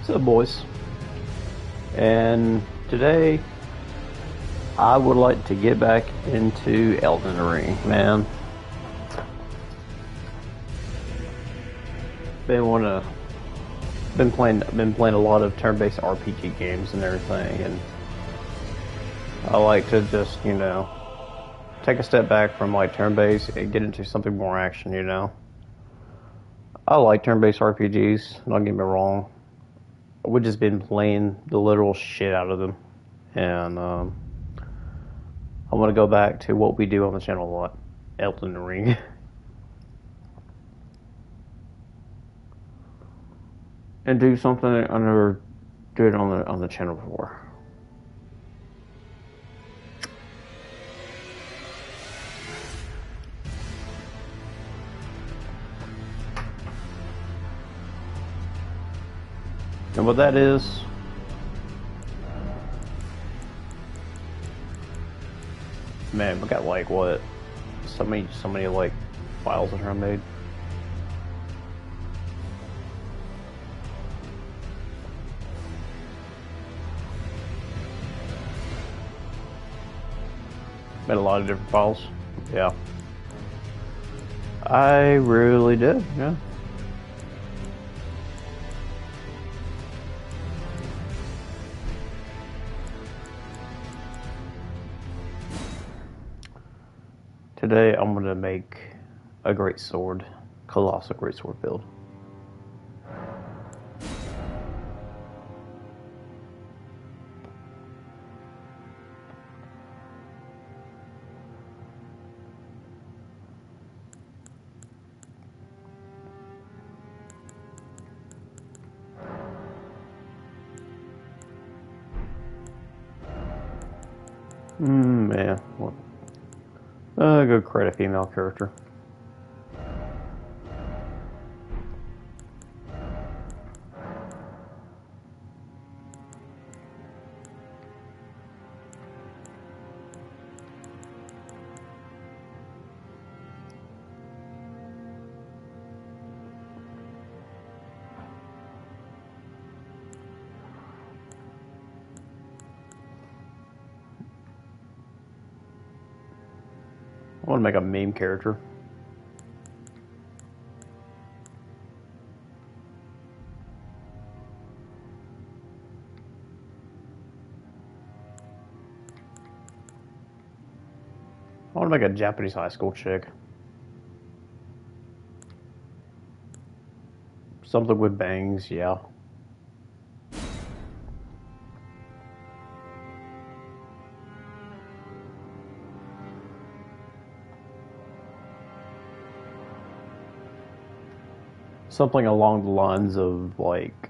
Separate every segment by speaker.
Speaker 1: Sup Boys, and today I would like to get back into Elden Ring, man. Been wanna been playing a lot of turn-based RPG games and everything, and I like to just take a step back from like turn-based and get into something more action. I like turn-based RPGs. Don't get me wrong. We've just been playing the literal shit out of them, and I want to go back to what we do on the channel a lot, Elden Ring, and do something I never did on the channel before. And what that is, man, we got like what, so many like files that are made. Made a lot of different files. Yeah, I really did. Yeah. Today I'm gonna make a great sword, colossal great sword build. Man, what? Go create a female character. I want to make a meme character. I want to make a Japanese high school chick. Something with bangs, yeah. Something along the lines of like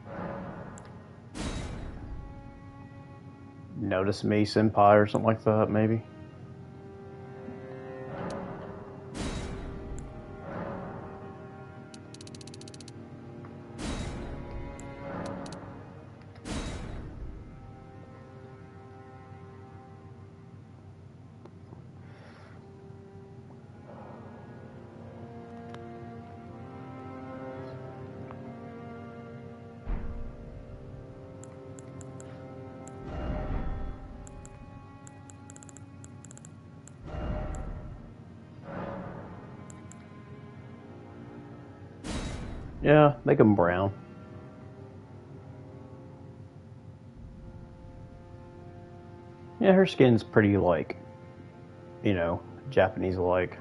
Speaker 1: Notice Me Senpai or something like that, maybe. Yeah, make them brown. Yeah, her skin's pretty like, Japanese like.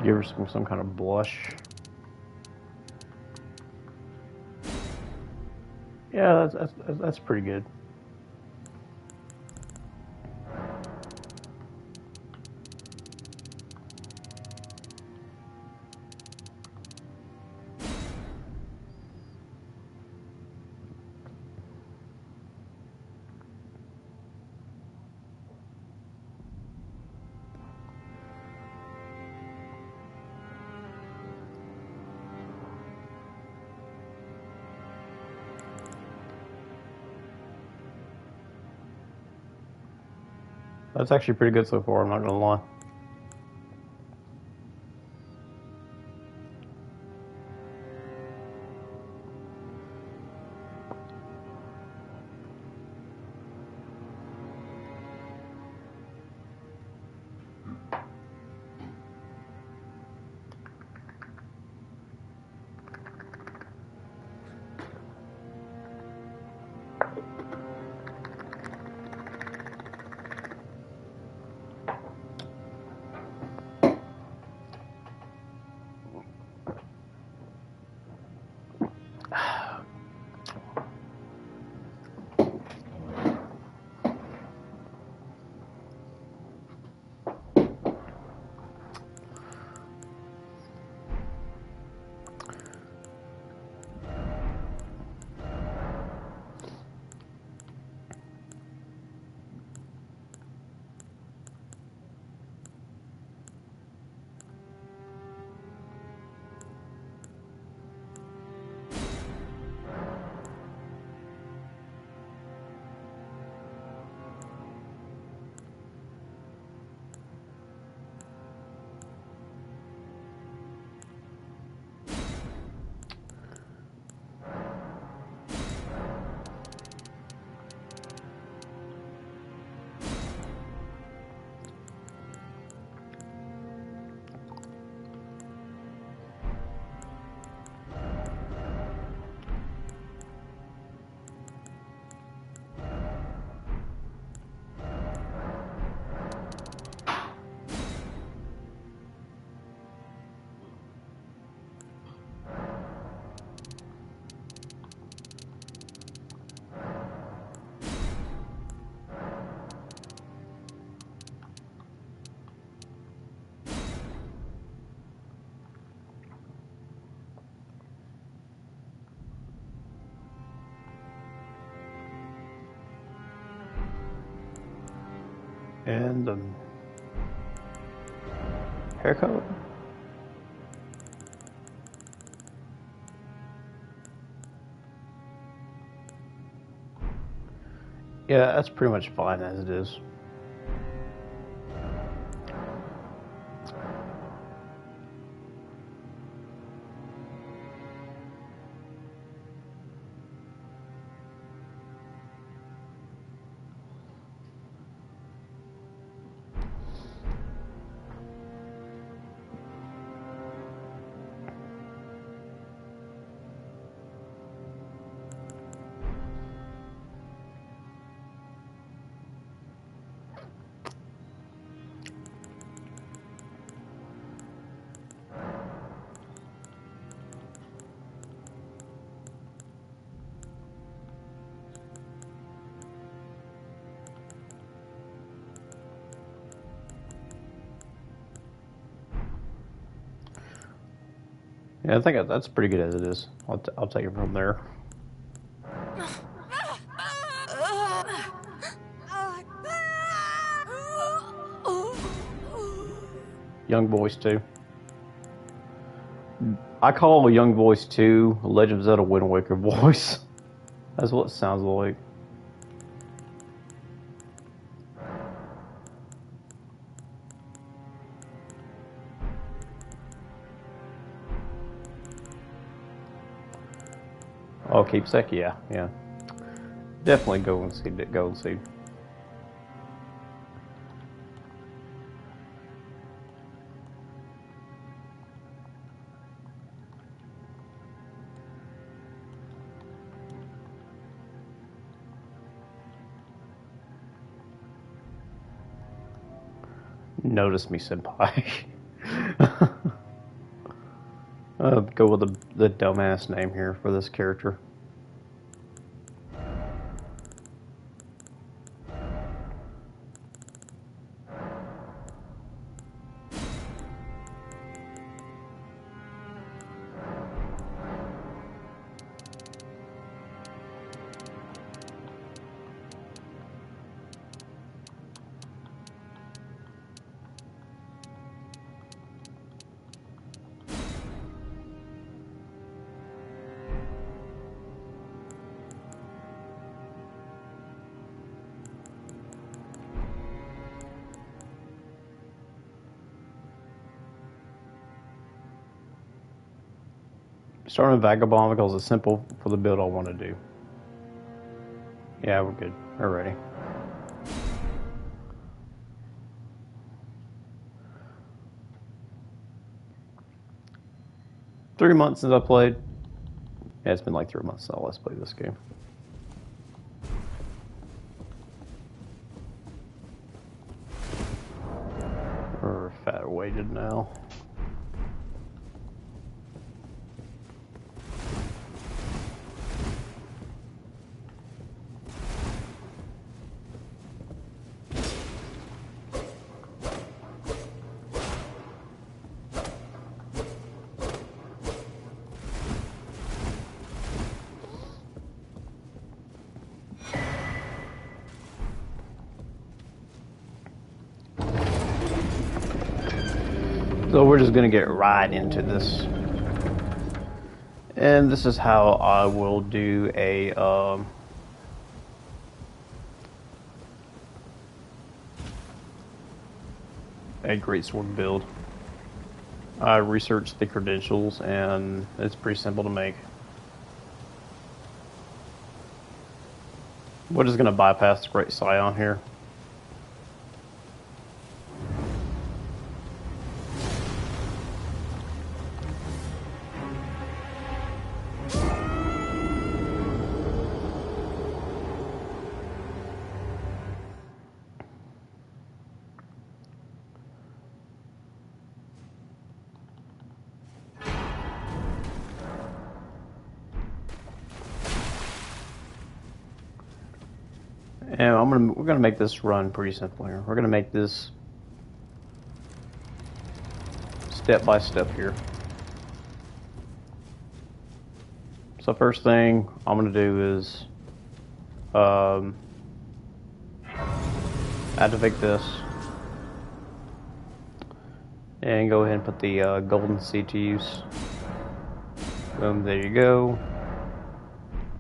Speaker 1: Give her some kind of blush. Yeah, that's pretty good. That's actually pretty good so far. I'm not gonna lie. And haircut. Yeah, that's pretty much fine as it is. Yeah, I think that's pretty good as it is. I'll take it from there. Young Boys 2. I call Young Boys 2 Legend of Zelda Wind Waker voice. That's what it sounds like. Oh, keepsake, yeah, yeah. Definitely go and see it. Go and see. Notice me, senpai. Go with the dumbass name here for this character. Starting with Vagabond because it's simple for the build I want to do. Yeah, we're good. We're ready. Three months since I played. Yeah, it's been like 3 months since I last played this game. We're fat weighted now. So we're just going to get right into this. And this is how I will do a greatsword build. I researched the credentials and it's pretty simple to make. We're just going to bypass the Great Scion here. And we're gonna make this run pretty simple here. We're gonna make this step by step here. So first thing I'm gonna do is activate this and go ahead and put the golden seed to use. Boom, there you go.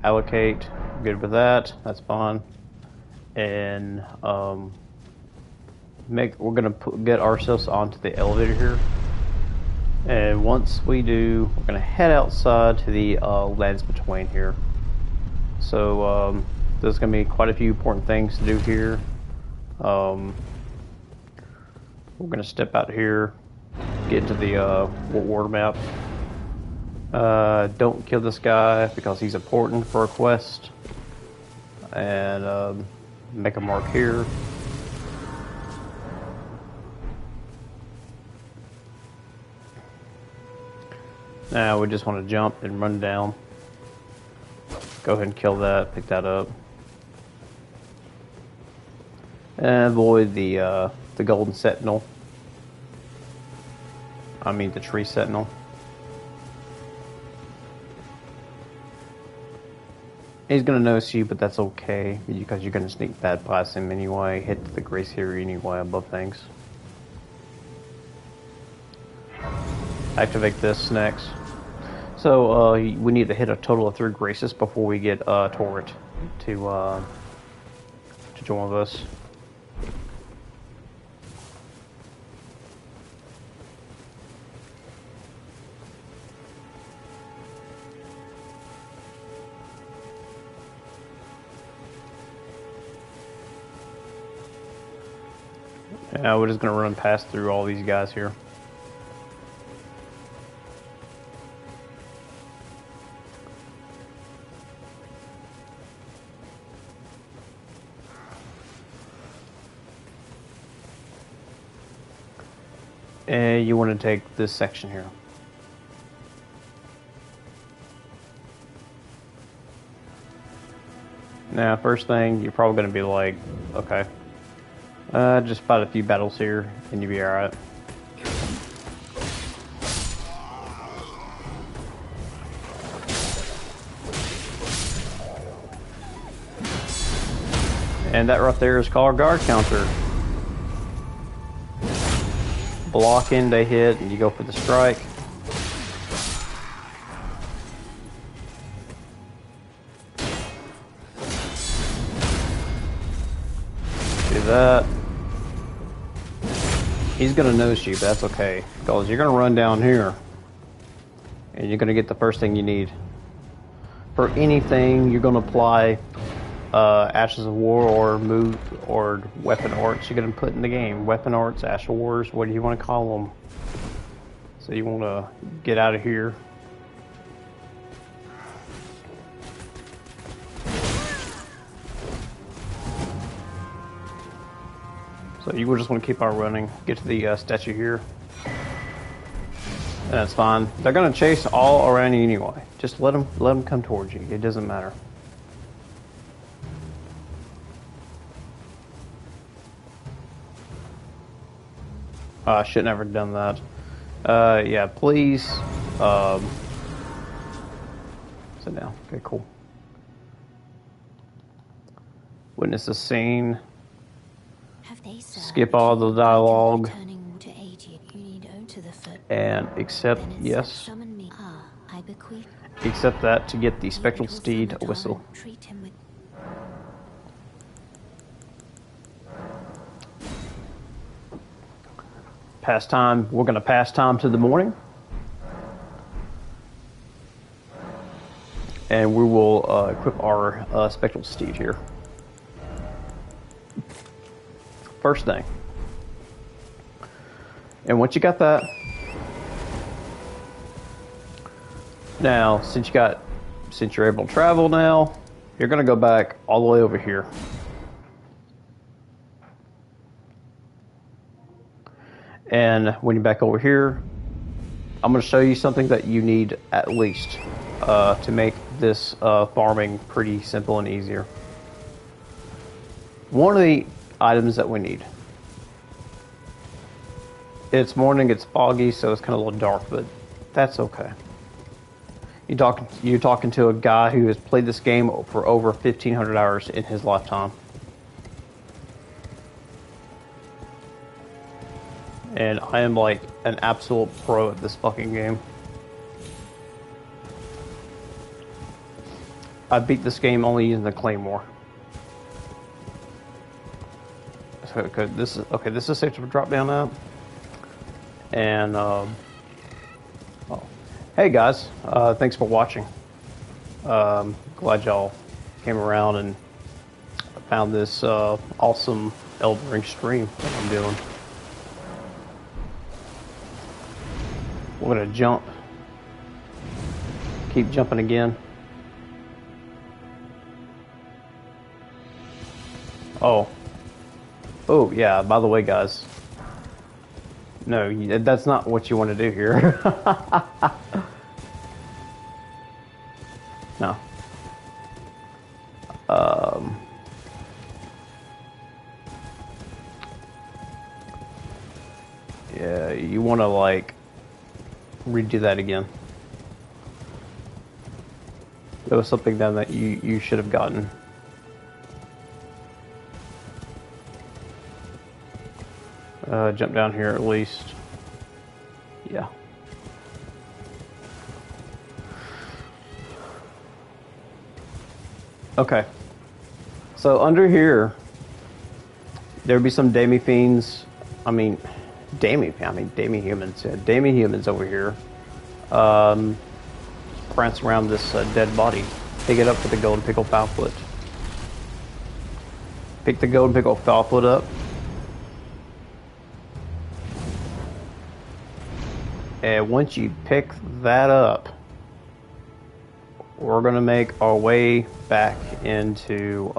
Speaker 1: Allocate, good with that, that's fine. And we're gonna get ourselves onto the elevator here. And once we do, we're gonna head outside to the lands between here. So there's gonna be quite a few important things to do here. We're gonna step out here, get to the water map. Don't kill this guy because he's important for a quest. And make a mark here. Now we just want to jump and run down. Go ahead and kill that, pick that up. And avoid the golden sentinel. I mean the tree sentinel. He's gonna notice you, but that's okay because you're gonna sneak that past him anyway. Hit the grace here anyway above things. Activate this next. So we need to hit a total of 3 graces before we get Torrent to join with us. We're just going to run past through all these guys here. And you want to take this section here. Now, first thing, you're probably going to be like, okay. Just fight a few battles here, and you'll be alright. And that right there is called guard counter. Blocking, they hit, and you go for the strike. Do that. He's gonna notice you, but that's okay, because you're gonna run down here and you're gonna get the first thing you need. For anything, you're gonna apply Ashes of War or move or weapon arts you're gonna put in the game. Weapon arts, Ashes Wars, what do you want to call them? So you want to get out of here. So you just want to keep on running. Get to the statue here. And that's fine. They're gonna chase all around you anyway. Just let them come towards you. It doesn't matter. I should never have done that. Yeah, please. Sit down. Okay, cool. Witness the scene. Skip all the dialogue. And accept yes. Accept that to get the spectral steed whistle. Pass time. We're going to pass time to the morning. And we will equip our spectral steed here. First thing. And once you got that, now since you're able to travel now, you're going to go back all the way over here. And when you're back over here, I'm going to show you something that you need at least to make this farming pretty simple and easier. One of the items that we need. It's morning, it's foggy, so it's kind of a little dark, but that's okay. You're talking to a guy who has played this game for over 1,500 hours in his lifetime. And I am like an absolute pro at this fucking game. I beat this game only using the Claymore. So, this is safe to drop down now. And hey guys, thanks for watching. Glad y'all came around and found this awesome Elden Ring stream that I'm doing. We're gonna jump. Keep jumping again. Oh yeah, by the way guys, no, that's not what you want to do here. No. Yeah, you want to like redo that again. There was something down that you should have gotten. Jump down here at least. Yeah. Okay. So under here, there'd be some demi-fiends. Demi-humans. Yeah, demi-humans over here. Prance around this dead body. Pick it up with the golden pickle foulfoot. Pick the golden pickle foulfoot up. And once you pick that up, we're gonna make our way back into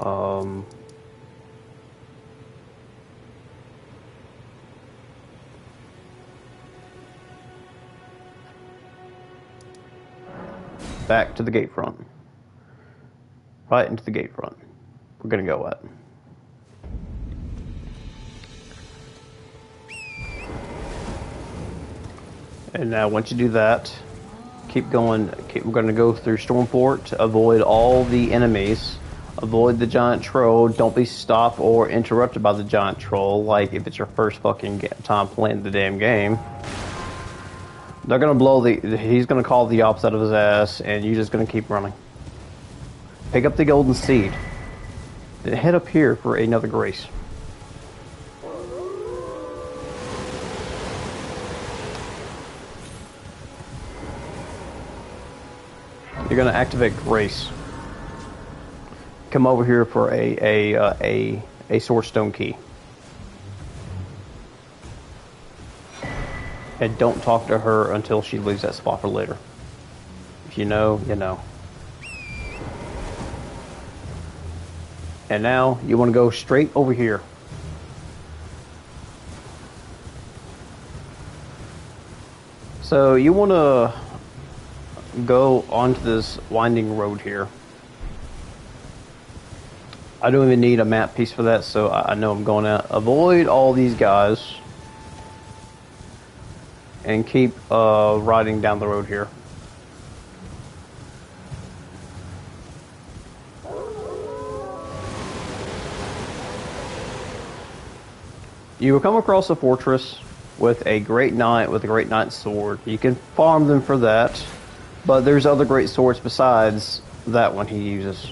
Speaker 1: back to the gate front. Right into the gate front. We're gonna go at. And now once you do that, keep going. We're going to go through Stormport, avoid all the enemies, avoid the giant troll. Don't be stopped or interrupted by the giant troll, like if it's your first fucking time playing the damn game. They're going to blow he's going to call the ops out of his ass, and you're just going to keep running. Pick up the golden seed. Then head up here for another grace. you're gonna activate Grace. Come over here for a Source Stone key. And don't talk to her until she leaves that spot for later. If you know, you know. And now you want to go straight over here. So you want to go onto this winding road here. I don't even need a map piece for that, so I know I'm going out. Avoid all these guys. And keep riding down the road here. You will come across a fortress with a great knight with a great knight's sword. You can farm them for that, but there's other great swords besides that one he uses.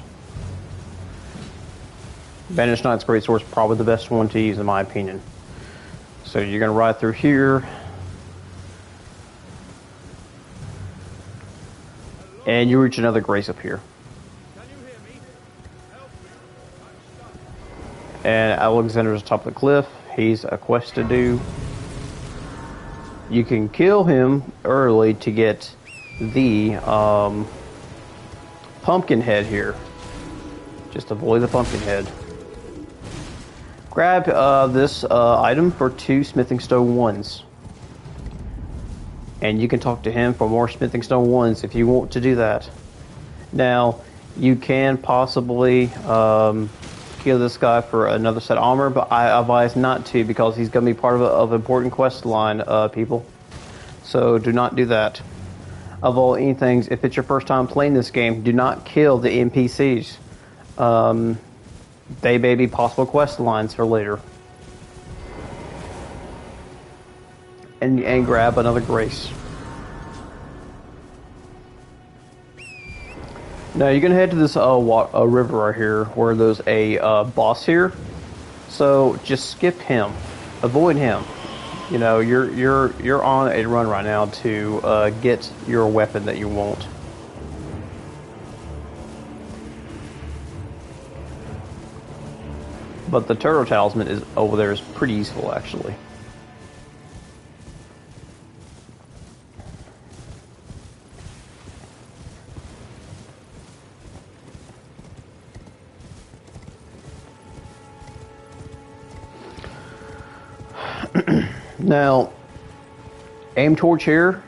Speaker 1: Banished Knight's great sword is probably the best one to use in my opinion. So you're going to ride through here. And you reach another Grace up here. And Alexander's atop the cliff. He's a quest to do. You can kill him early to get the pumpkin head here. Just avoid the pumpkin head. Grab this item for 2 smithing stone 1s. And you can talk to him for more smithing stone 1s if you want to do that. Now, you can possibly kill this guy for another set of armor, but I advise not to because he's going to be part of an important quest line, people. So do not do that. Of all anything, if it's your first time playing this game, do not kill the NPCs. They may be possible quest lines for later. And grab another Grace. Now you're gonna head to this river right here, where there's a boss here. So just skip him, avoid him. You know you're on a run right now to get your weapon that you want. But the turtle talisman is over there is pretty useful actually. Now, aim towards here.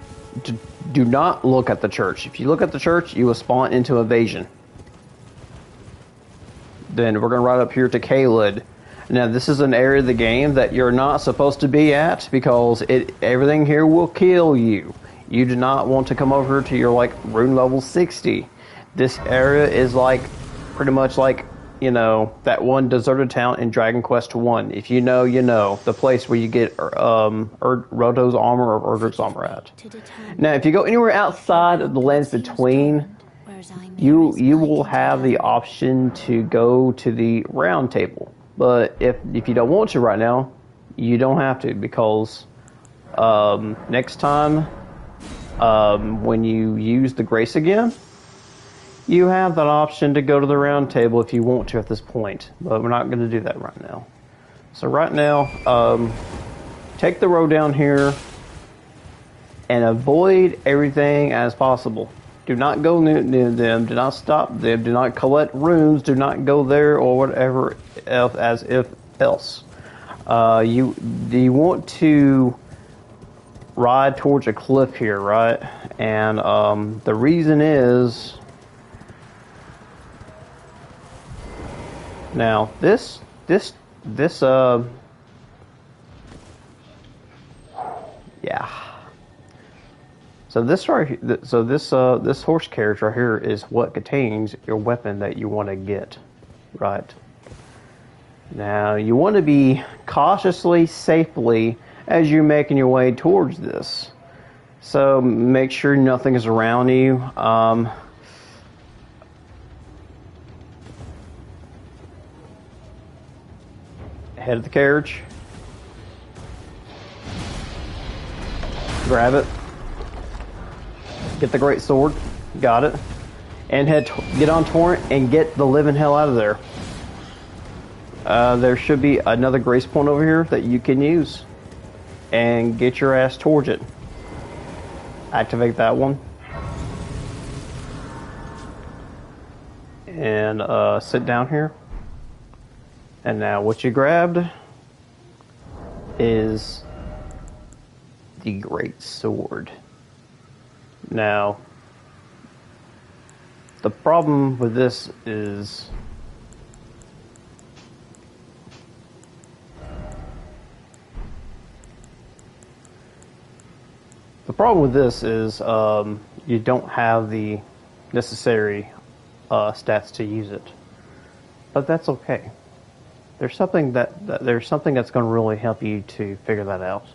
Speaker 1: Do not look at the church. If you look at the church, you will spawn into evasion. Then we're going to ride up here to Caelid. Now, this is an area of the game that you're not supposed to be at because everything here will kill you. You do not want to come over to your rune level 60. This area is pretty much you know, that one deserted town in Dragon Quest 1. If you know, you know. The place where you get Roto's armor or Erdrick's armor at. Now, if you go anywhere outside of the lands between, you will have the option to go to the round table. But if you don't want to right now, you don't have to because next time when you use the Grace again, you have that option to go to the round table if you want to at this point, but we're not going to do that right now. So right now, take the road down here and avoid everything as possible. Do not go near them, do not stop them, do not collect runes, do not go there or whatever else else. You want to ride towards a cliff here, right? And the reason is, now this yeah. So this this horse carriage right here is what contains your weapon that you want to get, right? Now you want to be cautiously, safely as you're making your way towards this. So make sure nothing is around you. Head of the carriage. Grab it. Get the great sword. Got it. and get on torrent and get the living hell out of there. There should be another grace point over here that you can use and get your ass towards it. Activate that one and sit down here. And now what you grabbed is the great sword. Now the problem with this is you don't have the necessary stats to use it, but that's okay. There's something that's going to really help you to figure that out.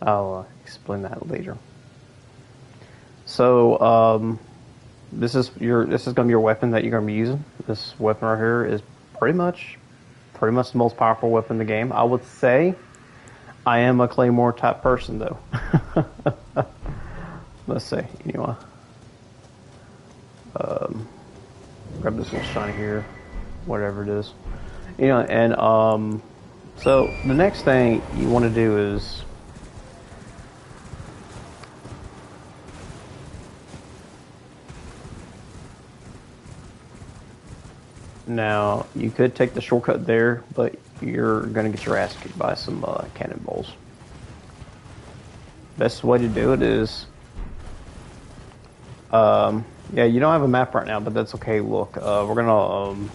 Speaker 1: I'll explain that later. So this is going to be your weapon that you're going to be using. This weapon right here is pretty much the most powerful weapon in the game. I would say I am a Claymore type person though. Let's see. Anyway, grab this little shiny here, whatever it is. You know, and so the next thing you want to do is now you could take the shortcut there, but you're gonna get your ass kicked by some cannonballs. Best way to do it is yeah, you don't have a map right now, but that's okay. Look, we're gonna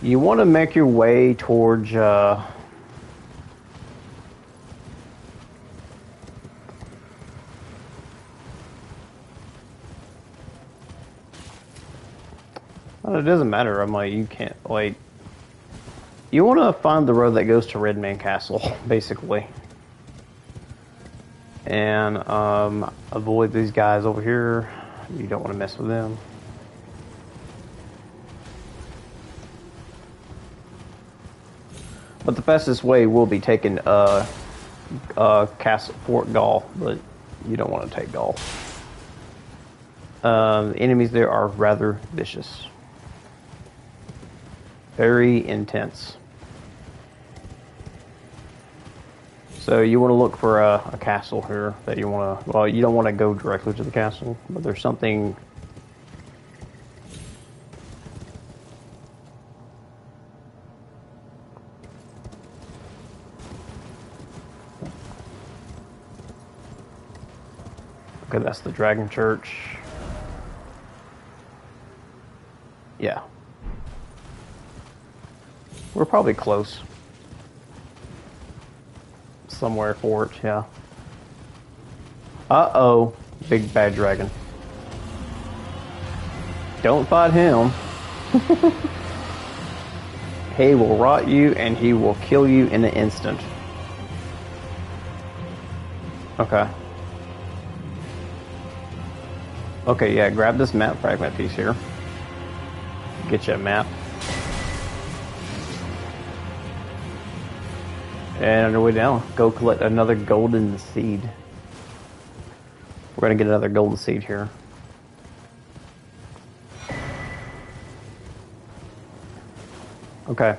Speaker 1: you want to make your way towards the Well, it doesn't matter. I'm like, you can't, like, you want to find the road that goes to Redman Castle, basically. And avoid these guys over here. You don't want to mess with them. But the fastest way will be taking Castle Fort Gaul, but you don't want to take Gaul. The enemies there are rather vicious. Very intense. So you want to look for a castle here that you want to, well, you don't want to go directly to the castle, but there's something. Okay, that's the Dragon Church. Yeah. We're probably close. Somewhere for it, yeah. Uh-oh, big bad dragon. Don't fight him. He will rot you and he will kill you in an instant. Okay. Okay, yeah, grab this map fragment piece here. Get you a map. And on our way down, go collect another golden seed. We're going to get another golden seed here. Okay.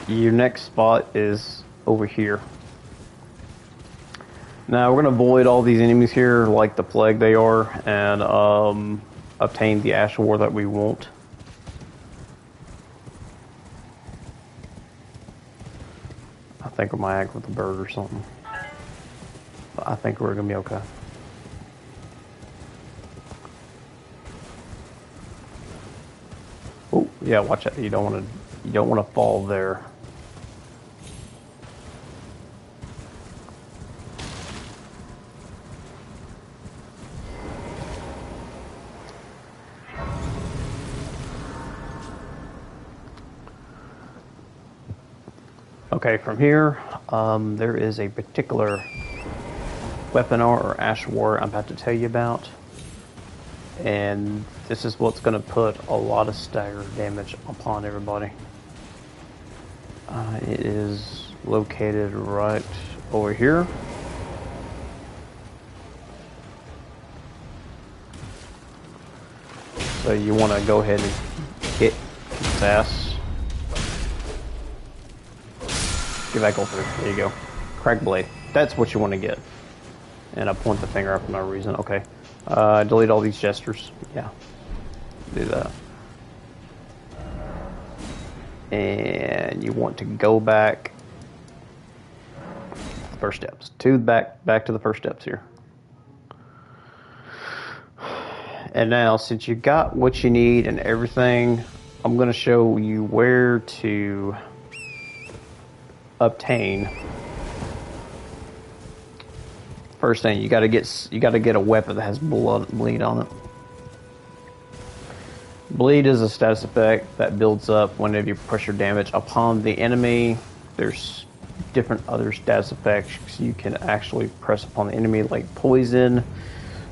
Speaker 1: Your next spot is over here. Now we're going to avoid all these enemies here like the plague they are, and obtain the ash ore that we want. I think we might act with a bird or something. But I think we're gonna be okay. Oh yeah, watch out! You don't want to fall there. Okay, from here, there is a particular weapon or ash ore I'm about to tell you about. And this is what's going to put a lot of stagger damage upon everybody. It is located right over here. So you want to go ahead and hit his ass. Get back over there. There you go. Crack blade. That's what you want to get. And I point the finger up for no reason. Okay. Delete all these gestures. Yeah. Do that. And you want to go back. First steps. Back to the first steps here. And now, since you got what you need and everything, I'm going to show you where to obtain. First thing, you got to get a weapon that has bleed on it. Bleed is a status effect that builds up whenever you pressure damage upon the enemy. There's different other status effects you can actually press upon the enemy, like poison.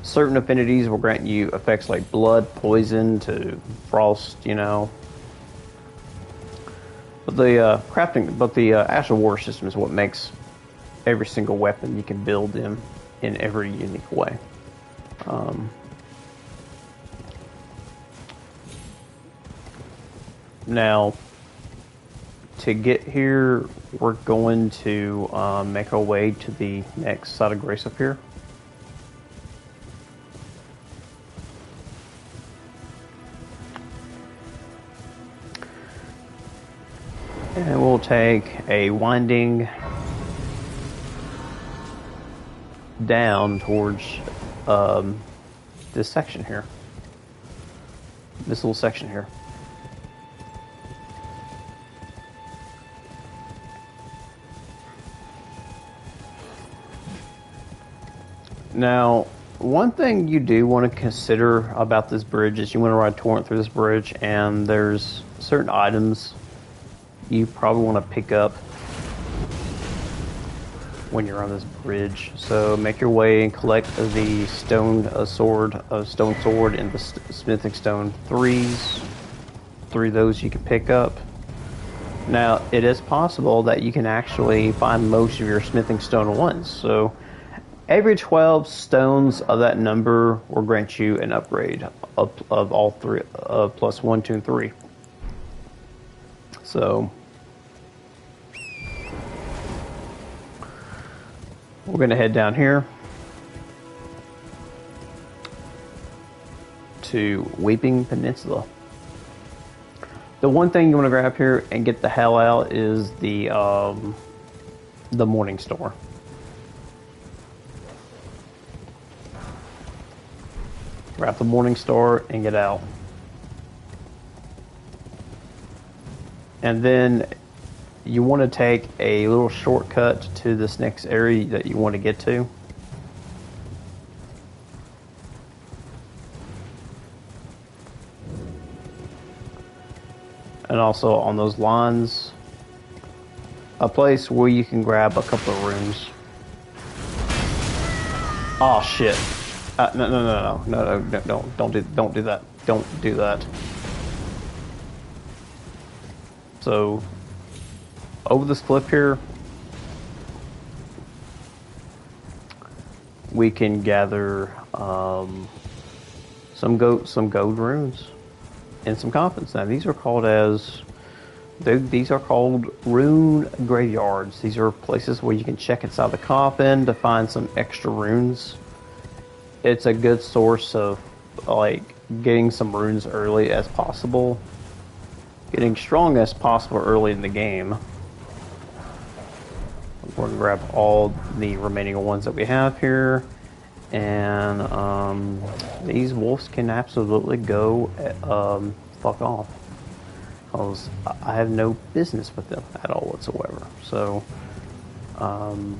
Speaker 1: Certain affinities will grant you effects like blood, poison, to frost, you know. But the Astral War system is what makes every single weapon you can build them in every unique way. Now, to get here, we're going to make our way to the next side of grace up here. And we'll take a winding down towards this section here. This little section here. Now, one thing you do want to consider about this bridge is you want to ride torrent through this bridge, and there's certain items you probably want to pick up when you're on this bridge. So make your way and collect the stone sword and the smithing stone 3s. 3 of those you can pick up. Now, it is possible that you can actually find most of your smithing stone 1s. So every 12 stones of that number will grant you an upgrade of all 3, plus 1, 2, and 3. So we're going to head down here to Weeping Peninsula. The one thing you want to grab here and get the hell out is the Morning Star. Grab the Morning Star and get out. And then you want to take a little shortcut to this next area that you want to get to. And also on those lines, a place where you can grab a couple of runes. Oh shit. No, don't do that. Don't do that. So, over this cliff here, we can gather some gold runes and some coffins. Now, these are called rune graveyards. These are places where you can check inside the coffin to find some extra runes. It's a good source of like getting some runes early as possible. Getting strong as possible early in the game. We're going to grab all the remaining ones that we have here. And these wolves can absolutely go fuck off. Because I have no business with them at all whatsoever. So, and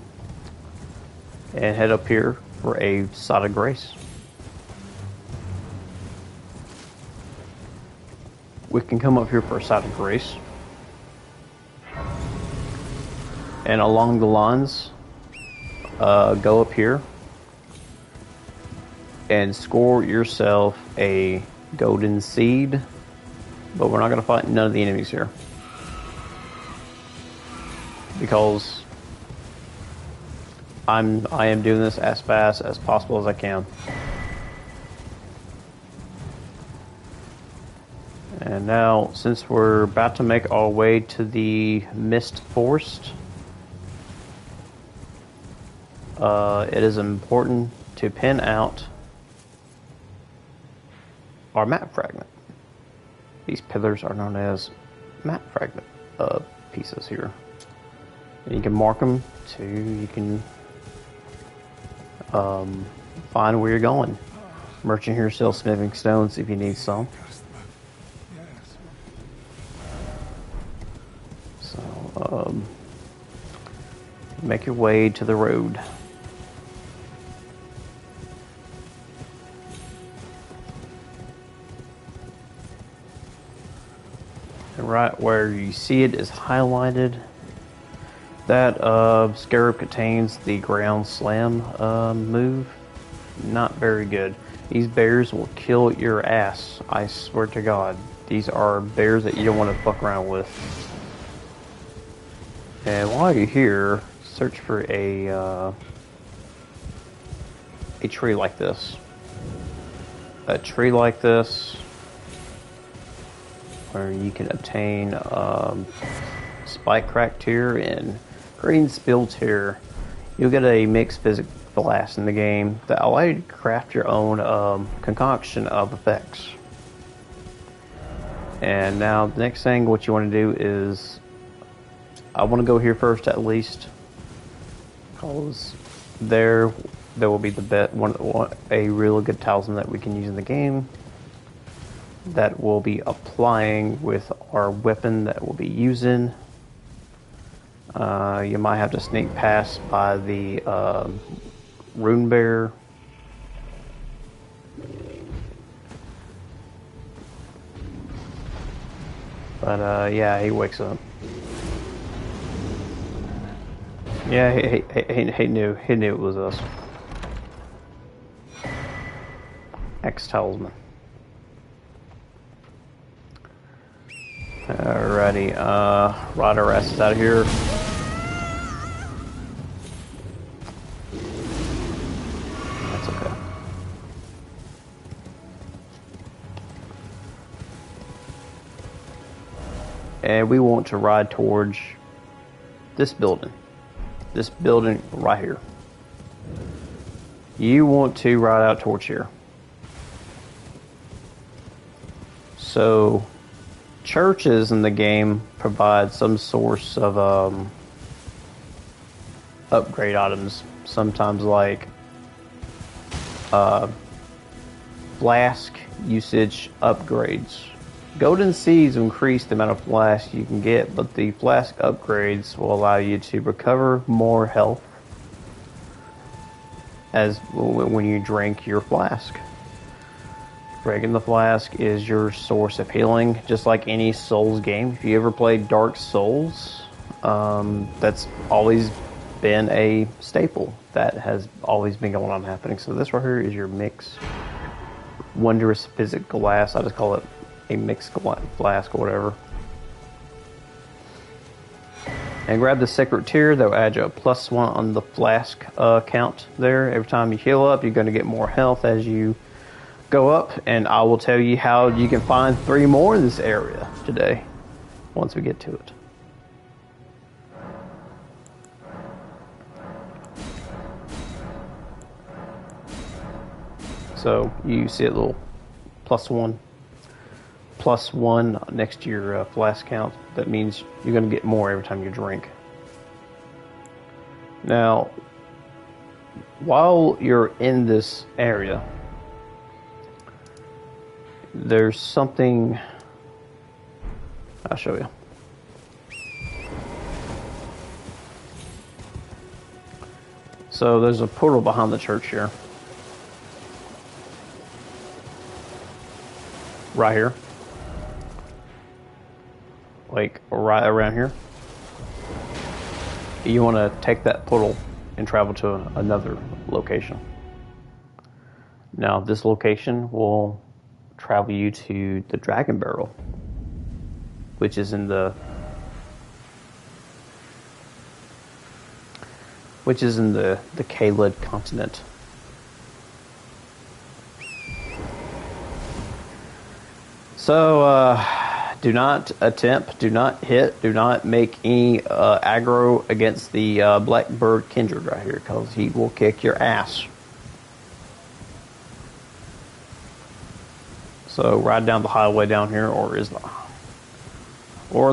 Speaker 1: head up here for a side of grace. We can come up here for a side of grace. And along the lines, go up here and score yourself a golden seed. But we're not going to fight none of the enemies here. Because I am doing this as fast as possible as I can. Now, since we're about to make our way to the Mist Forest, it is important to pin out our map fragment. These pillars are known as map fragment pieces here. And you can mark them to, you can find where you're going. Merchant here sells smithing stones if you need some. So, make your way to the road. And right where you see it is highlighted. That scarab contains the ground slam move. Not very good. These bears will kill your ass. I swear to God. These are bears that you don't want to fuck around with. And while you're here, search for a tree like this. A tree like this, where you can obtain spike crack tier and green spill tier. You'll get a mixed physics blast in the game that allow you to craft your own concoction of effects. And now the next thing, what you want to do is, I want to go here first at least, because there will be a really good talisman that we can use in the game that we'll be applying with our weapon that we'll be using. You might have to sneak past by the rune bear. But yeah, he wakes up. Yeah, he knew it was us. Ex-talisman. Alrighty, ride our asses out of here. That's okay. And we want to ride towards this building. This building right here. You want to ride out towards here. So, churches in the game provide some source of upgrade items. Sometimes like flask usage upgrades. Golden seeds increase the amount of flask you can get, but the flask upgrades will allow you to recover more health as when you drink your flask. Drinking the flask is your source of healing, just like any Souls game. If you ever played Dark Souls, that's always been a staple. That has always been going on happening. So this right here is your mix. Wondrous Physic Glass. I just call it a mixed flask or whatever. And grab the Sacred Tier. That will add you a +1 on the flask count there. Every time you heal up, you're going to get more health as you go up, and I will tell you how you can find 3 more in this area today once we get to it. So you see a little +1 next to your flask count. That means you're going to get more every time you drink. Now, while you're in this area, there's something I'll show you. So there's a portal behind the church here. Right here. Like right around here. You want to take that portal and travel to another location. Now this location will travel you to the Dragon Barrel, which is in the Kaled continent. So Do not attempt, do not hit, do not make any aggro against the Blackbird Kindred right here, because he will kick your ass. So ride down the highway down here, or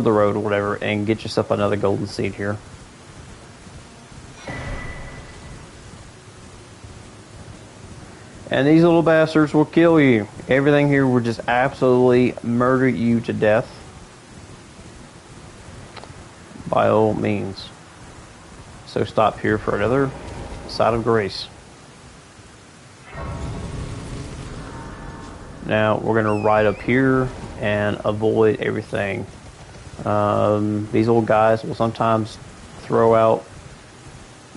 Speaker 1: the road or whatever, and get yourself another golden seed here. And these little bastards will kill you. Everything here will just absolutely murder you to death. By all means. So stop here for another side of grace. Now we're going to ride up here and avoid everything. These little guys will sometimes throw out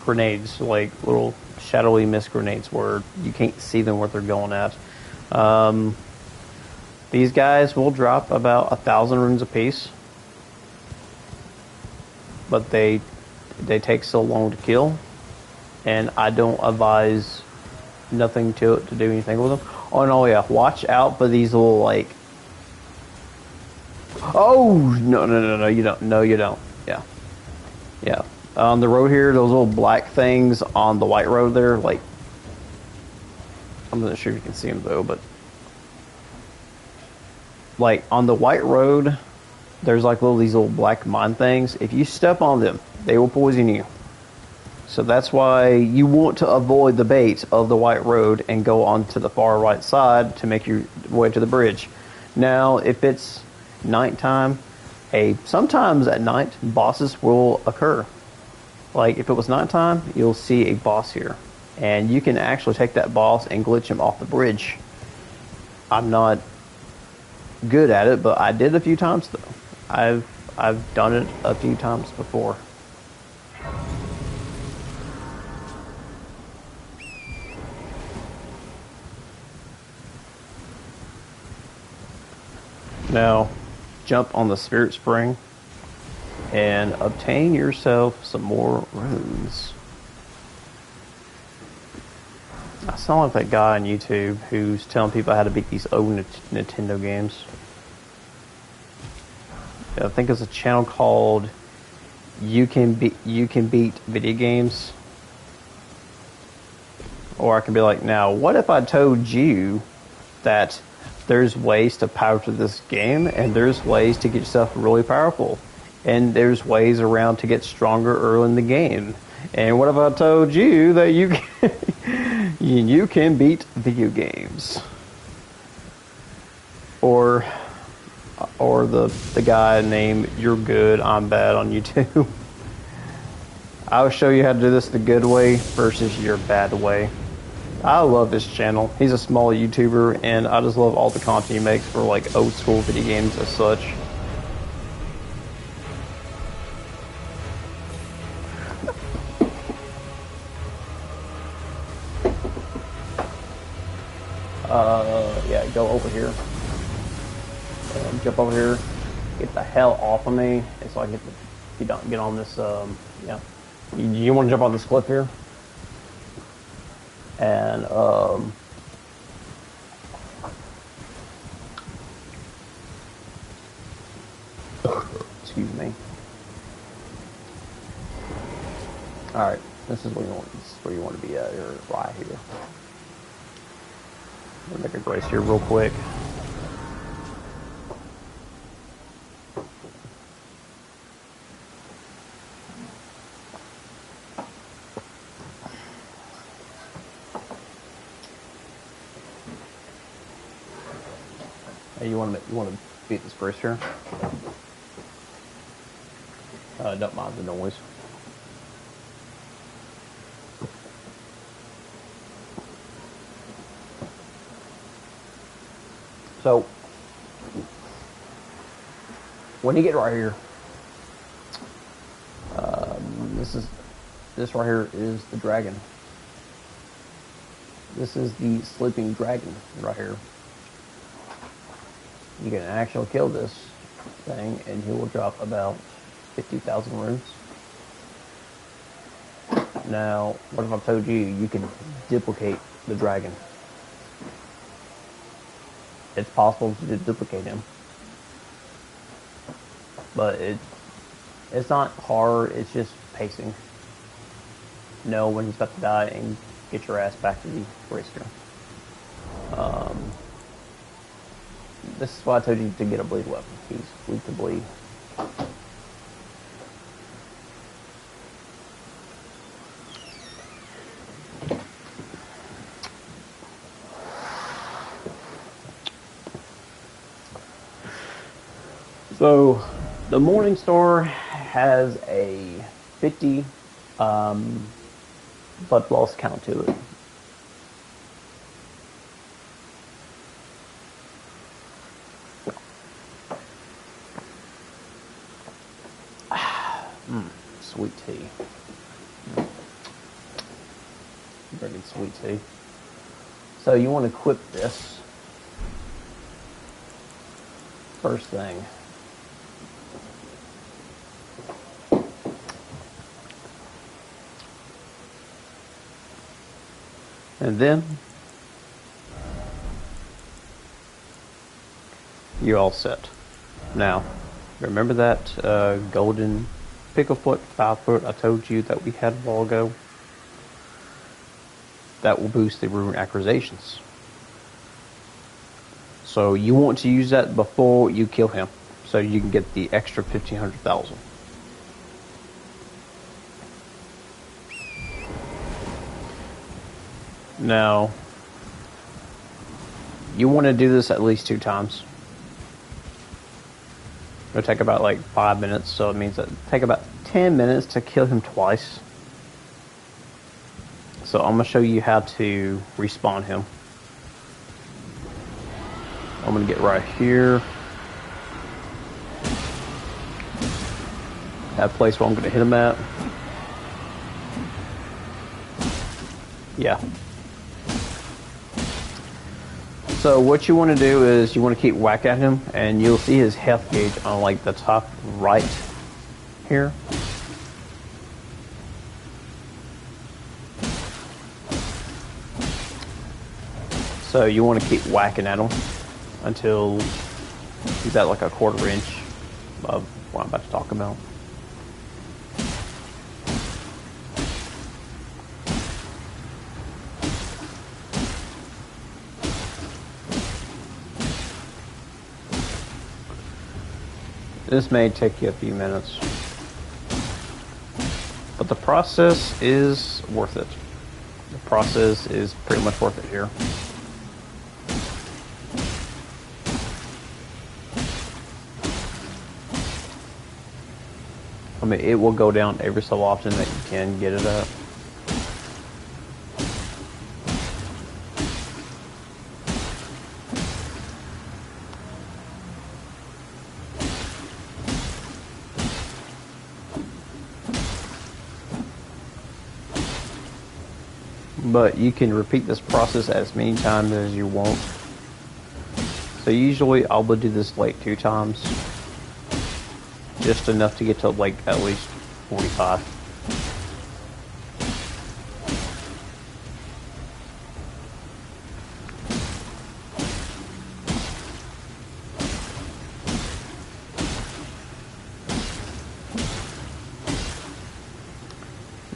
Speaker 1: grenades, like little shadowy mist grenades where you can't see them what they're going at. These guys will drop about 1,000 runes apiece, but they take so long to kill, and I don't advise nothing to do anything with them. Oh no, yeah, watch out for these little like. Oh no, you don't. No, you don't. Yeah. On the road here, those little black things on the white road there, like, I'm not sure if you can see them though, but like on the white road, there's like these little black mine things. If you step on them, they will poison you. So that's why you want to avoid the bait of the white road and go onto the far right side to make your way to the bridge. Now, if it's nighttime, sometimes at night bosses will occur. Like if it was nighttime, you'll see a boss here, and you can actually take that boss and glitch him off the bridge. I'm not good at it, but I did a few times though. I've done it a few times before. Now, jump on the Spirit Spring and obtain yourself some more runes. I sound like that guy on YouTube who's telling people how to beat these old Nintendo games. I think it's a channel called You Can Beat Video Games. Or I can be like, now, what if I told you that there's ways to power through this game, and there's ways to get yourself really powerful, and there's ways around to get stronger early in the game. And what if I told you that you can, you can beat video games? Or the guy named You're Good, I'm Bad on YouTube. I'll show you how to do this the good way versus your bad way. I love this channel. He's a small YouTuber, and I just love all the content he makes for like old school video games as such. Yeah, go over here. Jump over here. Get the hell off of me. It's like if you don't get on this, yeah. You want to jump on this cliff here? And, excuse me. Alright, this is where you want to be at here, right here. I'm gonna make a grace here real quick. Hey, you want to beat this grace here? Don't mind the noise. So, when you get right here, this right here is the dragon. This is the sleeping dragon right here. You can actually kill this thing, and he will drop about 50,000 runes. Now, what if I told you you can duplicate the dragon? It's possible to duplicate him. but it's not hard. It's just pacing. Know when he's about to die and get your ass back to the racer. This is why I told you to get a bleed weapon. He's weak to bleed. So, the Morning Star has a 50 blood loss count to it. Sweet tea. Drinking sweet tea. So you want to equip this first thing. And then you're all set. Now, remember that golden picklefoot 5-foot I told you that we had a while ago? That will boost the rune acquisitions. So you want to use that before you kill him, so you can get the extra 1,500,000. Now, you want to do this at least 2 times. It'll take about like 5 minutes, so it means that it'll take about 10 minutes to kill him twice. So I'm going to show you how to respawn him. I'm going to get right here. That place where I'm going to hit him at. Yeah. So what you want to do is you want to keep whack at him, and you'll see his health gauge on like the top right here. So you want to keep whacking at him until he's at like a 1/4 inch of what I'm about to talk about. This may take you a few minutes, but the process is worth it. The process is pretty much worth it here. I mean, it will go down every so often that you can get it up. But you can repeat this process as many times as you want. So usually I will do this like 2 times. Just enough to get to like at least 45.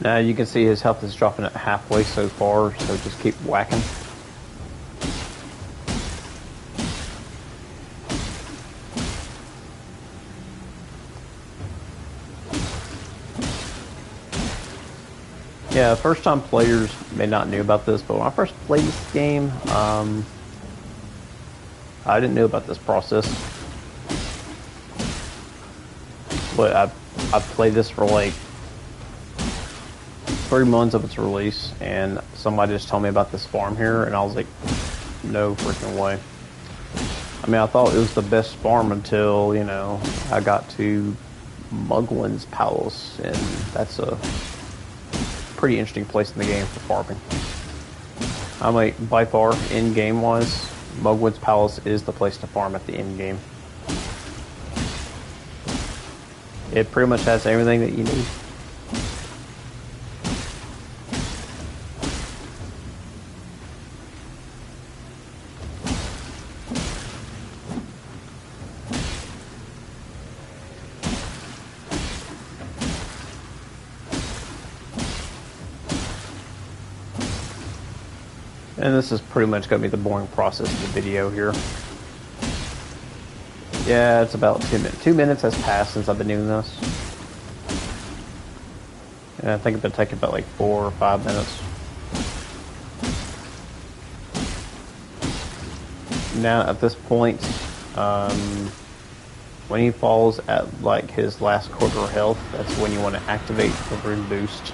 Speaker 1: Now you can see his health is dropping at halfway so far, so just keep whacking. Yeah, first time players may not know about this, but when I first played this game, I didn't know about this process. But I played this for like 3 months of its release, and somebody just told me about this farm here, and I was like, no freaking way. I mean, I thought it was the best farm until, you know, I got to Mugwin's Palace, and that's a pretty interesting place in the game for farming. I'm like, by far, in-game wise, Mugwin's Palace is the place to farm at the end game. It pretty much has everything that you need. And this is pretty much going to be the boring process of the video here. Yeah, it's about 2 minutes. 2 minutes has passed since I've been doing this. And I think it's been taking about like 4 or 5 minutes. Now at this point, when he falls at like his last quarter of health, that's when you want to activate the rune boost.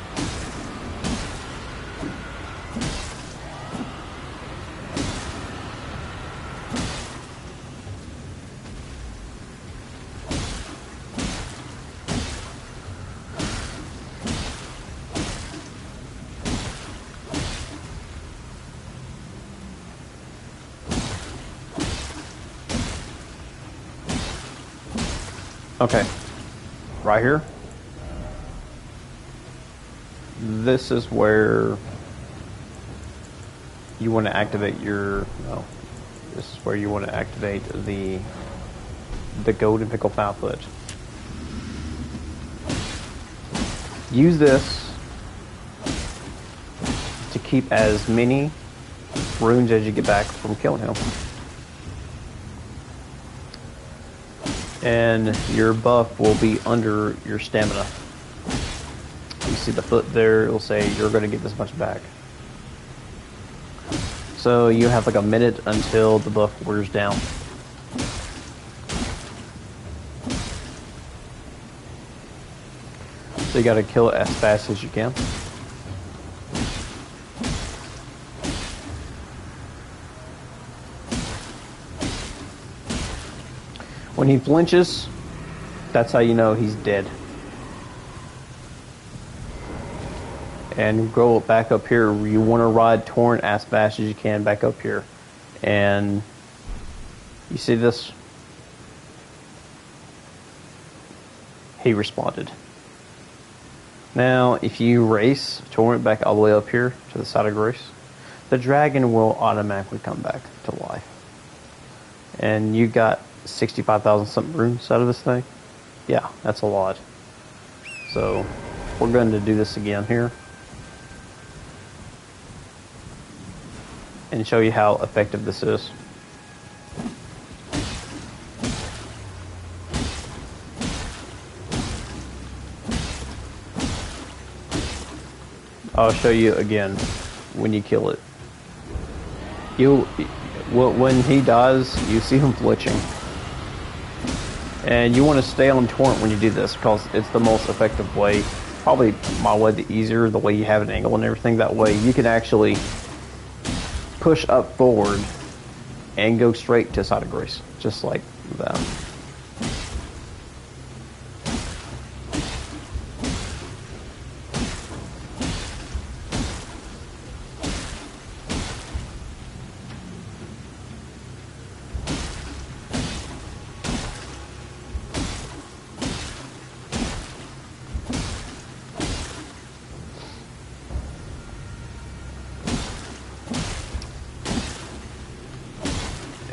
Speaker 1: Okay, right here. This is where you want to activate your. No, this is where you want to activate the golden pickle foot. Use this to keep as many runes as you get back from killing him. And your buff will be under your stamina. You see the foot there, it'll say you're going to get this much back. So you have like a minute until the buff wears down. So you got to kill it as fast as you can. When he flinches, that's how you know he's dead. And go back up here. You want to ride Torrent as fast as you can back up here. And you see this? He responded. Now, if you race Torrent back all the way up here to the side of Grace, the dragon will automatically come back to life. And you got 65,000 something runes out of this thing. Yeah, that's a lot. So we're going to do this again here and show you how effective this is. I'll show you again when you kill it. When he dies, you see him flinching. And you want to stay on Torrent when you do this because it's the most effective way. Probably my way the easier, the way you have an angle and everything. That way you can actually push up forward and go straight to Side of Grace. Just like that.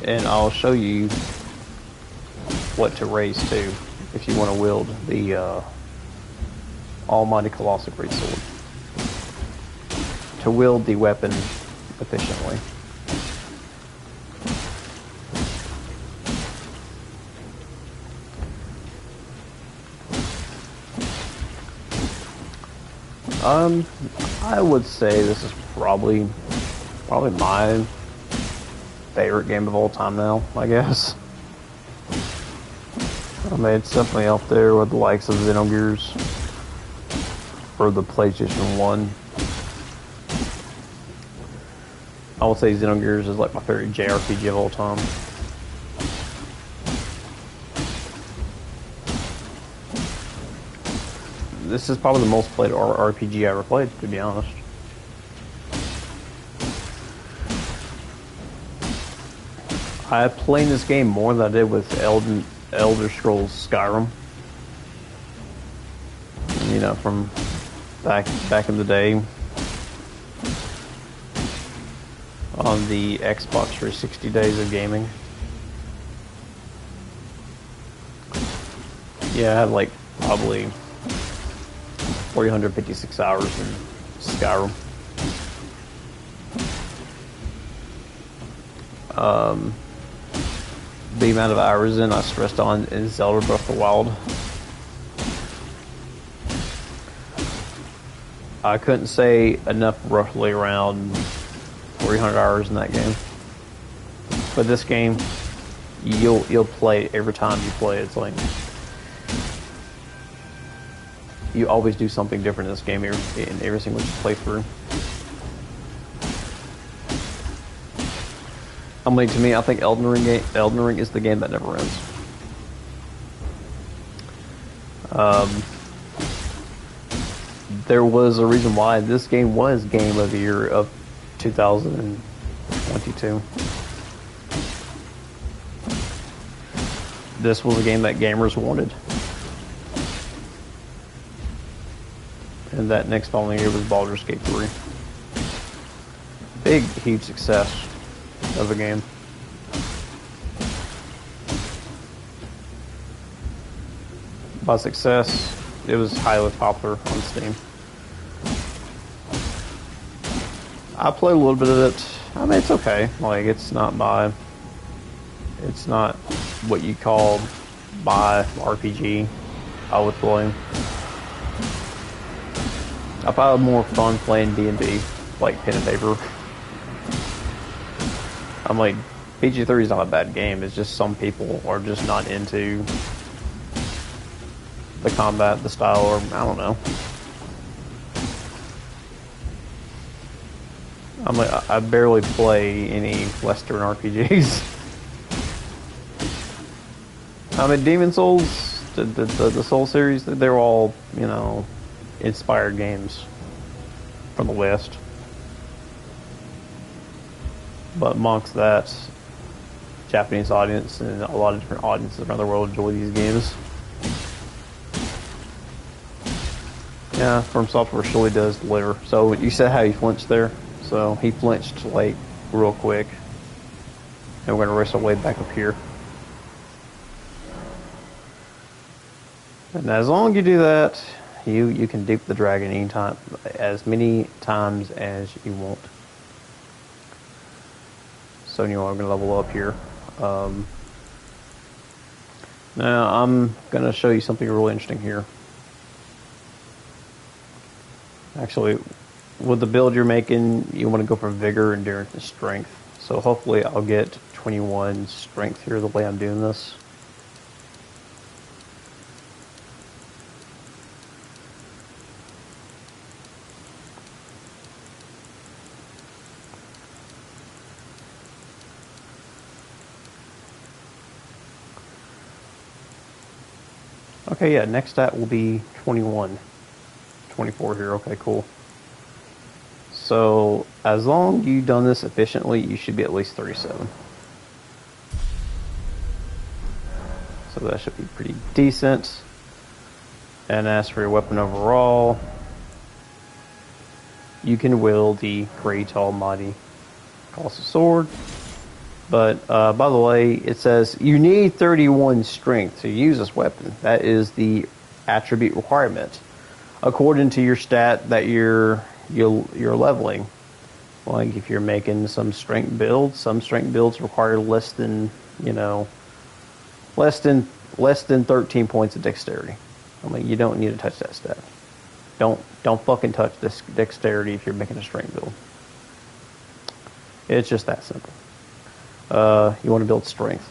Speaker 1: And I'll show you what to raise too, if you want to wield the Almighty Colossal Greatsword. To wield the weapon efficiently. I would say this is probably my favorite game of all time now, I guess. I mean, it's definitely up there with the likes of Xenogears for the PlayStation 1. I would say Xenogears is like my favorite JRPG of all time. This is probably the most played RPG I ever played, to be honest. I played this game more than I did with Elder Scrolls Skyrim. You know, from back in the day on the Xbox 360 days of gaming. Yeah, I had like probably 456 hours in Skyrim. The amount of hours I stressed on in Zelda Breath of the Wild. I couldn't say enough, roughly around 300 hours in that game. But this game, you'll play it every time you play it. It's like you always do something different in this game in every single playthrough. I mean, to me, I think Elden Ring is the game that never ends. There was a reason why this game was Game of the Year of 2022. This was a game that gamers wanted. And that next following year was Baldur's Gate 3. Big, huge success of a game. By success, it was highly popular on Steam. I played a little bit of it. I mean, it's okay. Like, it's not what you call by RPG. I would play. I probably had more fun playing D&D, like pen and paper. I'm like, PG-3 is not a bad game. It's just some people are just not into the combat, the style, or I don't know. I'm like, I barely play any Western RPGs. I mean, Demon Souls, the Soul series, they're all, you know, inspired games from the West. But amongst that, Japanese audience and a lot of different audiences around the world enjoy these games. Yeah, From Software surely does deliver. So you said how he flinched there. So he flinched like real quick. And we're going to race our way back up here. And as long as you do that, you can dupe the dragon anytime, as many times as you want. So you know, I'm going to level up here. Now I'm going to show you something really interesting here. Actually, with the build you're making, you want to go for vigor, endurance, and strength. So hopefully I'll get 21 strength here the way I'm doing this. Okay, yeah, next stat will be 21. 24 here, okay, cool. So, as long as you've done this efficiently, you should be at least 37. So that should be pretty decent. And as for your weapon overall, you can wield the Great Almighty Colossal Sword. But, by the way, it says you need 31 strength to use this weapon. That is the attribute requirement, according to your stat that you're leveling. Like if you're making some strength builds, some strength builds require less than 13 points of dexterity. I mean, you don't need to touch that stat. Don't fucking touch this dexterity if you're making a strength build. It's just that simple. You want to build strength.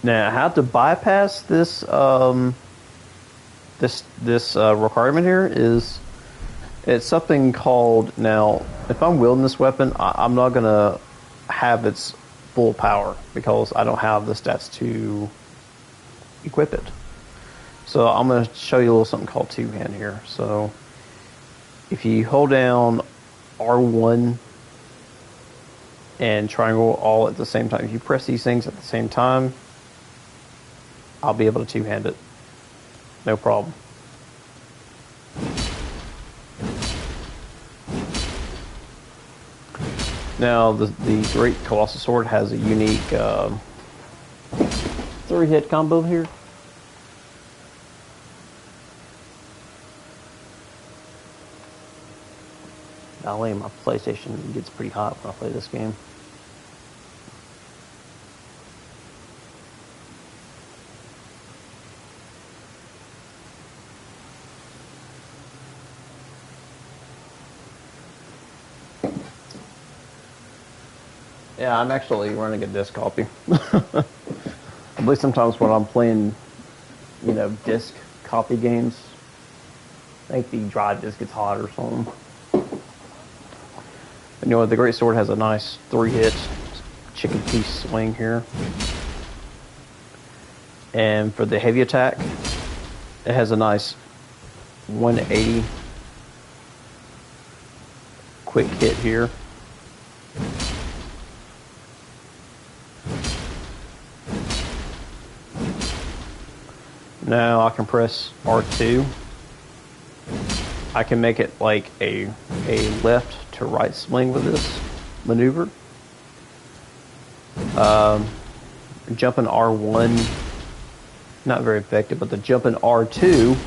Speaker 1: Now, how to bypass this requirement here is, it's something called, now if I'm wielding this weapon, I'm not gonna have its full power because I don't have the stats to equip it. So I'm gonna show you a little something called two-hand here. So if you hold down R1 and triangle all at the same time, if you press these things at the same time, I'll be able to two-hand it. No problem. Now, the Great Colossal Sword has a unique 3-hit combo here. Golly, my PlayStation gets pretty hot when I play this game. Yeah, I'm actually running a disc copy. I believe sometimes when I'm playing, disc copy games, I think the drive disc gets hot or something. And, the Great Sword has a nice 3-hit chicken piece swing here. And for the heavy attack, it has a nice 180 quick hit here. Now I can press R2. I can make it like a left to right swing with this maneuver. Jumping R1, not very effective, but the jumping R2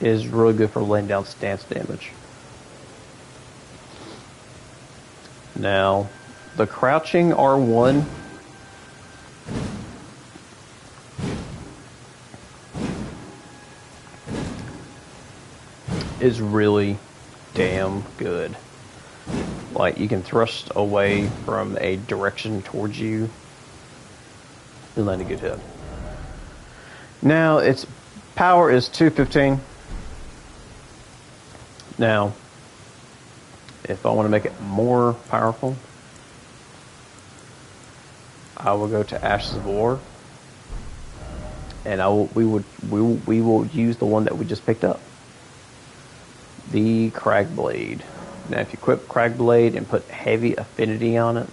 Speaker 1: is really good for laying down stance damage. Now, the crouching R1 is really damn good. Like, you can thrust away from a direction towards you and land a good hit. Now, its power is 215. Now, if I want to make it more powerful, I will go to Ashes of War, and we will use the one that we just picked up, the Crag Blade. Now, if you equip Crag Blade and put heavy affinity on it,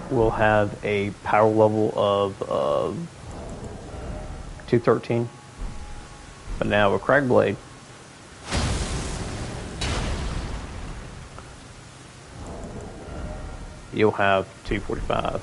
Speaker 1: we'll have a power level of 213. But now with Crag Blade, you'll have 245.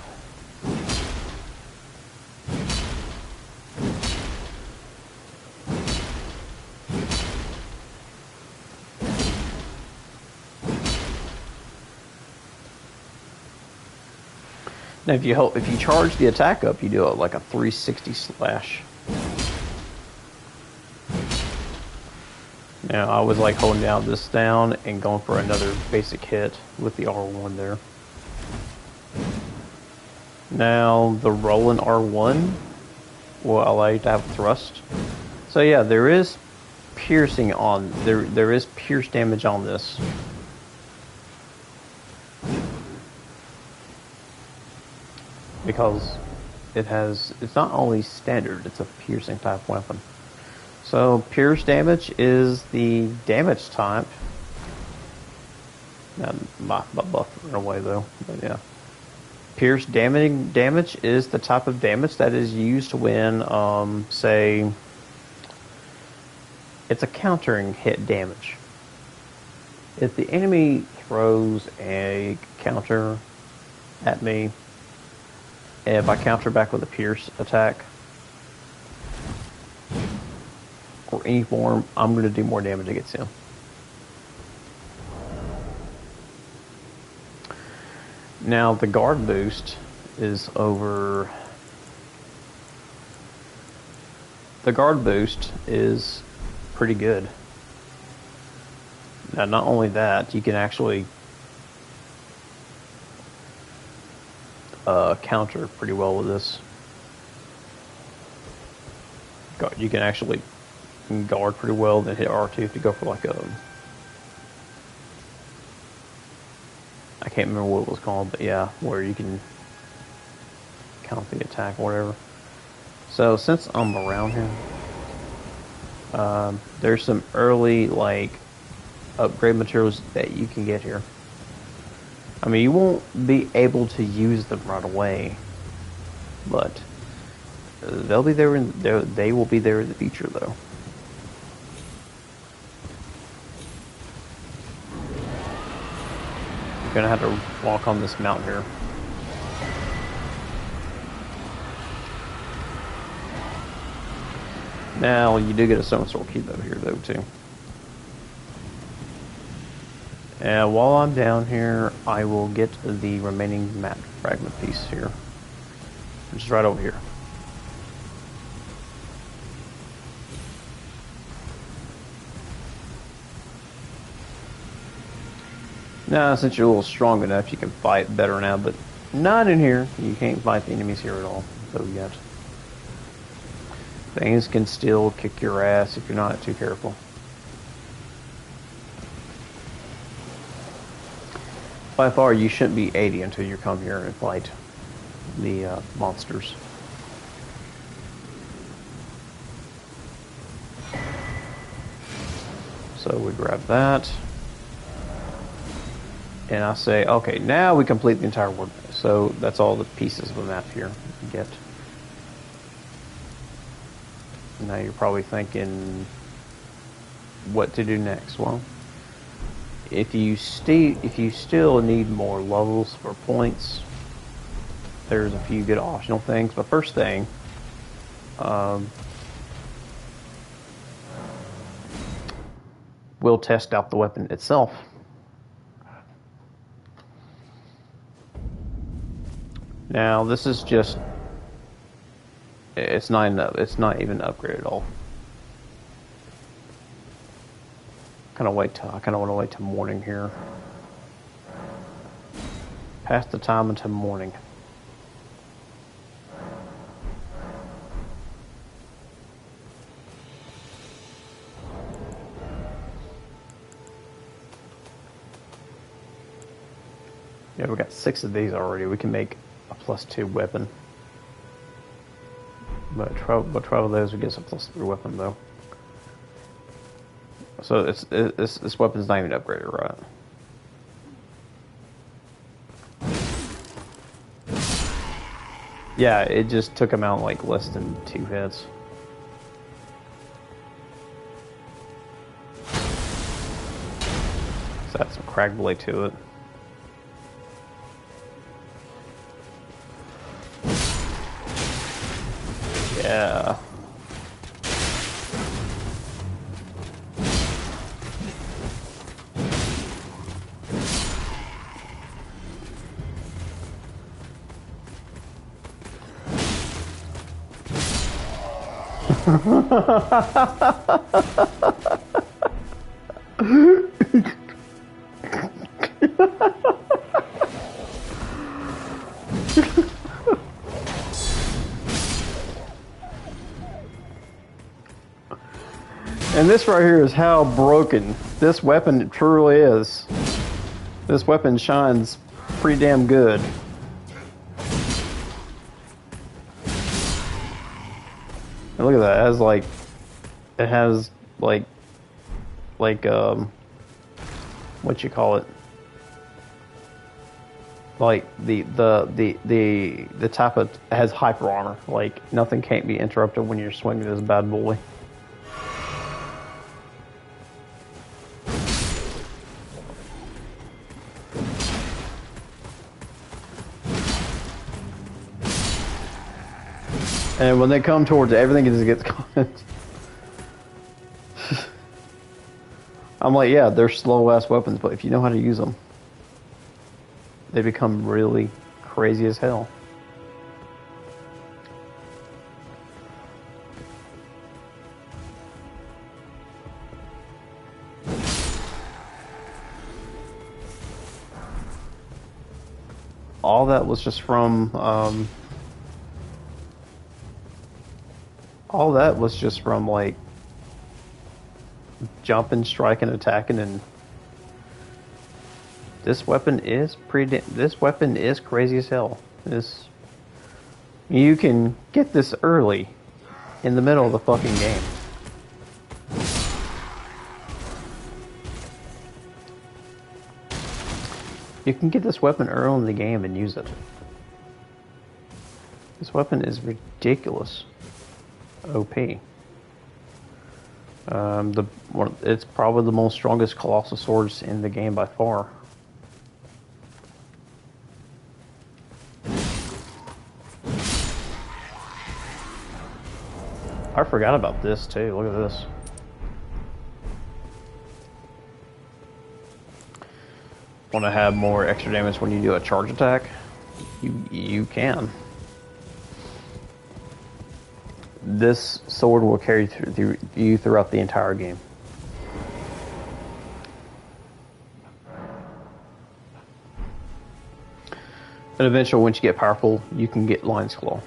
Speaker 1: Now, if you charge the attack up, you do it like a 360 slash. Now, I was like holding this down and going for another basic hit with the R1 there. Now, the rolling R1 will allow you to have thrust. So yeah, there is piercing on there is pierce damage on this. Because it's not only standard, it's a piercing type weapon. So pierce damage is the damage type. Now my buff went away though, but yeah. Pierce damage is the type of damage that is used when, say, it's a countering hit damage. If the enemy throws a counter at me, and if I counter back with a pierce attack, or any form, I'm going to do more damage against him. Now, the guard boost is over... The guard boost is pretty good. Now, not only that, you can actually counter pretty well with this. You can actually guard pretty well, then hit R2 if you go for like a... I can't remember what it was called, but yeah, where you can count the attack or whatever. So since I'm around here, there's some early like upgrade materials that you can get here. I mean, you won't be able to use them right away, but they'll be there. They will be there in the future, though. You're gonna have to walk on this mountain here. Now, you do get a stone sword key though here, though, too. And while I'm down here, I will get the remaining map fragment piece here, which is right over here. Nah, since you're a little strong enough, you can fight better now, but not in here. You can't fight the enemies here at all, so yet. Things can still kick your ass if you're not too careful. By far, you shouldn't be 80 until you come here and fight the monsters. So we grab that. And I say, okay, now we complete the entire world. So that's all the pieces of the map here you get. Now you're probably thinking what to do next. Well, if you still need more levels for points, there's a few good optional things. But first thing, we'll test out the weapon itself. Now this is just, it's not even an upgrade at all. I kind of want to wait till morning here. Pass the time until morning. Yeah, we got 6 of these already. We can make a +2 weapon. But 12 of those would get us a +3 weapon though. So this weapon's not even upgraded, right? Yeah, it just took him out like less than 2 hits. So that's some crack blade to it. Yeah. And this right here is how broken this weapon truly is. This weapon shines pretty damn good. And look at that. It has like what you call it? Like the type of, it has hyper armor. Like nothing can't be interrupted when you're swinging this bad boy. And when they come towards it, everything just gets caught. I'm like, yeah, they're slow-ass weapons, but if you know how to use them, they become really crazy as hell. All that was just from, like jumping, striking, attacking, and this weapon is crazy as hell. You can get this early in the middle of the fucking game. You can get this weapon early in the game and use it. This weapon is ridiculous. OP. It's probably the most strongest colossal swords in the game by far. I forgot about this too. Look at this. Want to have more extra damage when you do a charge attack? You can. This sword will carry you throughout the entire game. And eventually, once you get powerful, you can get Lion's Claw.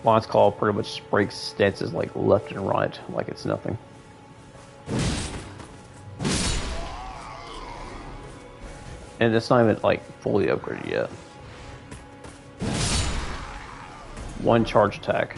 Speaker 1: Lion's Claw pretty much breaks stances like left and right, like it's nothing. And it's not even like fully upgraded yet. One charge attack.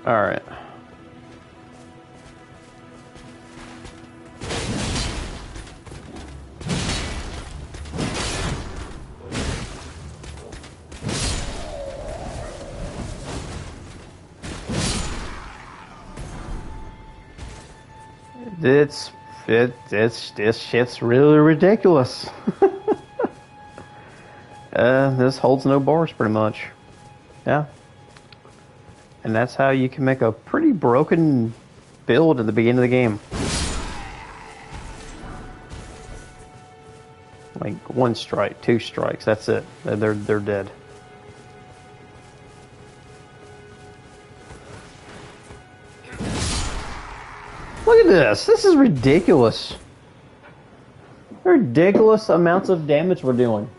Speaker 1: All right. This shit's really ridiculous. This holds no bars pretty much. Yeah. And that's how you can make a pretty broken build at the beginning of the game. Like 1 strike, 2 strikes, that's it. They're dead. Look at this. This is ridiculous. Ridiculous amounts of damage we're doing.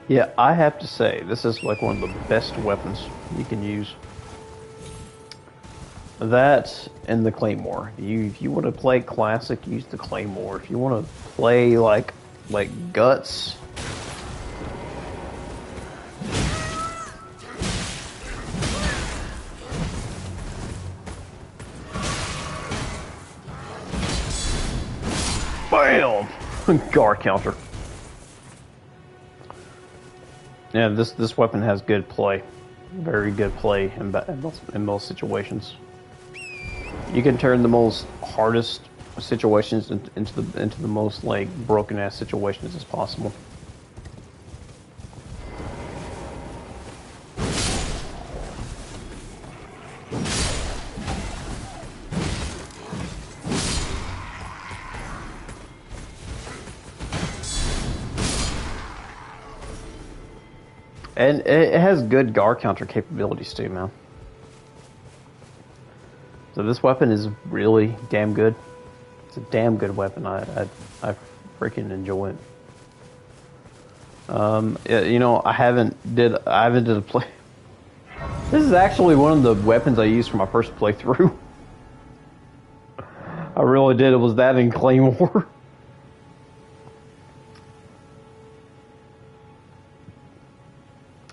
Speaker 1: Yeah, I have to say, this is like one of the best weapons you can use. That and the Claymore. If you want to play classic, use the Claymore. If you want to play like guts, bam, guard counter. Yeah, this weapon has good play, very good play in most situations. You can turn the most hardest situations into the most like broken ass situations as possible. And it has good guard counter capabilities too, man. So this weapon is really damn good. It's a damn good weapon. I freaking enjoy it. You know, I haven't did a play. This is actually one of the weapons I used for my first playthrough. I really did. It was that in Claymore.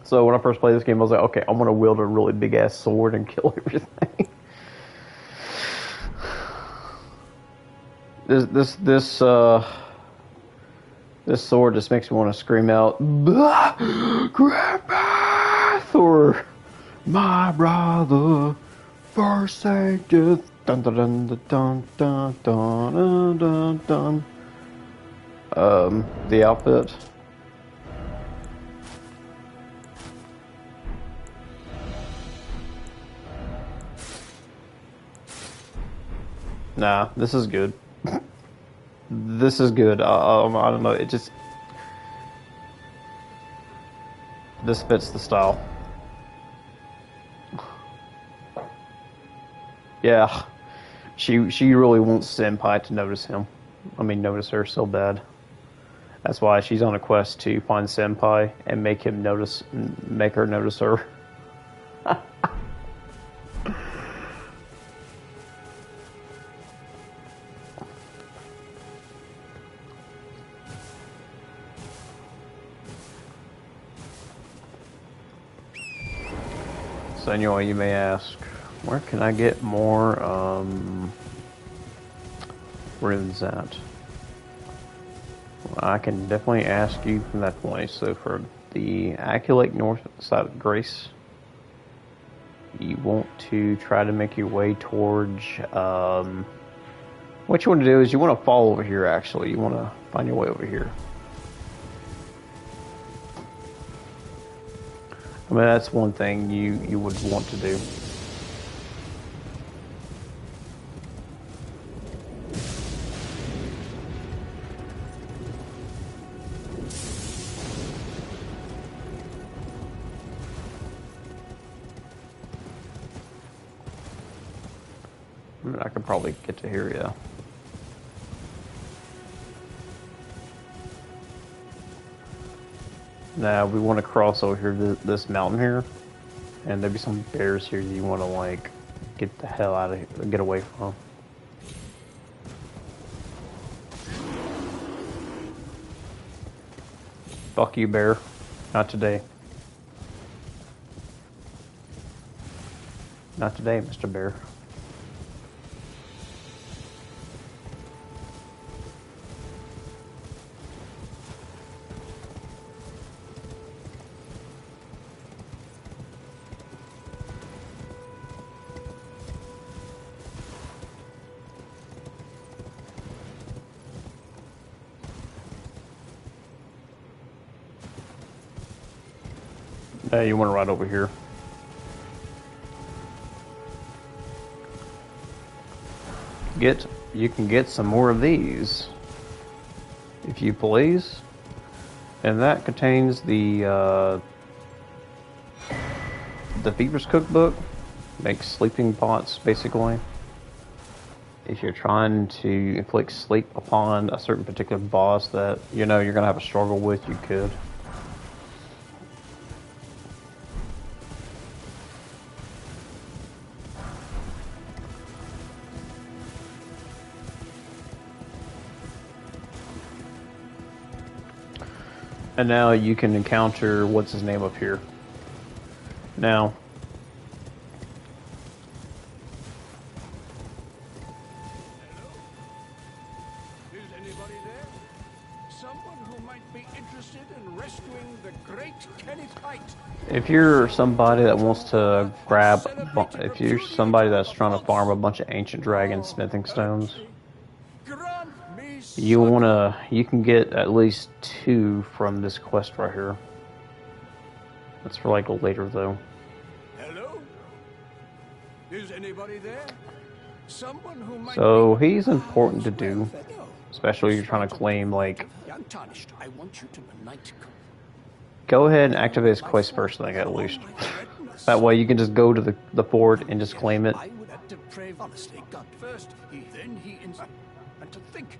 Speaker 1: So when I first played this game, I was like, okay, I'm gonna wield a really big ass sword and kill everything. This sword just makes me want to scream out, Grandpa, or my brother forsaketh. Dun dun dun dun dun dun dun dun dun. The outfit. Nah, this is good. This is good. I don't know. It just this fits the style. Yeah, she really wants Senpai to notice him. I mean, notice her so bad. That's why she's on a quest to find Senpai and make her notice her. So anyway, you may ask, where can I get more runes at? Well, I can definitely ask you from that point. So for the Aculake north side of Grace, you want to try to make your way towards what you want to do is you want to fall over here. Actually, you want to Find your way over here. I mean, that's one thing you would want to do. I mean, I could probably get to here, yeah. Now we want to cross over here to this mountain here, and there'll be some bears here that you want to like get the hell out of here, get away from. Fuck you, bear. Not today. Not today, Mr. Bear. You want to ride over here. You can get some more of these, if you please. And that contains the Beaver's Cookbook. Makes sleeping pots, basically. If you're trying to inflict sleep upon a certain particular boss that you know you're gonna have a struggle with, you could. And now you can encounter what's his name up here. Now,
Speaker 2: is anybody there? Someone who might be interested in rescuing the great Kenneth Height.
Speaker 1: if you're somebody that wants to grab, if you're somebody that's trying to farm a bunch of ancient dragon smithing stones, you can get at least 2 from this quest right here. That's for like later though.
Speaker 2: Hello? Is anybody there? Someone who might
Speaker 1: So he's important to do, especially if you're trying to claim like.
Speaker 2: I want you to unite.
Speaker 1: Go ahead and activate his quest first thing at least. That way you can just go to the board and just claim it.
Speaker 2: I would have to pray honestly. God first, then he and to think.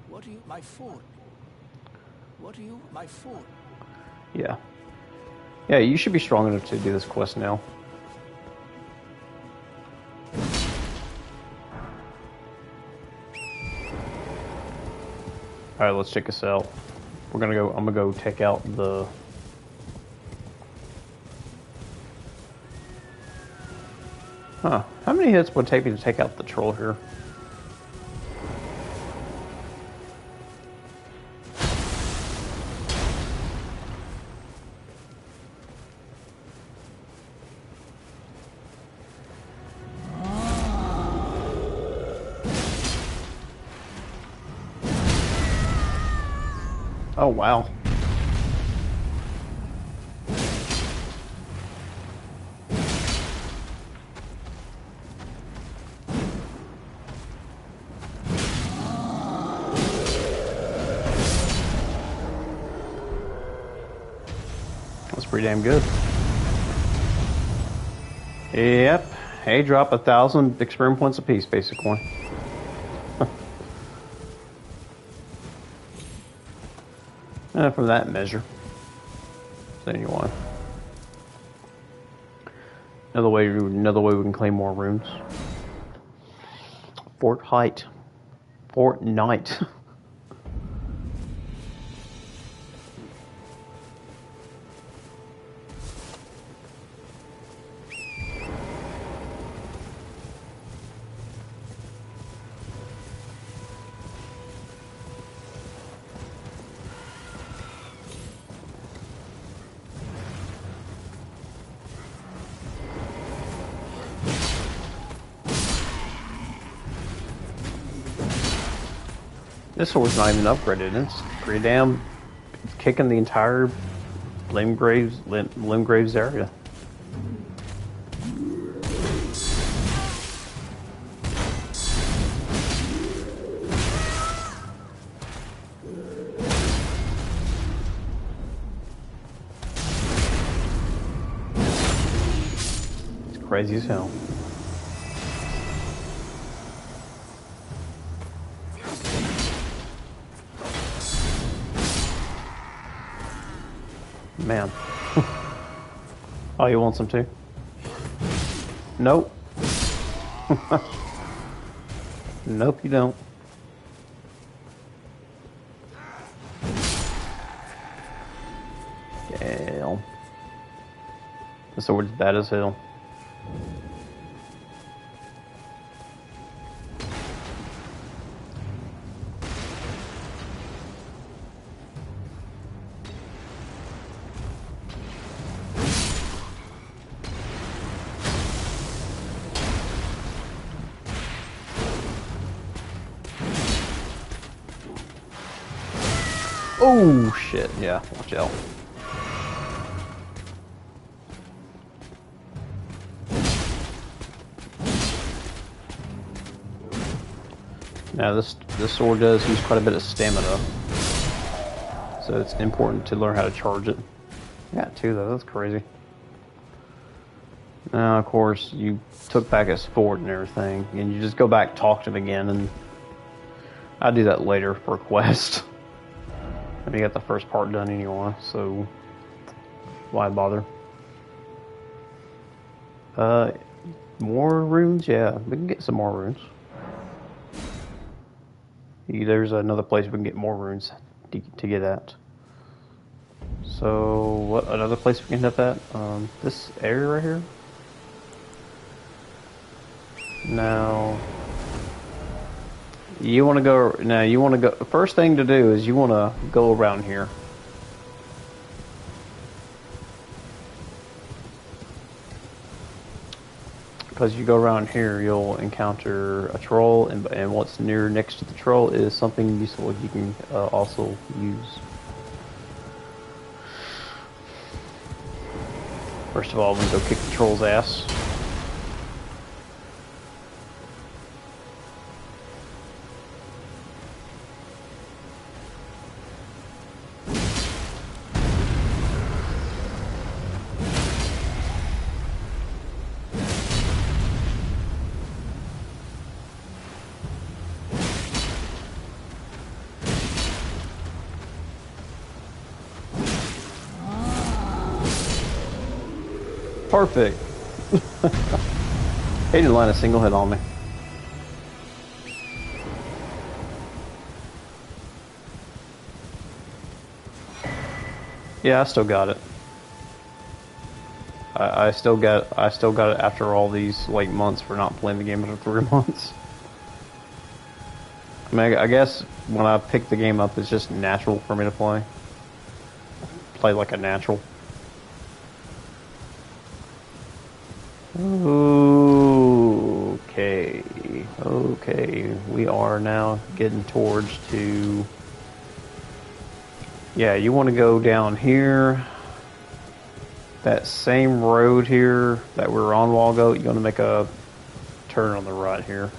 Speaker 2: What are you, my fort? What are you, my fort?
Speaker 1: Yeah. Yeah, you should be strong enough to do this quest now. Alright, let's check this out. I'm gonna go take out the... Huh. How many hits would it take me to take out the troll here? Oh, wow. That's pretty damn good. Yep. Hey, drop 1,000 experience points apiece, basically. From that measure. So anyway. Another way we can claim more runes. Fort Height. Fort Knight. This sword's not even upgraded. It's pretty damn. It's kicking the entire Limgraves area. It's crazy as hell. Man. Oh, you want some too? Nope. Nope, you don't. Damn. The sword's bad as hell. Oh shit, yeah, watch out. Now this sword does use quite a bit of stamina, so it's important to learn how to charge it. I got two though, that's crazy. Now of course you took back his fort and everything, and you just go back talk to him again, and I'll do that later for a quest. I mean, you got the first part done anyway, so why bother? More runes? Yeah, we can get some more runes. There's another place we can get more runes to get at. So, what another place we can end up at? This area right here? Now, you want to go, now you want to go, first thing to do is you want to go around here. Because you go around here, you'll encounter a troll, and what's next to the troll is something useful you can also use. First of all, I'm going to go kick the troll's ass. Perfect. He didn't land a single hit on me. Yeah, I still got it. I still got it after all these like months for not playing the game for 3 months. I mean, I guess when I pick the game up, it's just natural for me to play like a natural. Okay, we are now getting towards to, yeah, you want to go down here, that same road here that we were on a while ago, you're going to make a turn on the right here.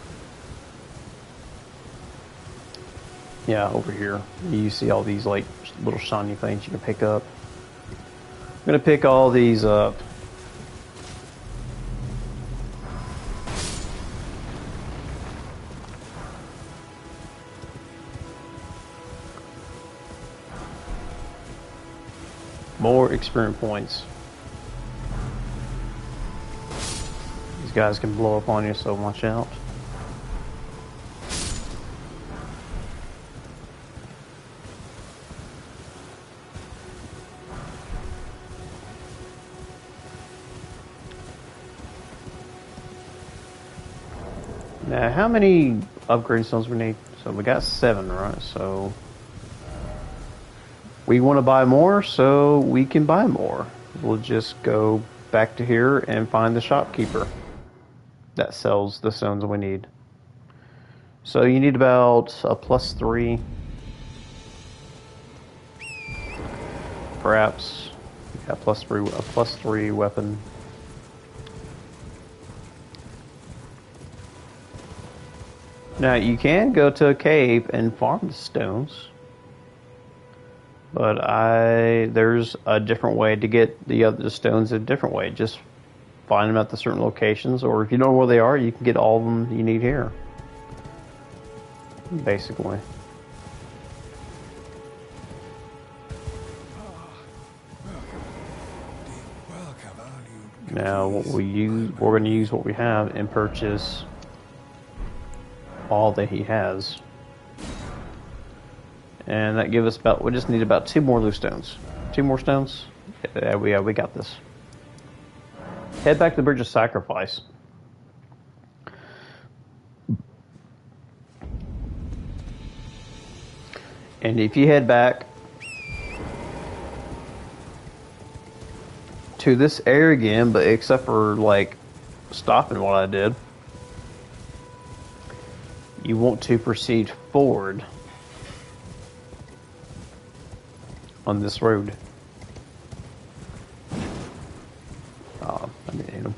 Speaker 1: Yeah, over here. You see all these like little shiny things you can pick up. I'm going to pick all these up. More experience points. These guys can blow up on you, so watch out. Now, how many upgrade stones we need? So we got 7, right? So we want to buy more, so we can buy more. We'll just go back to here and find the shopkeeper that sells the stones we need. So you need about a +3, perhaps. Yeah, +3, a +3 weapon. Now you can go to a cave and farm the stones, but there's a different way to get the stones a different way. Just find them at the certain locations, or if you don't know where they are, you can get all of them you need here. Basically. Now what we're going to use what we have and purchase all that he has, and that gives us about. We just need about 2 more loose stones. 2 more stones. Yeah, we got this. Head back to the Bridge of Sacrifice. And if you head back to this area again, but except for like stopping what I did, you want to proceed forward on this road. I didn't hit him.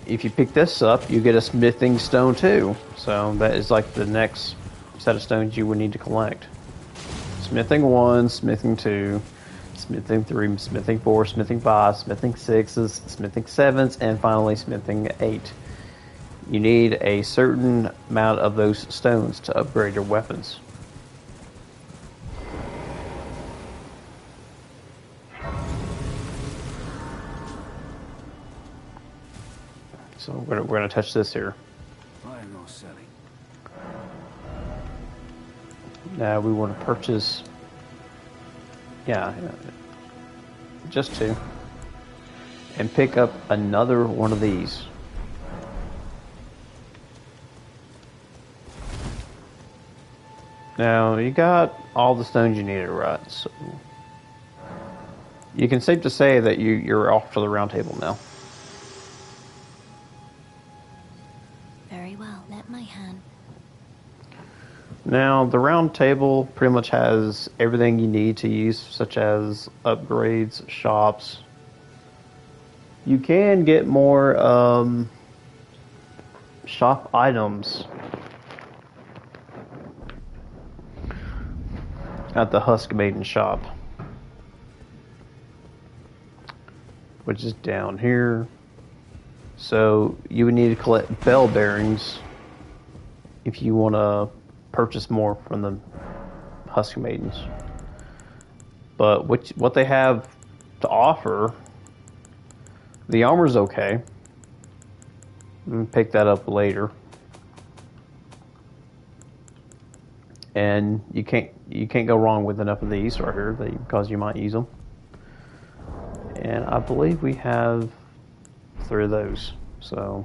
Speaker 1: If you pick this up, you get a smithing stone too. So that is like the next set of stones you would need to collect. Smithing 1, smithing 2, smithing 3, smithing 4, smithing 5, smithing 6s, smithing 7s, and finally smithing 8. You need a certain amount of those stones to upgrade your weapons. So we're going to touch this here.
Speaker 2: Buying or selling?
Speaker 1: Now we want to purchase, yeah, just 2, and pick up another one of these. Now you got all the stones you needed, right? So you can safe to say that you're off to the round table now.
Speaker 3: Very well, let my hand.
Speaker 1: Now, the round table pretty much has everything you need to use, such as upgrades, shops. You can get more shop items at the Husk Maiden shop, which is down here. So you would need to collect bell bearings if you want to purchase more from the Husk Maidens. But what they have to offer, the armor's okay. I'm pick that up later. And you can't go wrong with enough of these right here because you might use them. And I believe we have 3 of those. So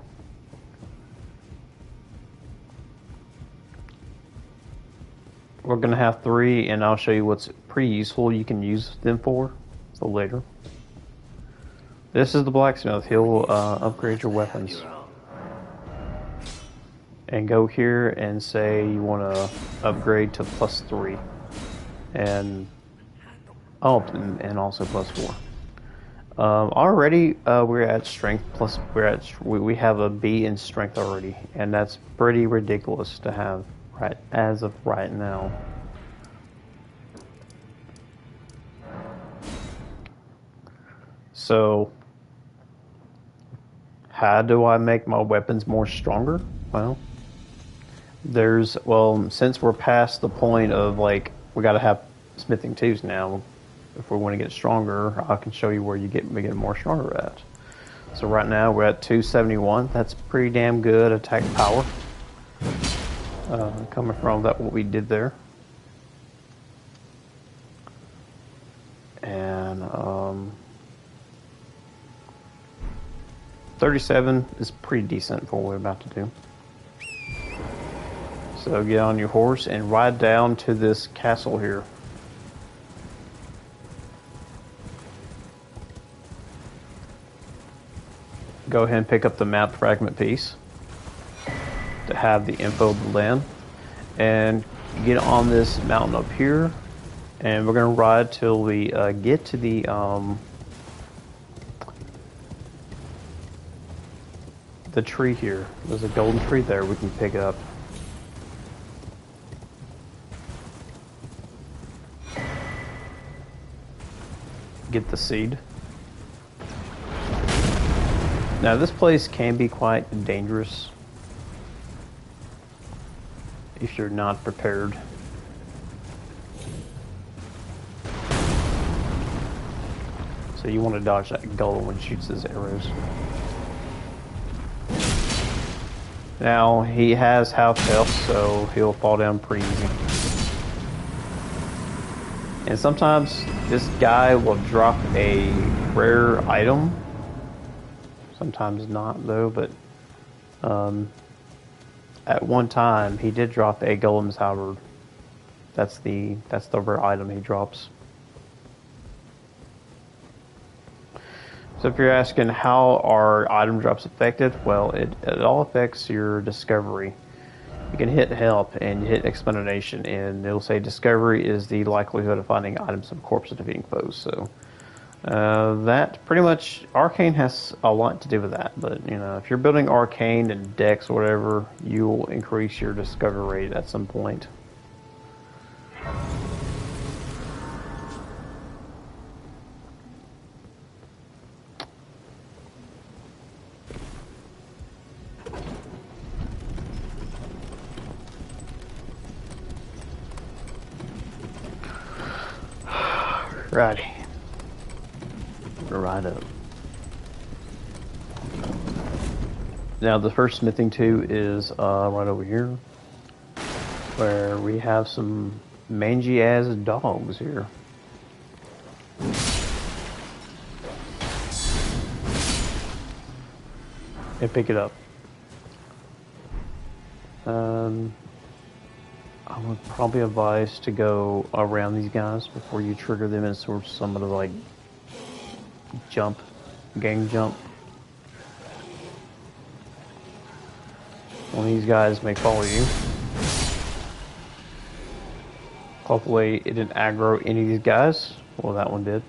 Speaker 1: we're going to have 3, and I'll show you what's pretty useful you can use them for so later. This is the blacksmith. He'll upgrade your weapons. And go here and say you want to upgrade to +3. And and also +4. Already we're at strength plus. We have a B in strength already, and that's pretty ridiculous to have right as of right now. So, how do I make my weapons more stronger? Well, since we're past the point of like we got to have smithing 2s now. If we want to get stronger, I can show you where we get more stronger at. So right now we're at 271. That's pretty damn good attack power. Coming from what we did there. And 37 is pretty decent for what we're about to do. So get on your horse and ride down to this castle here. Go ahead and pick up the map fragment piece. to have the info of the land. And get on this mountain up here, and we're gonna ride till we get to the tree here. There's a golden tree there. We can pick it up. Get the seed. Now this place can be quite dangerous if you're not prepared. So you want to dodge that golem when it shoots his arrows. Now he has half health, so he'll fall down pretty easy. And sometimes this guy will drop a rare item. Sometimes not though, but at one time he did drop a golem's halberd. That's the rare item he drops. So if you're asking how are item drops affected, well, it all affects your discovery. You can hit help and hit explanation, and it'll say discovery is the likelihood of finding items of corpse and defeating foes. So that pretty much, Arcane has a lot to do with that. But you know, if you're building Arcane and Dex or whatever, you will increase your discovery rate at some point. Righty. We're right up. Now the first smithing too is right over here, where we have some mangy ass dogs here. And pick it up. I would probably advise to go around these guys before you trigger them and sort of some of the like gang jump. One of these guys may follow you. Hopefully it didn't aggro any of these guys. Well, that one did.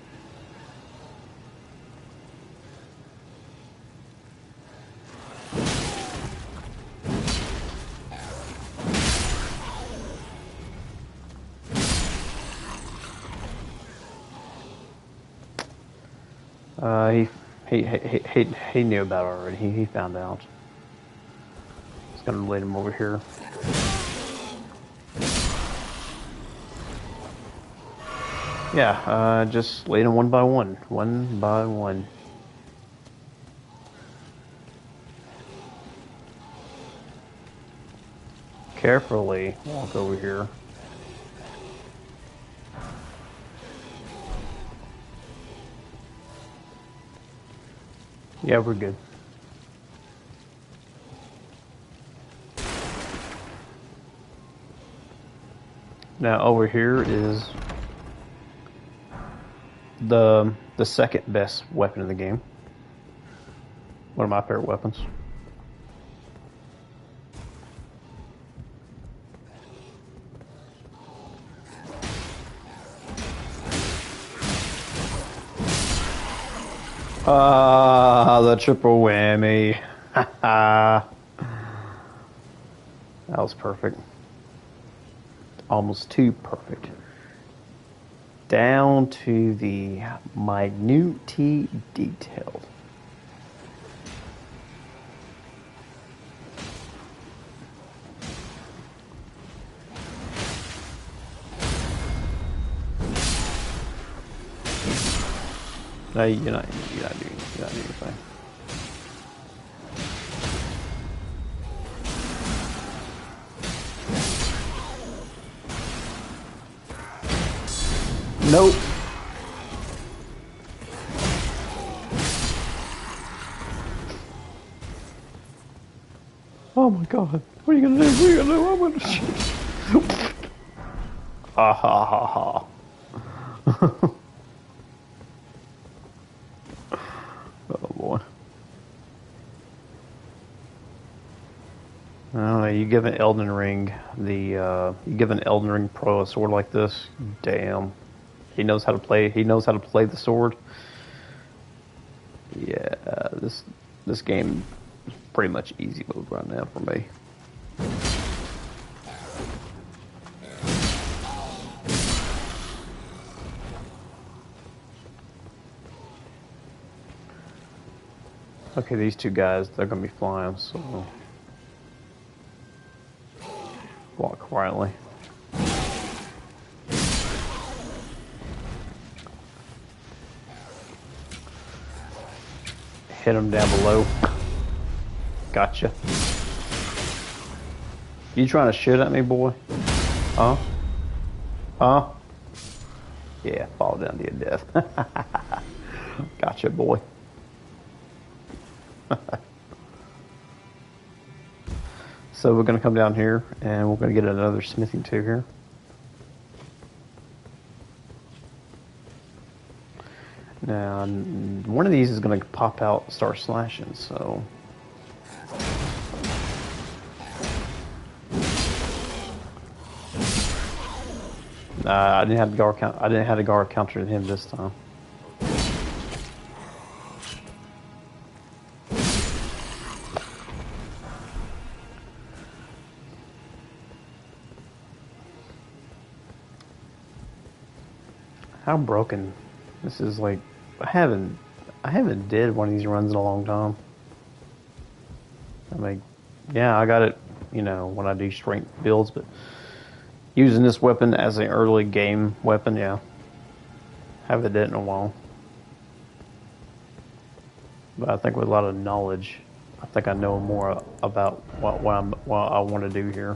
Speaker 1: He knew about it already. He found out. Just gonna lead him over here. Yeah, just lead him one by one. Carefully walk over here. Yeah, we're good. Now over here is the second best weapon in the game. One of my favorite weapons. The triple whammy. That was perfect. Almost too perfect. Down to the minute detail. No, you're not doing anything. Nope. Oh my god. What are you gonna do? What are you gonna do? I'm gonna shoot. Ha ha ha ha. Oh boy. I don't know. You give an Elden Ring you give an Elden Ring pro a sword like this. Damn, he knows how to play. He knows how to play the sword. Yeah, this game is pretty much easy mode right now for me. Okay, these two guys, they're gonna be flying, so walk quietly. Hit them down below. Gotcha. You trying to shoot at me, boy? Huh? Huh? Yeah, fall down to your death. Gotcha, boy. So we're gonna come down here, and we're gonna get another smithing tool here. Now, one of these is going to pop out, start slashing, so... I didn't have the guard count. I didn't have the guard counter him this time. How broken? This is like I haven't did one of these runs in a long time. I mean, yeah, I got it, you know, when I do strength builds, but using this weapon as an early game weapon, yeah, haven't did it in a while. But I think with a lot of knowledge, I think I know more about what I want to do here.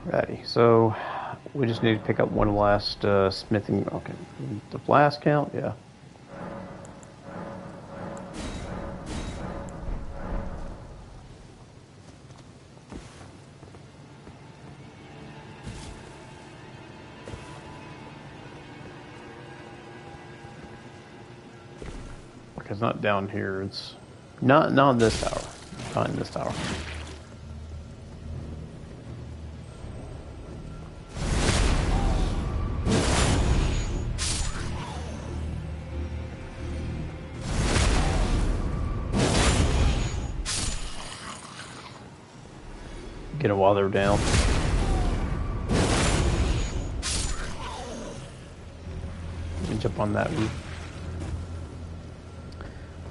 Speaker 1: Righty, so we just need to pick up one last smithing. Okay, the blast count, yeah. Okay, it's not down here. It's not in this tower. Not in this tower. Get it while they're down. And jump on that roof.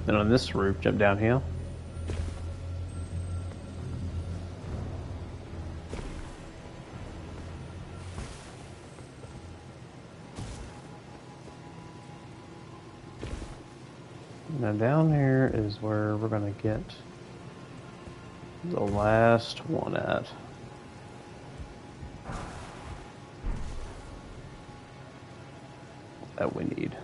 Speaker 1: Then on this roof, jump down here. Now down here is where we're gonna get the last one at. That we need.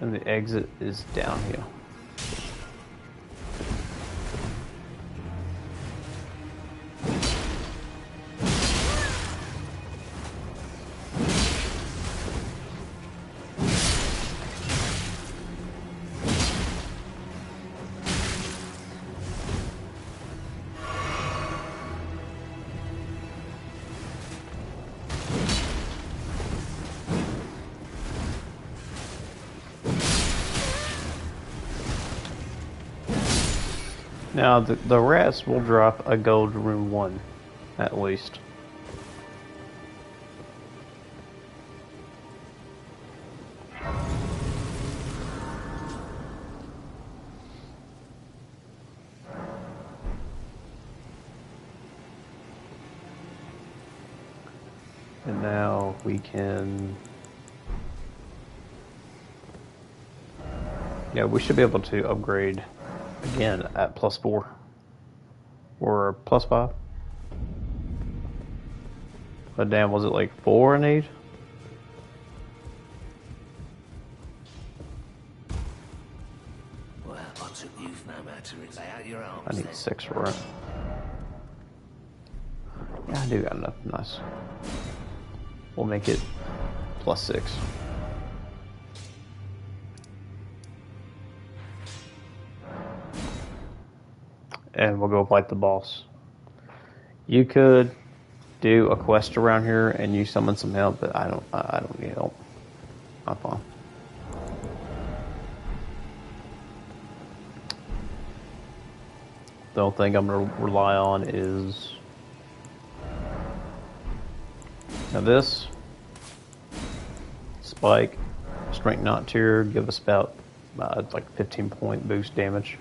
Speaker 1: And the exit is down here. Now, the rest will drop a gold rune 1, at least. And now we can... Yeah, we should be able to upgrade Again, at +4. Or +5. But damn, was it like 4 I need?
Speaker 4: Well, I took youth no matter. Lay out your arms.
Speaker 1: I need
Speaker 4: then.
Speaker 1: 6 for it. Yeah, I do got enough. Nice. We'll make it +6. And we'll go fight the boss. You could do a quest around here and you summon some help, but I don't need help. I'm fine. The only thing I'm gonna rely on is now this spike, strength not tier, give us about like 15-point boost damage.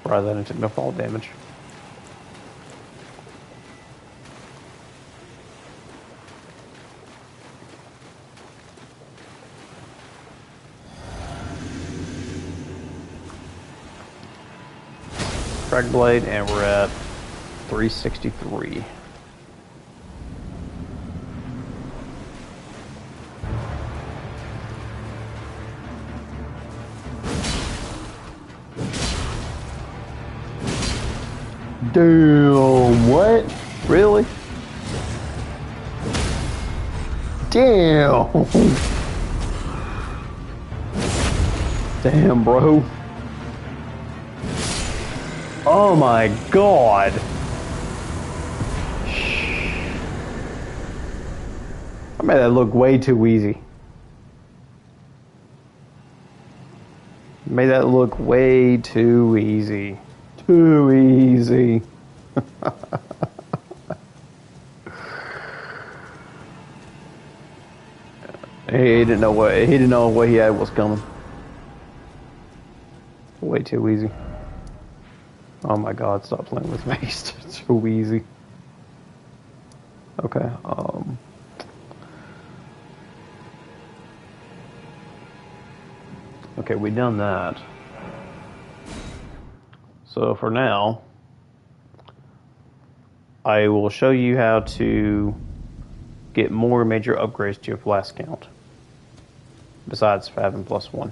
Speaker 1: Surprised I didn't take no fall damage. Frag blade, and we're at 363. Damn, what? Really? Damn. Damn, bro. Oh my god. I made that look way too easy. Made that look way too easy. Too easy. He didn't know what he had was coming. Way too easy. Oh my god, stop playing with me. It's too easy. Okay, okay, we done that. So for now, I will show you how to get more major upgrades to your flask count. Besides having +1.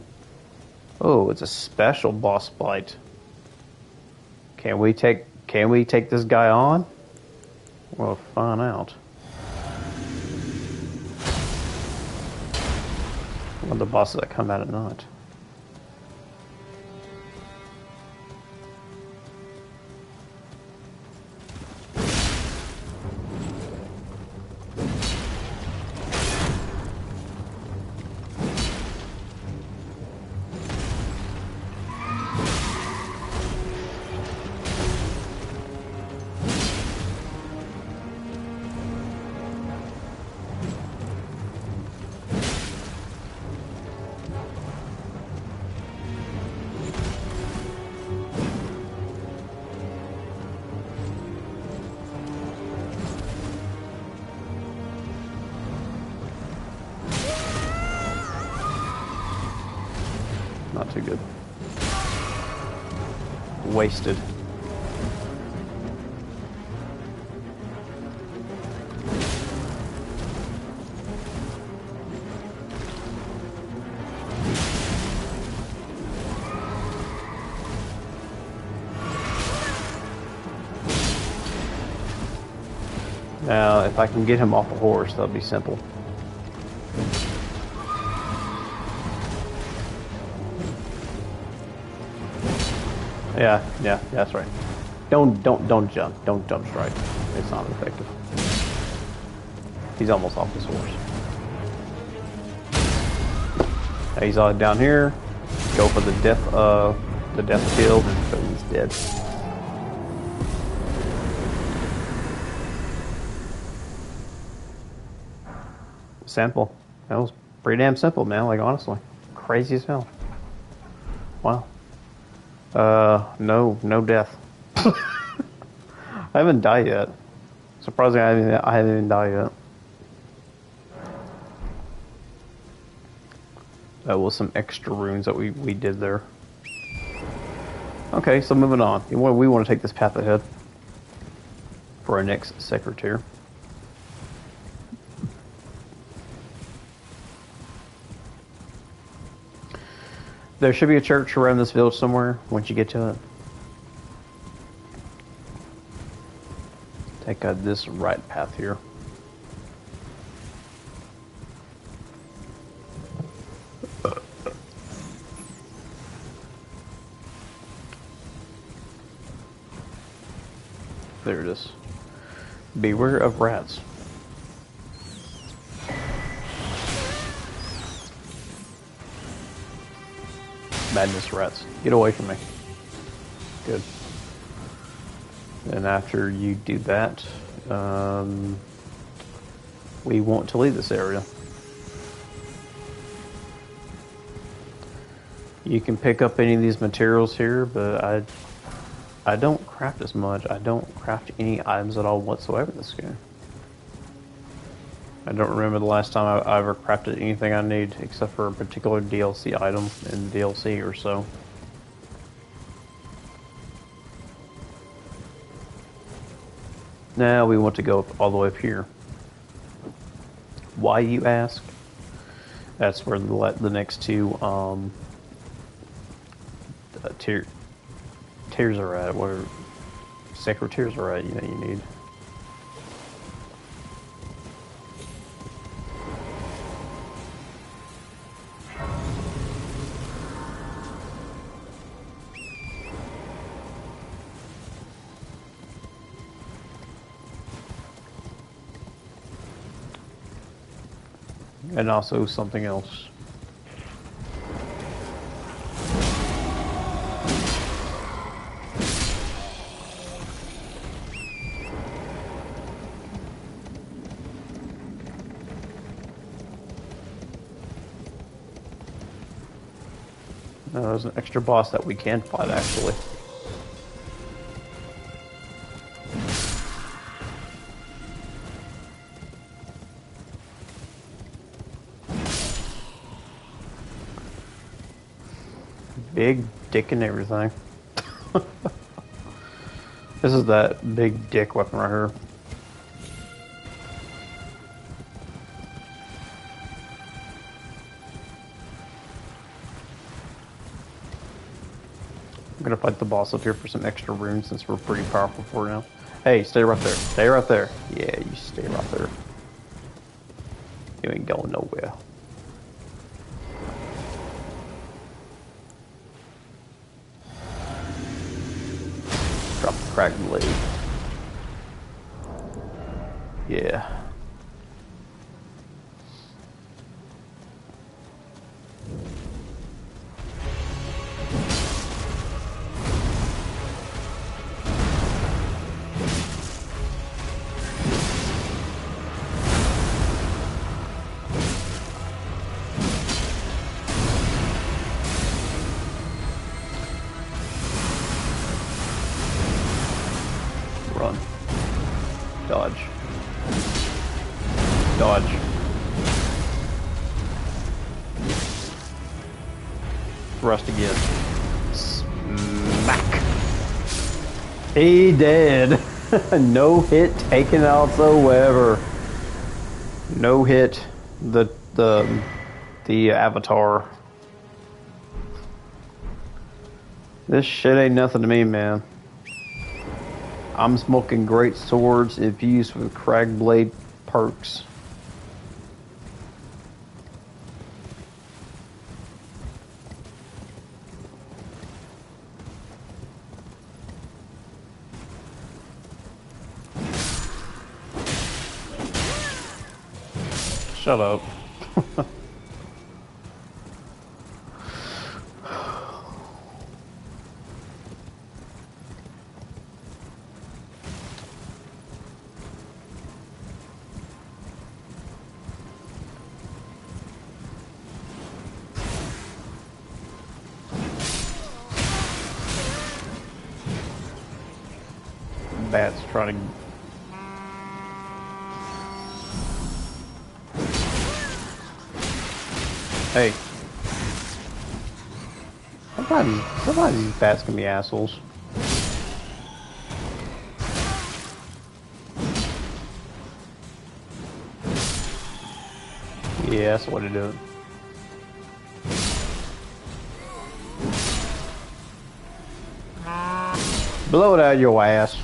Speaker 1: Oh, it's a special boss fight. Can we take this guy on? We'll find out. One of the bosses that come out at night. Not too good. Wasted. Now, if I can get him off a horse, that'll be simple. Yeah, that's right. Don't jump. Don't jump strike. It's not effective. He's almost off his horse. Now he's down here. Go for the death kill, and he's dead. Simple. That was pretty damn simple, man. Like, honestly, crazy as hell. Wow. No death. I haven't died yet. Surprisingly, I haven't even died yet. with some extra runes that we did there. Okay, so moving on. We want to take this path ahead for our next secretary. There should be a church around this village somewhere once you get to it. Take this right path here. There it is. Beware of rats. Madness rats. Get away from me. Good. And after you do that, we want to leave this area. You can pick up any of these materials here, but I don't craft as much. I don't craft any items at all whatsoever in this game. I don't remember the last time I ever crafted anything I need except for a particular DLC item in DLC or so. Now we want to go all the way up here. Why, you ask? That's where the next two tiers are at. Where sacred tiers are at, you need. And also something else. No, there's an extra boss that we can fight actually. Big dick and everything. This is that big dick weapon right here. I'm gonna fight the boss up here for some extra runes since we're pretty powerful for now. Hey, stay right there. Stay right there. Yeah, you stay right there. You ain't going nowhere. Drop the cracked blade. Yeah. Run. Dodge. Dodge. Thrust again. Smack. He dead. No hit taken whatsoever. No hit. The avatar. This shit ain't nothing to me, man. I'm smoking great swords if used with crag blade perks. Shut up. Bats trying to... Hey, sometimes these bats can be assholes. Yeah, that's the way to do it. Blow it out of your ass.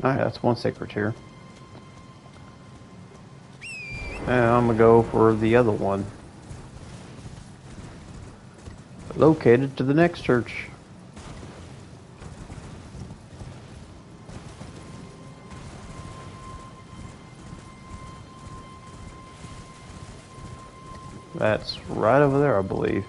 Speaker 1: Alright, that's one secret here. And I'm gonna go for the other one. Located to the next church. That's right over there, I believe.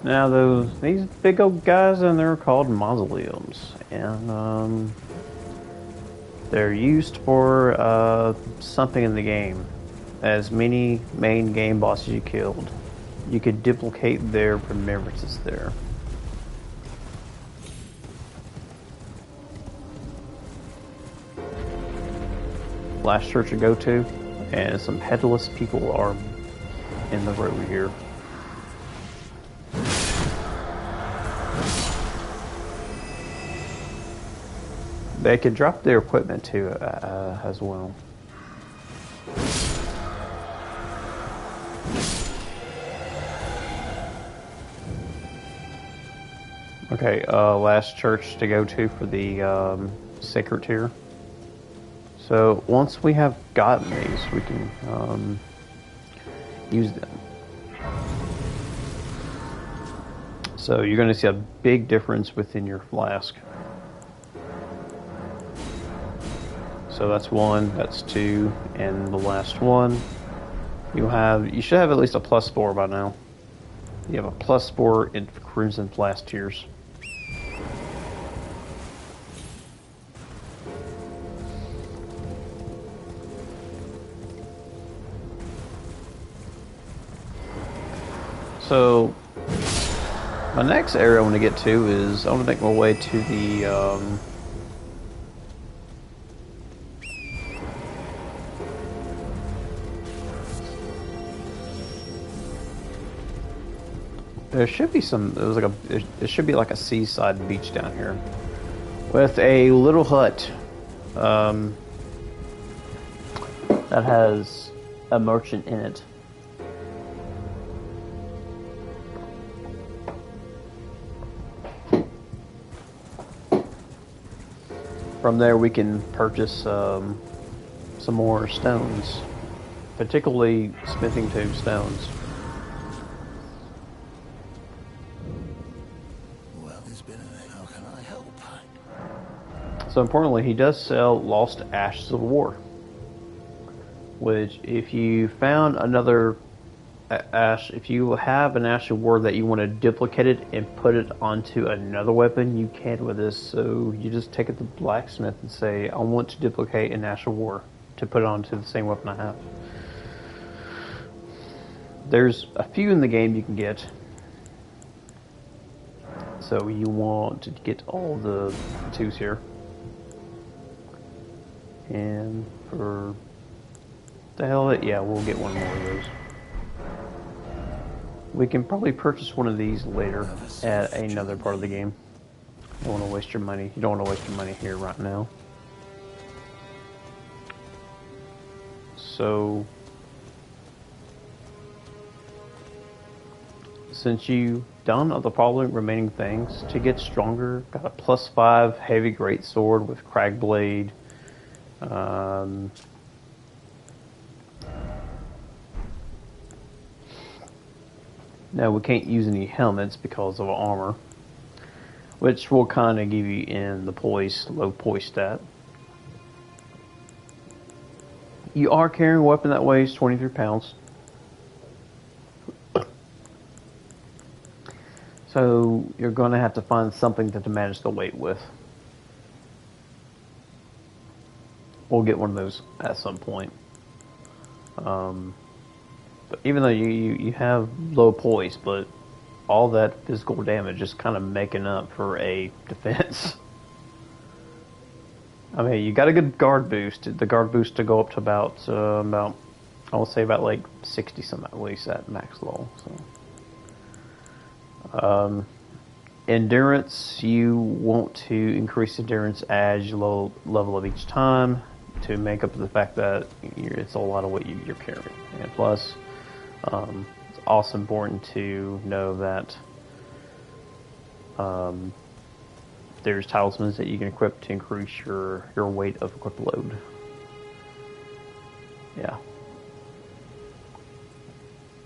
Speaker 1: Now these big old guys in there are called mausoleums, and they're used for something in the game. As many main game bosses you killed, you could duplicate their remembrances there. Last church to go to, and some headless people are in the road here. They could drop their equipment too, as well. Okay, last church to go to for the sacred tier. So once we have gotten these, we can use them. So you're going to see a big difference within your flask. So that's one, that's two, and the last one, you should have at least a +4 by now. You have a +4 in Crimson Flask tiers. So my next area I want to get to is I want to make my way to the there should be it should be like a seaside beach down here with a little hut that has a merchant in it. From there we can purchase some more stones, particularly smithing tube stones. So importantly, he does sell lost ashes of war, which if you found another ash, if you have an ash of war that you want to duplicate it and put it onto another weapon, you can with this. So you just take it to the blacksmith and say, I want to duplicate an ash of war to put it onto the same weapon I have. There's a few in the game you can get. So you want to get all the twos here. And for the hell of it, yeah, we'll get one more of those. We can probably purchase one of these later at another part of the game. You don't want to waste your money. You don't want to waste your money here right now. So, since you've done all the following remaining things to get stronger, got a +5 heavy greatsword with crag blade. Now we can't use any helmets because of armor, which will kind of give you in the low poise stat. You are carrying a weapon that weighs 23 pounds. So you're going to have to find something to manage the weight with. We'll get one of those at some point. But even though you have low poise, but all that physical damage is kind of making up for a defense. I mean, you got a good guard boost. The guard boost to go up to about I will say about like 60 some at least at max level. So, endurance, you want to increase endurance as you level up each time to make up for the fact that it's a lot of what you're carrying. And plus, it's also important to know that there's talismans that you can equip to increase your weight of equip load. Yeah.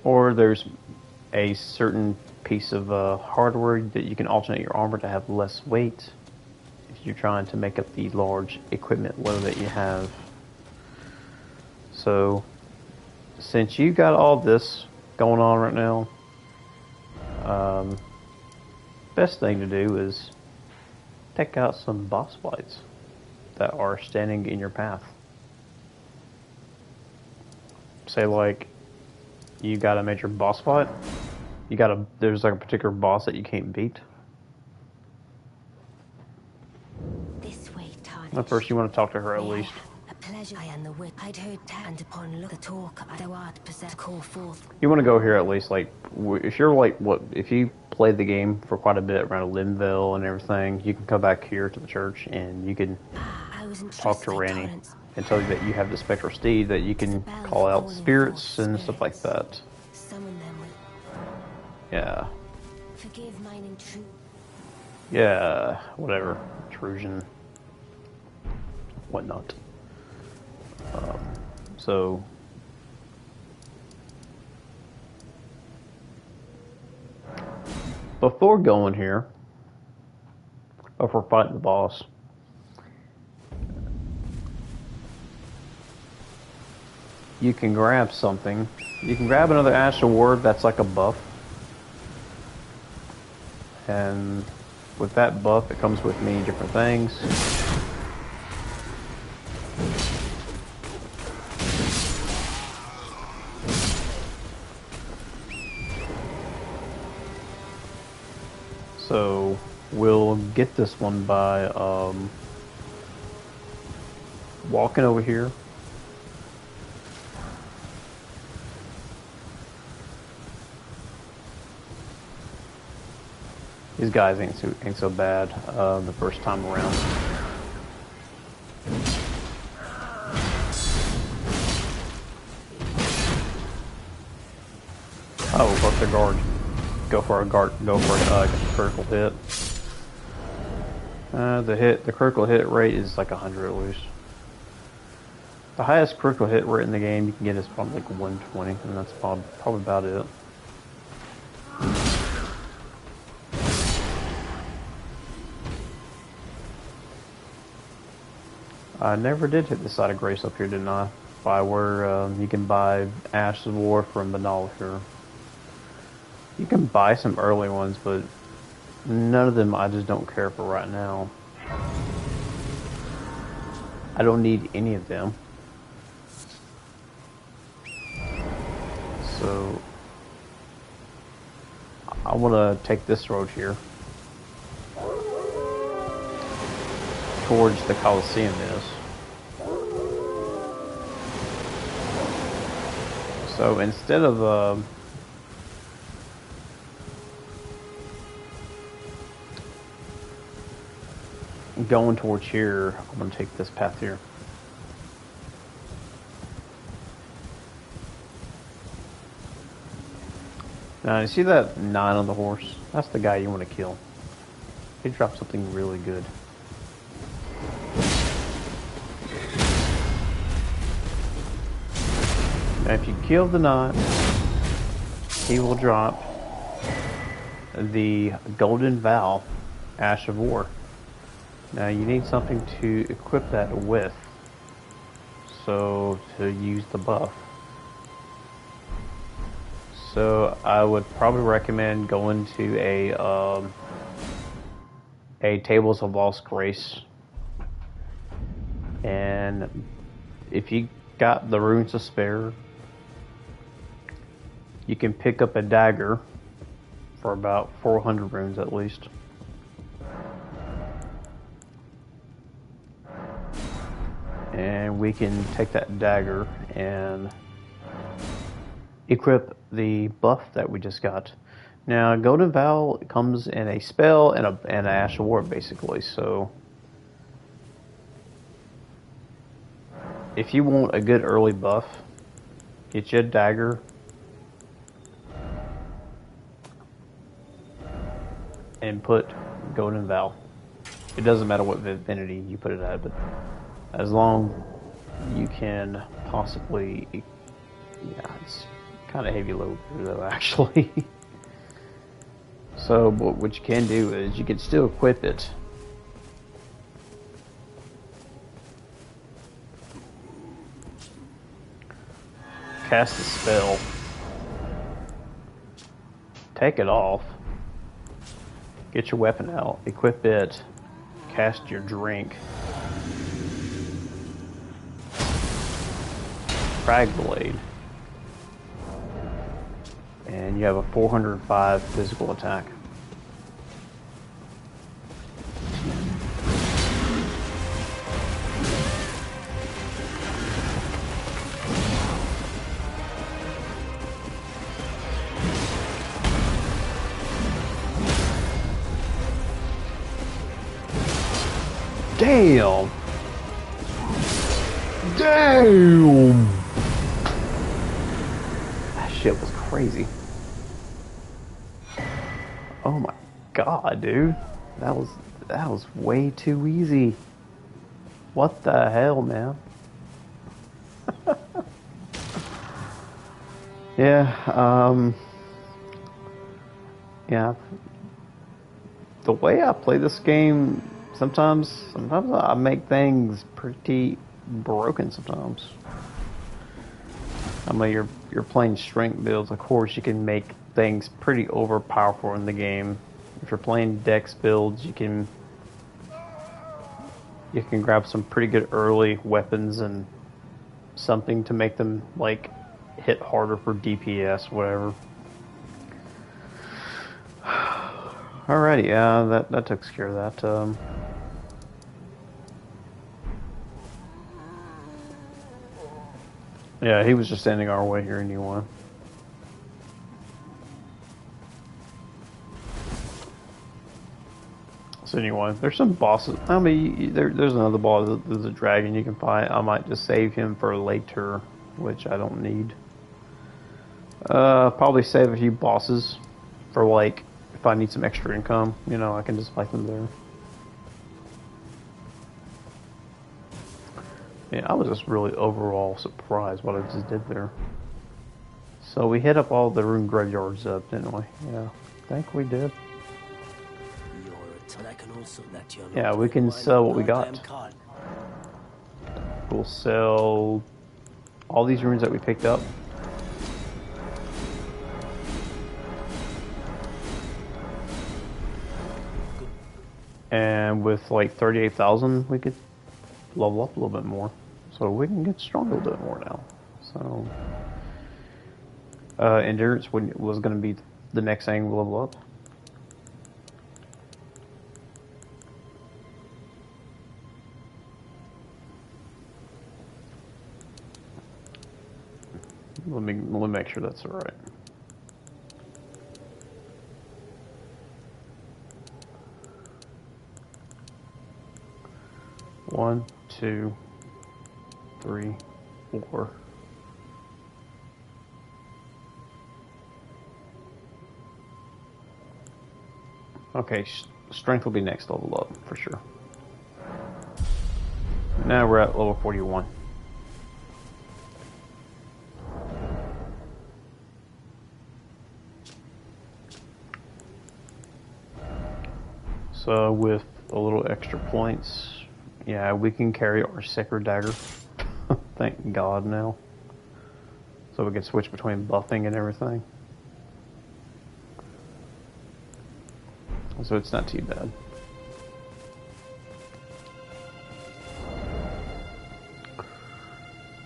Speaker 1: Or there's a certain piece of hardware that you can alternate your armor to have less weight if you're trying to make up the large equipment load that you have. So, since you got all this going on right now, best thing to do is take out some boss fights that are standing in your path. Say like you got a major boss fight, there's like a particular boss that you can't beat.
Speaker 3: This way, Tarnish.
Speaker 1: Well, first you want to talk to her at least.
Speaker 3: A pleasure. I am the wit. I'd heard and upon look the talk thou art possessed call forth.
Speaker 1: You want to go here at least like if you're like if you played the game for quite a bit around Linville and everything, you can come back here to the church and you can talk to Ranny and tell you that you have the spectral steed that you can call out spirits and stuff like that.
Speaker 3: Summon them with.
Speaker 1: Yeah.
Speaker 3: Forgive mine intrusion.
Speaker 1: Yeah, whatever. Intrusion. Whatnot. So before going here, before fighting the boss, you can grab something. You can grab another Ash of War that's like a buff. And with that buff, it comes with many different things. So we'll get this one by walking over here. These guys ain't so bad the first time around. Oh, but the guard. Go for a critical hit. The critical hit rate is like 100 at least. The highest critical hit rate in the game you can get is probably like 120, and that's probably about it. I never did hit the side of Grace up here, didn't I? By where you can buy Ash of War from Banal here. You can buy some early ones, but none of them I just don't care for right now. I don't need any of them. So I want to take this road here towards the Coliseum is. So instead of going towards here, I'm going to take this path here. Now, you see that 9 on the horse? That's the guy you want to kill. He dropped something really good. Now, if you kill the 9, he will drop the Golden Vow Ash of War. Now you need something to equip that with. so to use the buff. So I would probably recommend going to a Tables of Lost Grace, and if you got the runes to spare, you can pick up a dagger for about 400 runes at least. And we can take that dagger and equip the buff that we just got. Now, Golden Vow comes in a spell and an Ash of War, basically. So, if you want a good early buff, get you a dagger and put Golden Vow. It doesn't matter what divinity you put it at, but as long you can possibly, yeah, it's kind of heavy load though, actually. So what you can do is you can still equip it. Cast a spell. Take it off. Get your weapon out. Equip it. Cast your drink. Frag Blade. And you have a 405 physical attack. Damn! Damn! That shit was crazy. Oh my god, dude. That was way too easy. What the hell, man? Yeah, yeah. The way I play this game, sometimes I make things pretty broken sometimes. I mean, you're playing strength builds, of course you can make things pretty overpowerful in the game. If you're playing dex builds, you can grab some pretty good early weapons and something to make them like hit harder for DPS, whatever. Alrighty, yeah, that took care of that. Yeah, he was just standing our way here anyway. So anyway, there's some bosses. I mean, there's another boss. There's a dragon you can fight. I might just save him for later, which I don't need. Probably save a few bosses for like if I need some extra income. You know, I can just fight them there. Yeah, I was just really overall surprised what I just did there. So we hit up all the rune graveyards up, didn't we? Yeah, I think we did. Yeah, we can sell what we got. We'll sell all these runes that we picked up. And with like 38,000, we could level up a little bit more. So we can get strong a little bit more now. So endurance was going to be the next thing we level up. Let me make sure that's all right. One, 2, 3, 4. Okay, strength will be next level up for sure. Now we're at level 41. So with a little extra points, yeah, we can carry our Sacred Dagger. Thank God now. So we can switch between buffing and everything. So it's not too bad.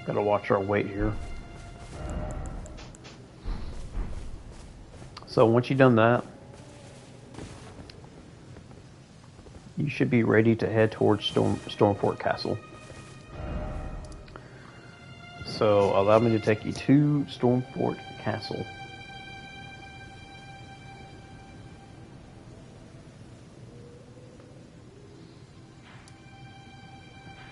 Speaker 1: Gotta watch our weight here. So once you've done that, you should be ready to head towards Stormfort Castle. So allow me to take you to Stormfort Castle.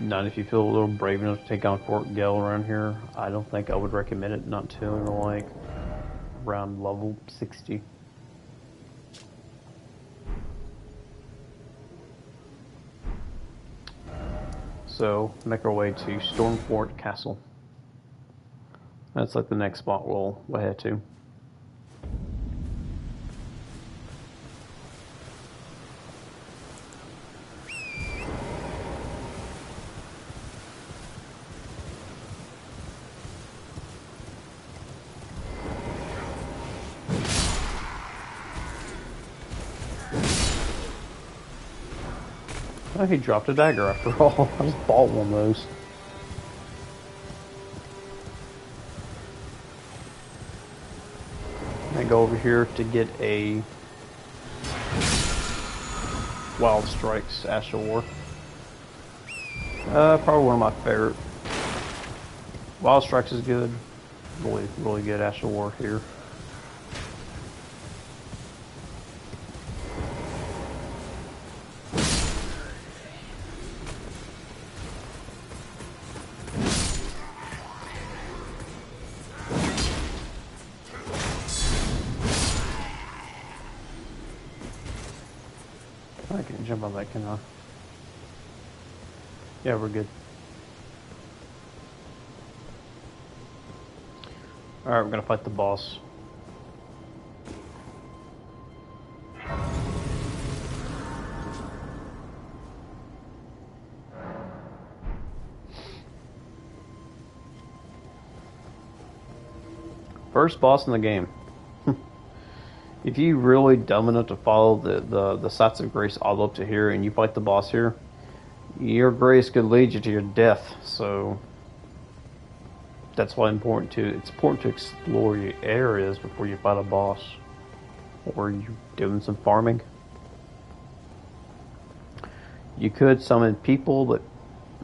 Speaker 1: Not if you feel a little brave enough to take on Fort Gale around here. I don't think I would recommend it, not until like around level 60. So make our way to Stormfort Castle. That's like the next spot we'll head to. Oh, he dropped a dagger after all. I just bought one of those. I go over here to get a Wild Strikes Ash of War. Probably one of my favorite. Wild Strikes is good. Really, really good Ash of War here. I can't jump on that, can I? Yeah, we're good. Alright, we're gonna fight the boss. First boss in the game. If you really dumb enough to follow the sights of grace all up to here and you fight the boss here, your grace could lead you to your death. So that's why it's important to explore your areas before you fight a boss. Or you're doing some farming. You could summon people, but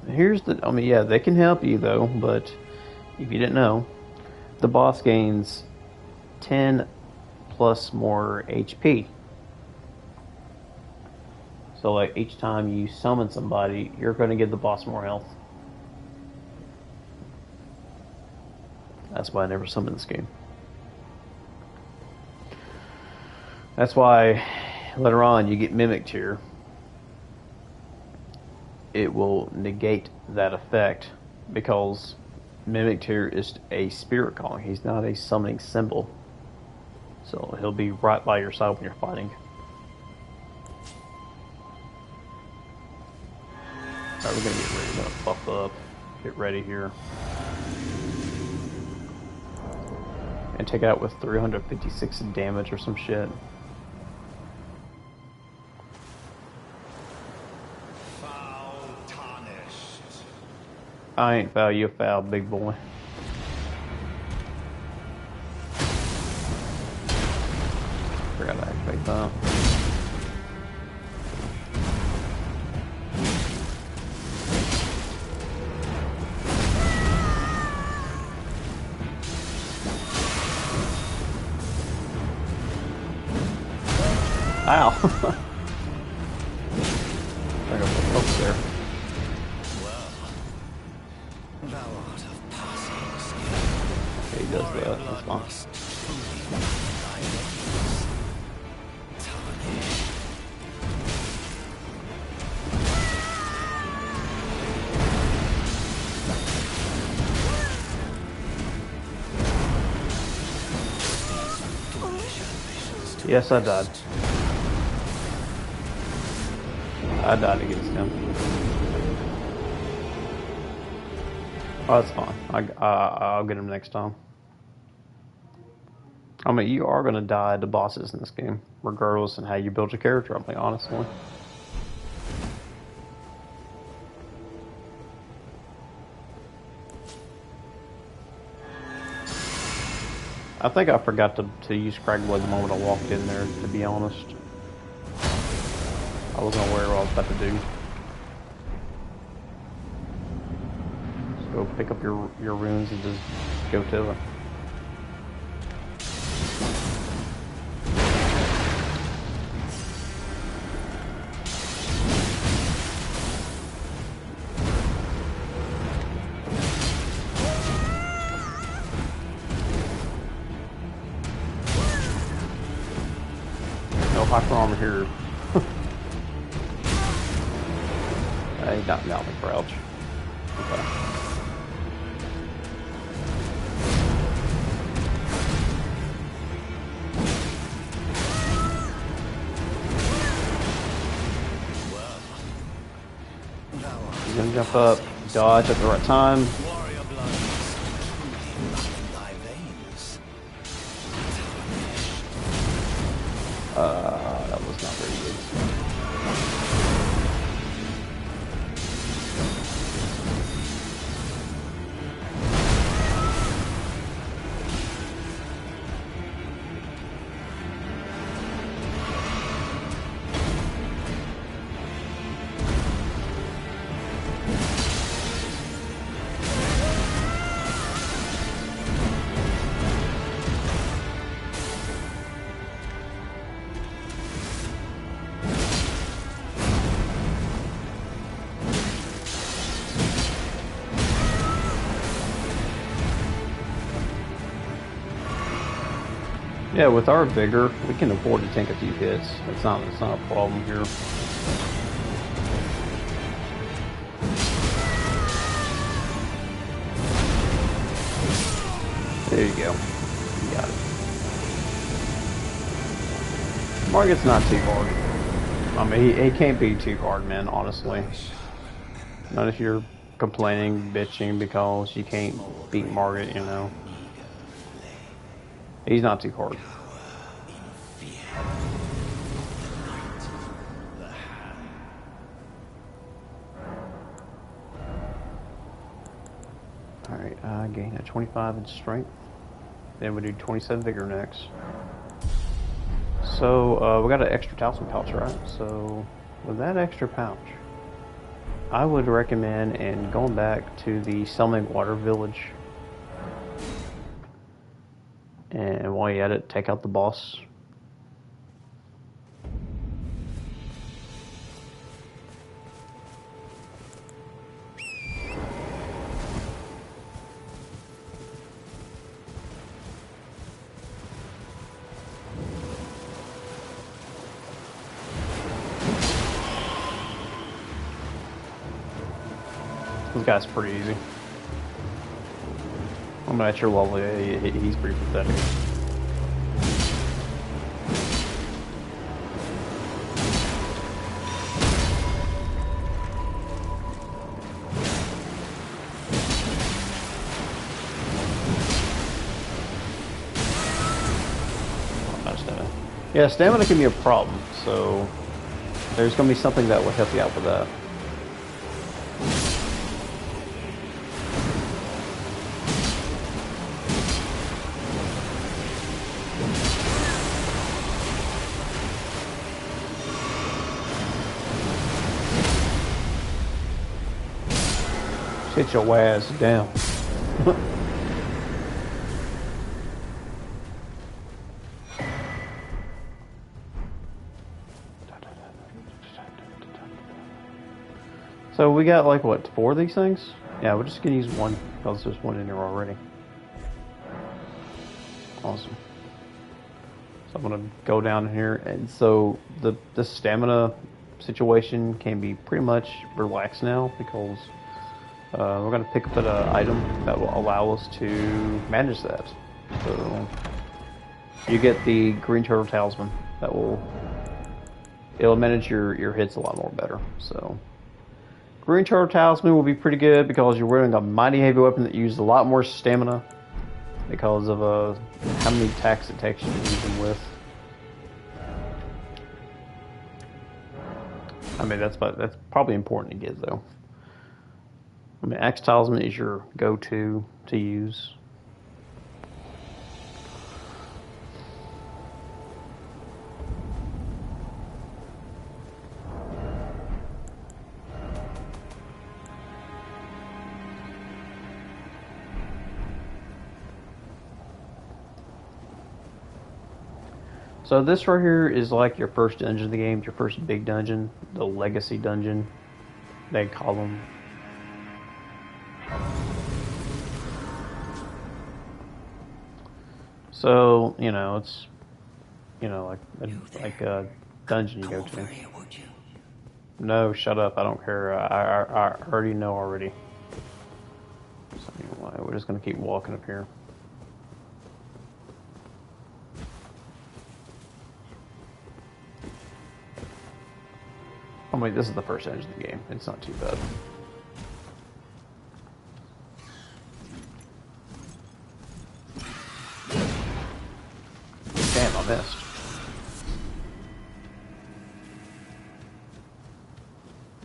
Speaker 1: yeah, they can help you though, but if you didn't know, the boss gains 10 plus more HP. So like each time you summon somebody, you're going to give the boss more health. That's why I never summon this game. That's why later on you get mimicked here. It will negate that effect because mimicked here is a spirit calling. He's not a summoning symbol. So he'll be right by your side when you're fighting. Alright, we're gonna get ready. We're gonna buff up. Get ready here. And take it out with 356 damage or some shit.
Speaker 2: Foul tarnished.
Speaker 1: I ain't foul, you foul, big boy. Forgot to activate that. Ow! I got the folks there.
Speaker 4: Thou art of passing skill.
Speaker 1: Okay, he does that. That's fine. Yes, I died. I died against him. Oh, that's fine. I'll get him next time. I mean, you are gonna die to bosses in this game, regardless of how you build your character. I mean, honestly. I think I forgot to use Craigblade the moment I walked in there, to be honest. I wasn't aware of what I was about to do. Just go pick up your runes and just go to it. No hyper armor here. He knocked me out with crouch. Okay. He's gonna jump up, dodge at the right time.
Speaker 4: Warrior blood is truly in thy veins.
Speaker 1: That was not very good. Yeah, with our vigor, we can afford to tank a few hits. It's not a problem here. There you go. You got it. Margit's not too hard. I mean, he can't be too hard, man, honestly. Not if you're complaining, bitching because you can't beat Margit, you know. He's not too hard. Alright, gain a 25 in strength. Then we do 27 vigor next. So, we got an extra talisman pouch, right? So, with that extra pouch, I would recommend going back to the Selming Water Village. And while you're at it, take out the boss. This guy's pretty easy. I'm at your level, he's pretty pathetic. Yeah, stamina can be a problem, so there's going to be something that will help you out with that. Sit your ass down. So we got like what, 4 of these things? Yeah, we're just gonna use one because there's one in here already. Awesome. So I'm gonna go down here, and so the stamina situation can be pretty much relaxed now because we're gonna pick up an item that will allow us to manage that. So you get the green turtle talisman it'll manage your hits a lot more better. So Green Turtle Talisman will be pretty good because you're wearing a mighty heavy weapon that uses a lot more stamina because of how many attacks it takes you to use them with. I mean, that's probably important to get though. I mean, Axe Talisman is your go-to to use. So this right here is like your first dungeon of the game, your first big dungeon, the legacy dungeon, they call them. So, you know, it's, you know, like a dungeon you go to.
Speaker 4: Over here, would you?
Speaker 1: No, shut up, I don't care. I already know already. So anyway, we're just going to keep walking up here. I mean, this is the first edge of the game. It's not too bad. Damn, I missed.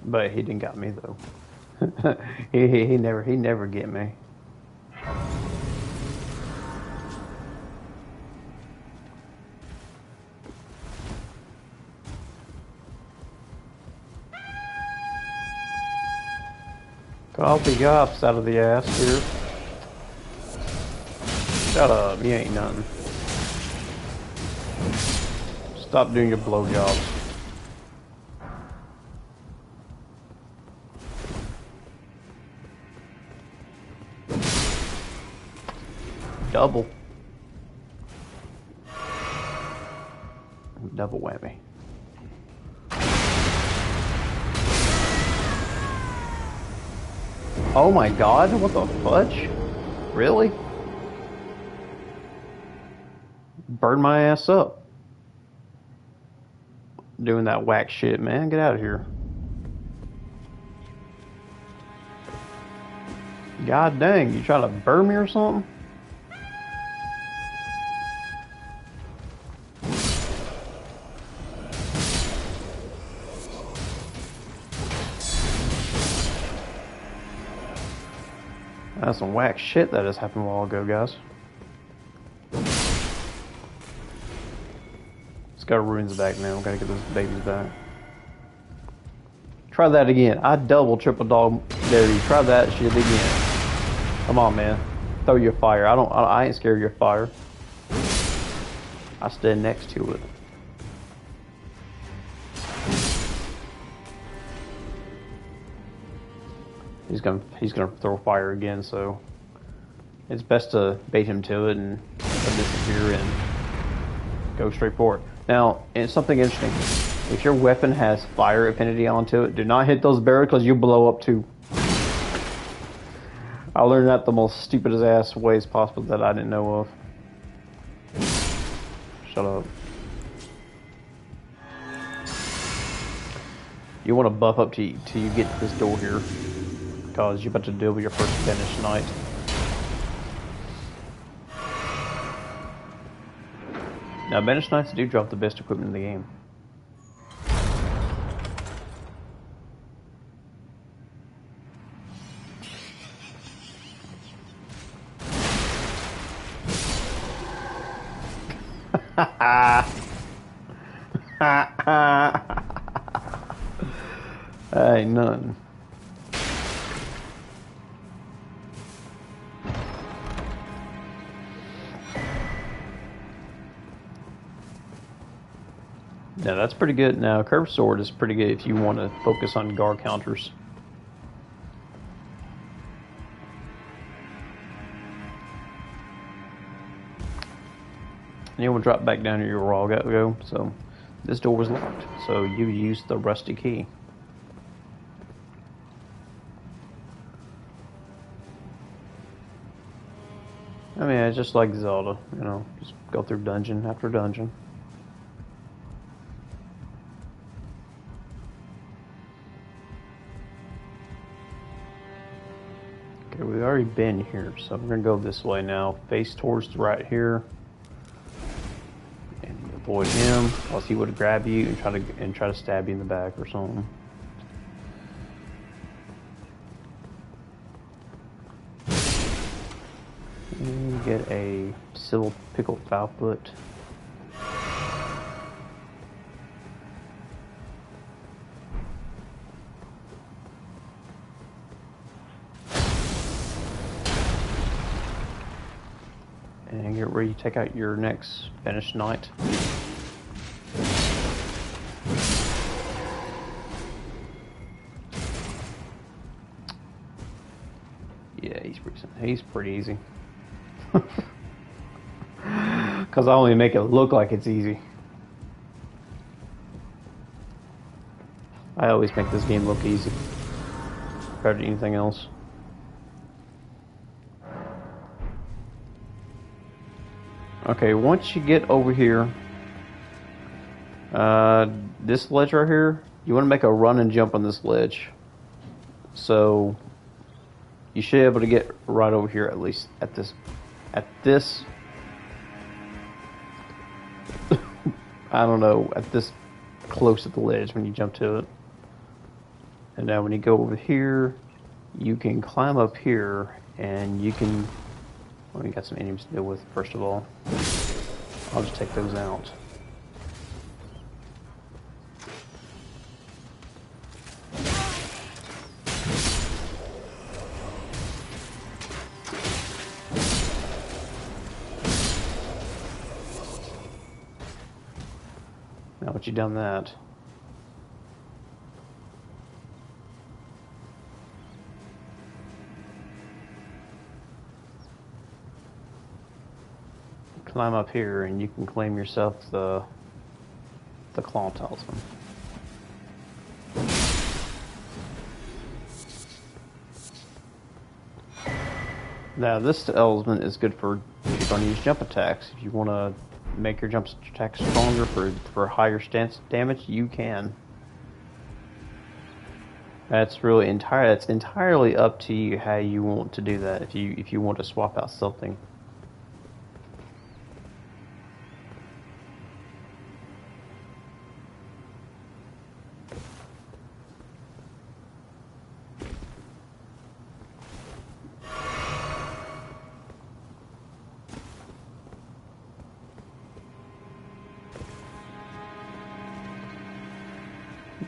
Speaker 1: But he didn't got me though. he never get me. Call the ops out of the ass here. Shut up, you ain't nothing. Stop doing your blowjobs. Double. Double whammy. Oh my god, what the fudge? Really? Burn my ass up. Doing that whack shit, man. Get out of here. God dang, you trying to burn me or something? That's some whack shit that just happened a while ago, guys. Let's go to Ruins back now. We gotta get those babies back. Try that again. I double, triple dog dare you. Try that shit again. Come on, man. Throw your fire. I ain't scared of your fire. I stand next to it. He's gonna throw fire again, so it's best to bait him to it and disappear and go straight for it. Now, it's something interesting. If your weapon has fire affinity onto it, do not hit those barrels because you blow up too. I learned that the most stupidest ass ways possible that I didn't know of. Shut up. You want to buff up till you get to this door here, because you're about to deal with your first Banished Knight. Now, Banished Knights do drop the best equipment in the game. Ain't nothing. Now that's pretty good. Now curved sword is pretty good if you want to focus on guard counters. And you will drop back down to your raw go. So this door was locked. So you use the rusty key. I mean, it's just like Zelda, you know, just go through dungeon after dungeon. Okay, we've already been here, so we're gonna go this way now. Face towards the right here. And avoid him, else he would grab you and try to stab you in the back or something. And you get a civil pickled foul foot. And get ready to take out your next finished knight. Yeah, he's pretty easy. Because I only make it look like it's easy. I always make this game look easy compared to anything else. Okay, once you get over here, this ledge right here, you want to make a run and jump on this ledge. So you should be able to get right over here, at least at this I don't know, at this close to the ledge when you jump to it. And now when you go over here, you can climb up here and you can, well, we got some enemies to deal with first of all. I'll just take those out. Now that you've done that, climb up here and you can claim yourself the claw talisman. Now this talisman is good for if you're going to use jump attacks. If you want to make your jump attacks stronger for higher stance damage, you can. That's entirely up to you how you want to do that. If you want to swap out something.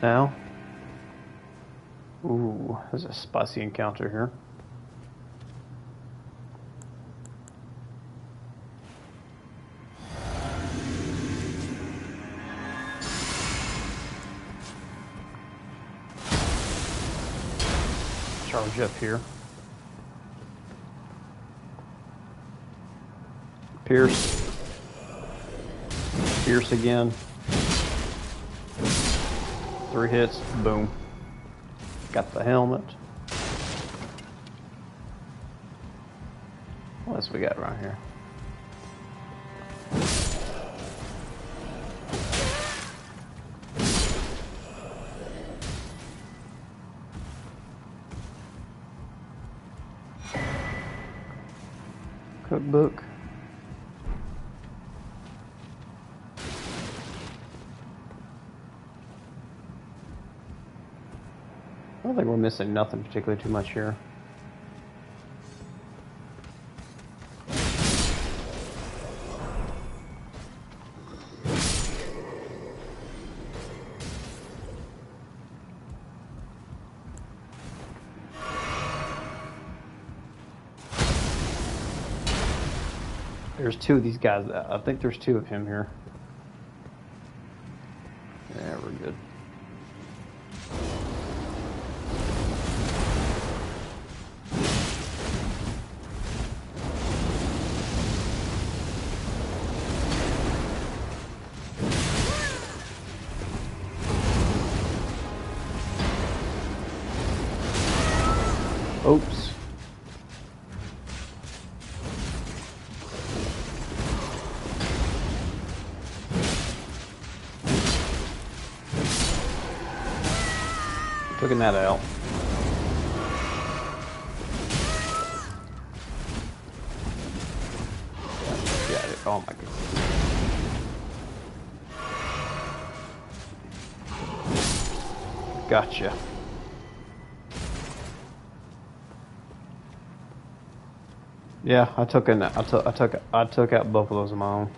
Speaker 1: Now, ooh, there's a spicy encounter here. Charge up here. Pierce. Pierce again. 3 hits, boom. Got the helmet. What else we got right here? Cookbook. I don't think we're missing nothing particularly too much here. There's 2 of these guys. I think there's 2 of him here. Yeah, we're good. Oops. Taking that out. Oh my god. Gotcha. Yeah, I took out both of those of my own.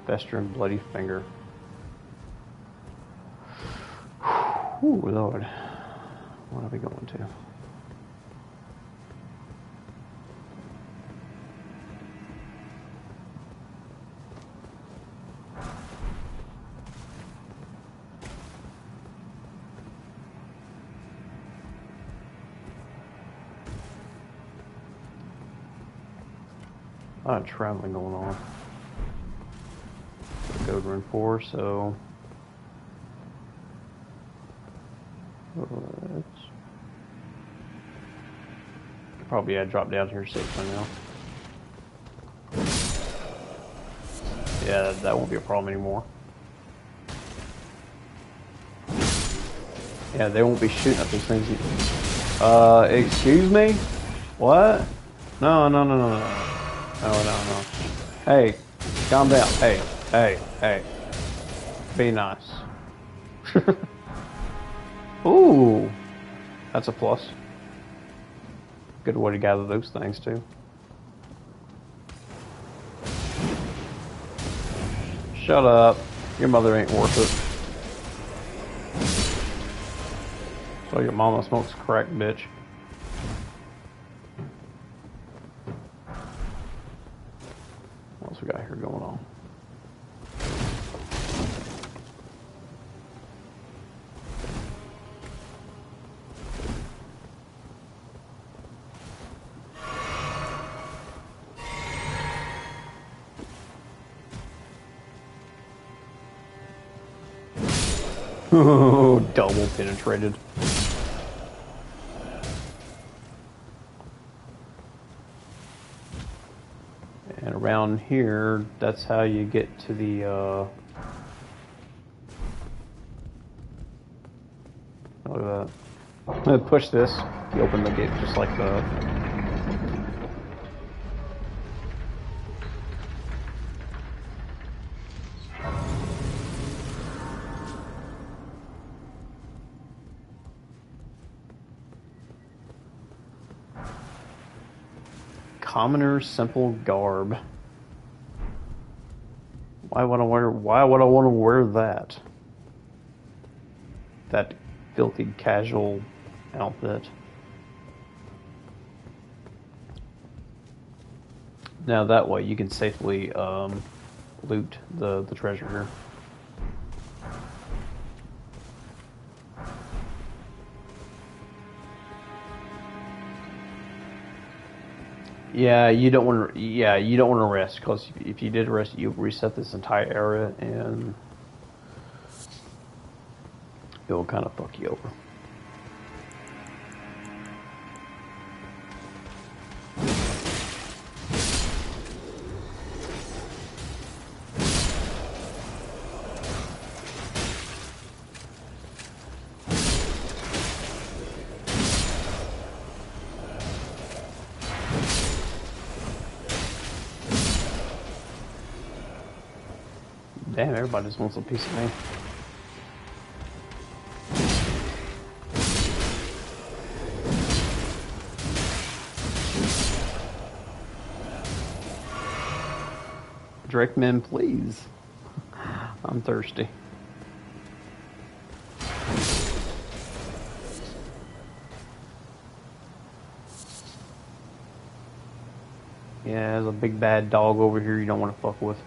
Speaker 1: Festering bloody finger. Ooh, Lord. What are we going to? A lot of traveling going on. Go to run 4, so let's probably drop down here safe by now. Yeah, that won't be a problem anymore. Yeah, they won't be shooting at these things. Excuse me? What? No, no, no, no, no. No, no, no. Hey, calm down. Hey, hey, hey. Be nice. Ooh. That's a plus. Good way to gather those things, too. Shut up. Your mother ain't worth it. So your mama smokes crack, bitch. What else we got here going on? Double penetrated. And around here, that's how you get to the, look at that. Push this, you open the gate just like the... Commoner's simple garb. Why would I want to wear that? That filthy casual outfit. Now that way you can safely loot the treasure here. Yeah, you don't want to. Yeah, you don't want to rest, because if you did rest, you reset this entire area, and it will kind of fuck you over. Damn, everybody just wants a piece of me. Drake men, please. I'm thirsty. Yeah, there's a big bad dog over here you don't want to fuck with.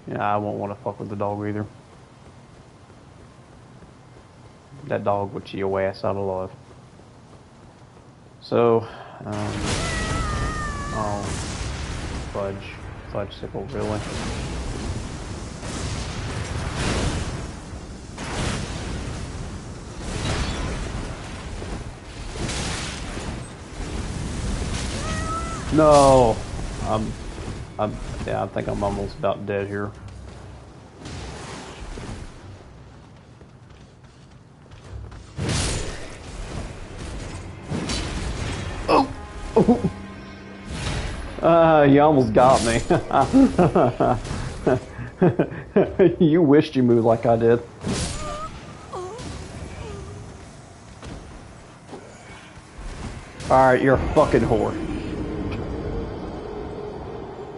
Speaker 1: Yeah, I won't want to fuck with the dog either. That dog would chew your ass out alive. So, oh, fudge sickle, really? No, yeah, I think I'm almost about dead here. Oh, oh, You almost got me. You wished you moved like I did. Alright, you're a fucking whore.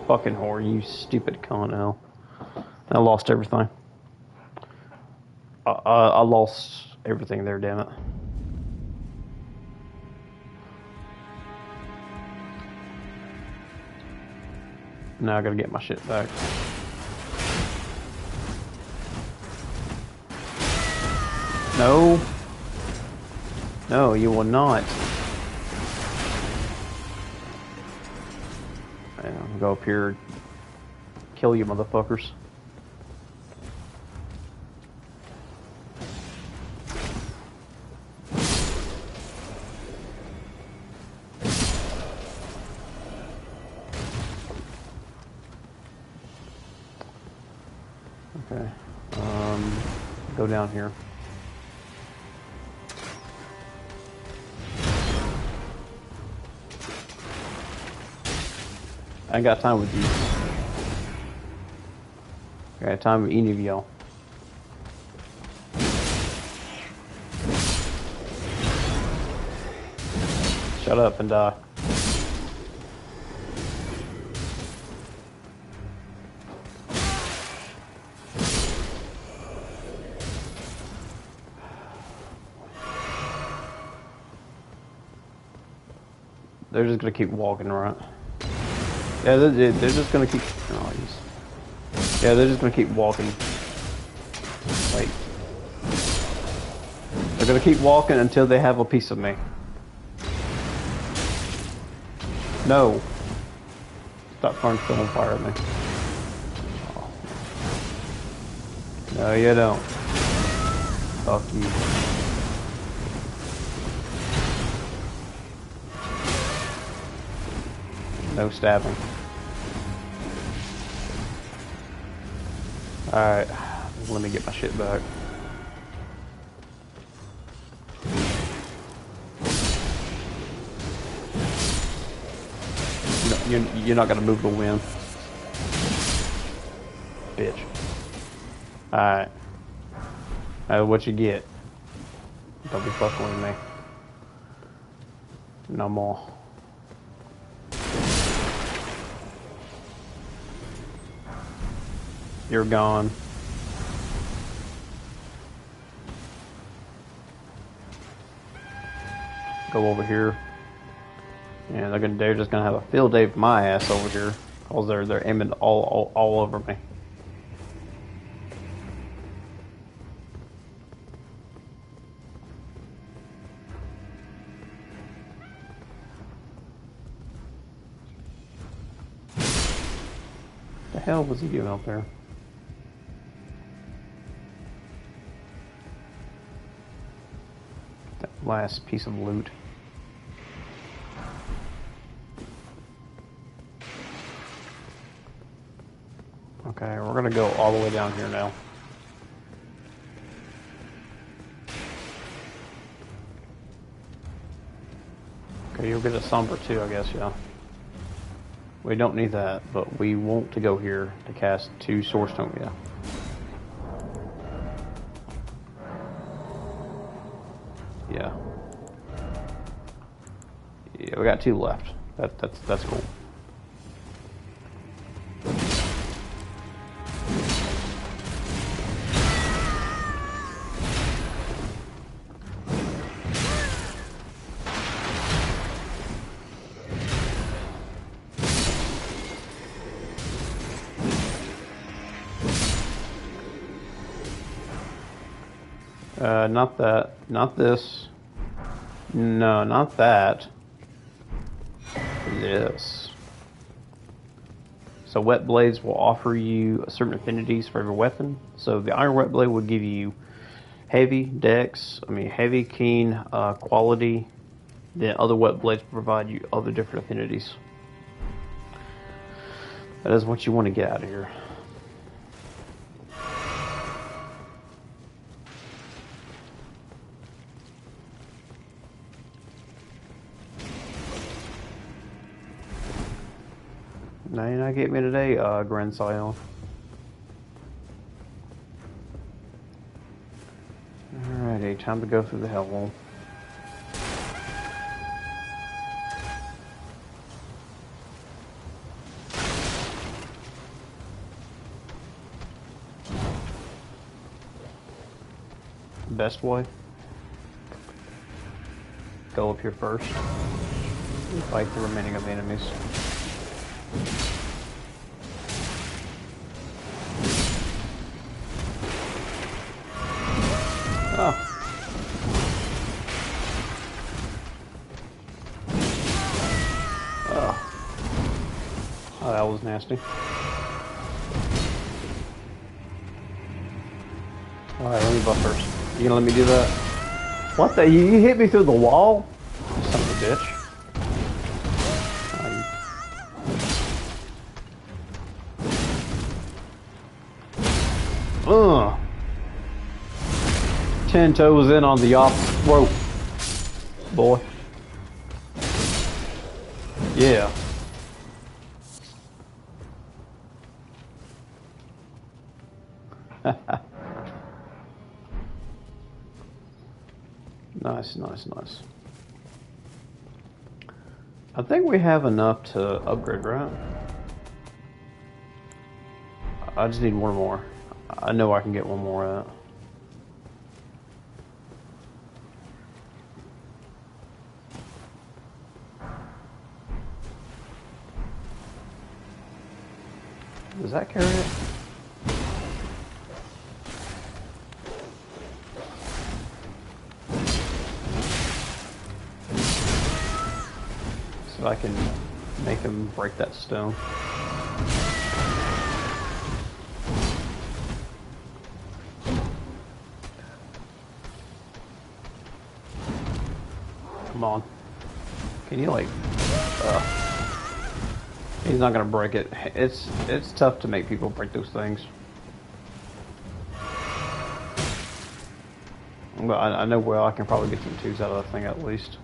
Speaker 1: Fucking whore, you stupid con hell. I lost everything. I lost everything there, damn it. Now I gotta get my shit back. No. No, you will not. I'll go up here, kill you motherfuckers. Okay. Go down here. I ain't got time with you. I got time with any of y'all. Shut up and die. They're just gonna keep walking, right? Yeah, they're just gonna keep. Oh, yeah, they're just gonna keep walking. Wait. They're gonna keep walking until they have a piece of me. No. Stop throwing fire at me. Oh. No, you don't. Fuck you. No stabbing. Alright, let me get my shit back. You're not gonna move the wind. Bitch. Alright. What you get? Don't be fucking with me. No more. You're gone. Go over here. And they're just gonna have a field day with my ass over here. Cause they're aiming all over me. The hell was he doing out there? That last piece of loot. Okay, we're gonna go all the way down here now. Okay, you'll get a somber too, I guess, yeah. We don't need that, but we want to go here to cast 2 Source Stone, yeah. Yeah. Yeah, we got 2 left. That's cool. Not that. Not this. No, not that. This. So wet blades will offer you certain affinities for every weapon. So the iron wet blade will give you heavy heavy, keen, quality. Then other wet blades provide you other different affinities. That is what you want to get out of here. Now you're not getting me today, Grand Scion. Alrighty, time to go through the hellhole. Best way. Go up here first. Fight the remaining of the enemies. Oh. Oh. Oh, that was nasty. Alright, let me buff first. You gonna let me do that? What the? You hit me through the wall? You son of a bitch. Ugh. 10 toes in on the opposite rope. Boy. Yeah. Nice, nice, nice. I think we have enough to upgrade, right? I just need one more. I know I can get one more out. Does that carry it? So I can make him break that stone. Come on. Can you like... He's not gonna break it. It's tough to make people break those things. But I know well I can probably get some twos out of that thing at least.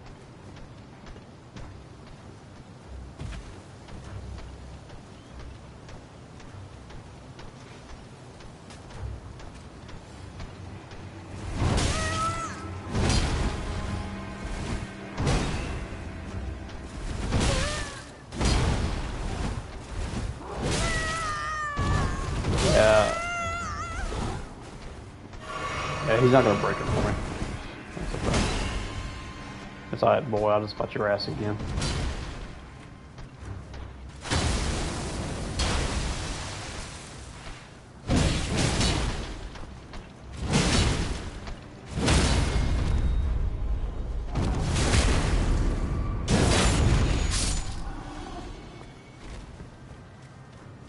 Speaker 1: Yeah, he's not gonna break it for me. That's okay. It's alright, boy. I'll just fight your ass again.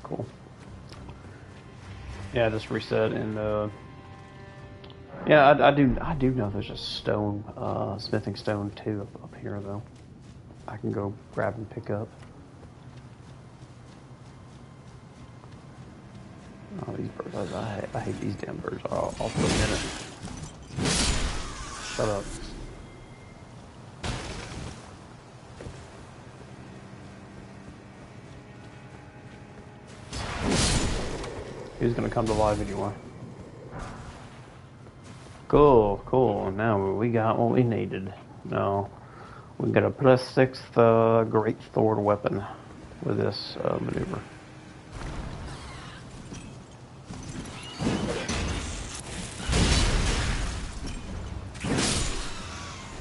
Speaker 1: Cool. Yeah, just reset and yeah, I do know there's a stone, smithing stone too up here though. I can go grab and pick up. Oh, these birds! I hate these damn birds. I'll for a minute. Shut up. He's gonna come to life anyway. Cool, cool. Now we got what we needed. Now we got a +6 great sword weapon with this maneuver.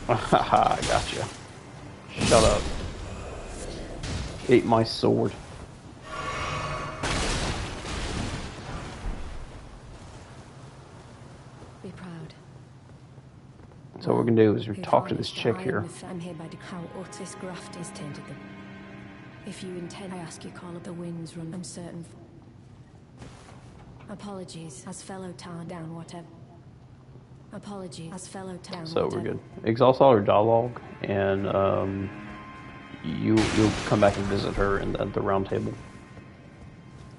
Speaker 1: Haha, gotcha. Shut up. Ate my sword.
Speaker 3: Be proud.
Speaker 1: So what we're gonna do is we talk to this chick here.
Speaker 3: I'm hereby how Otis graft is tainted them. If you intend, I ask you call up the winds run uncertain. Apologies, as fellow town down whatever. Apologies, as fellow town.
Speaker 1: So we're good. Exhaust all her dialogue, and you'll come back and visit her at the round table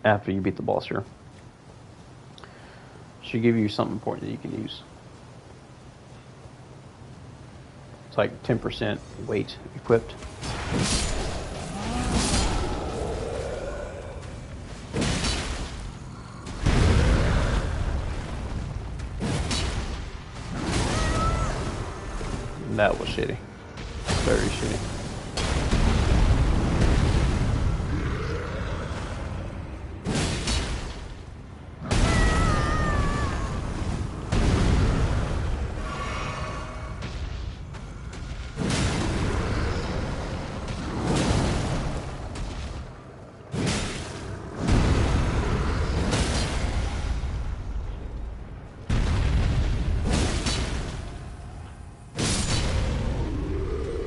Speaker 1: after you beat the boss here. She'll give you something important that you can use. It's like 10% weight equipped. That was shitty. Very shitty.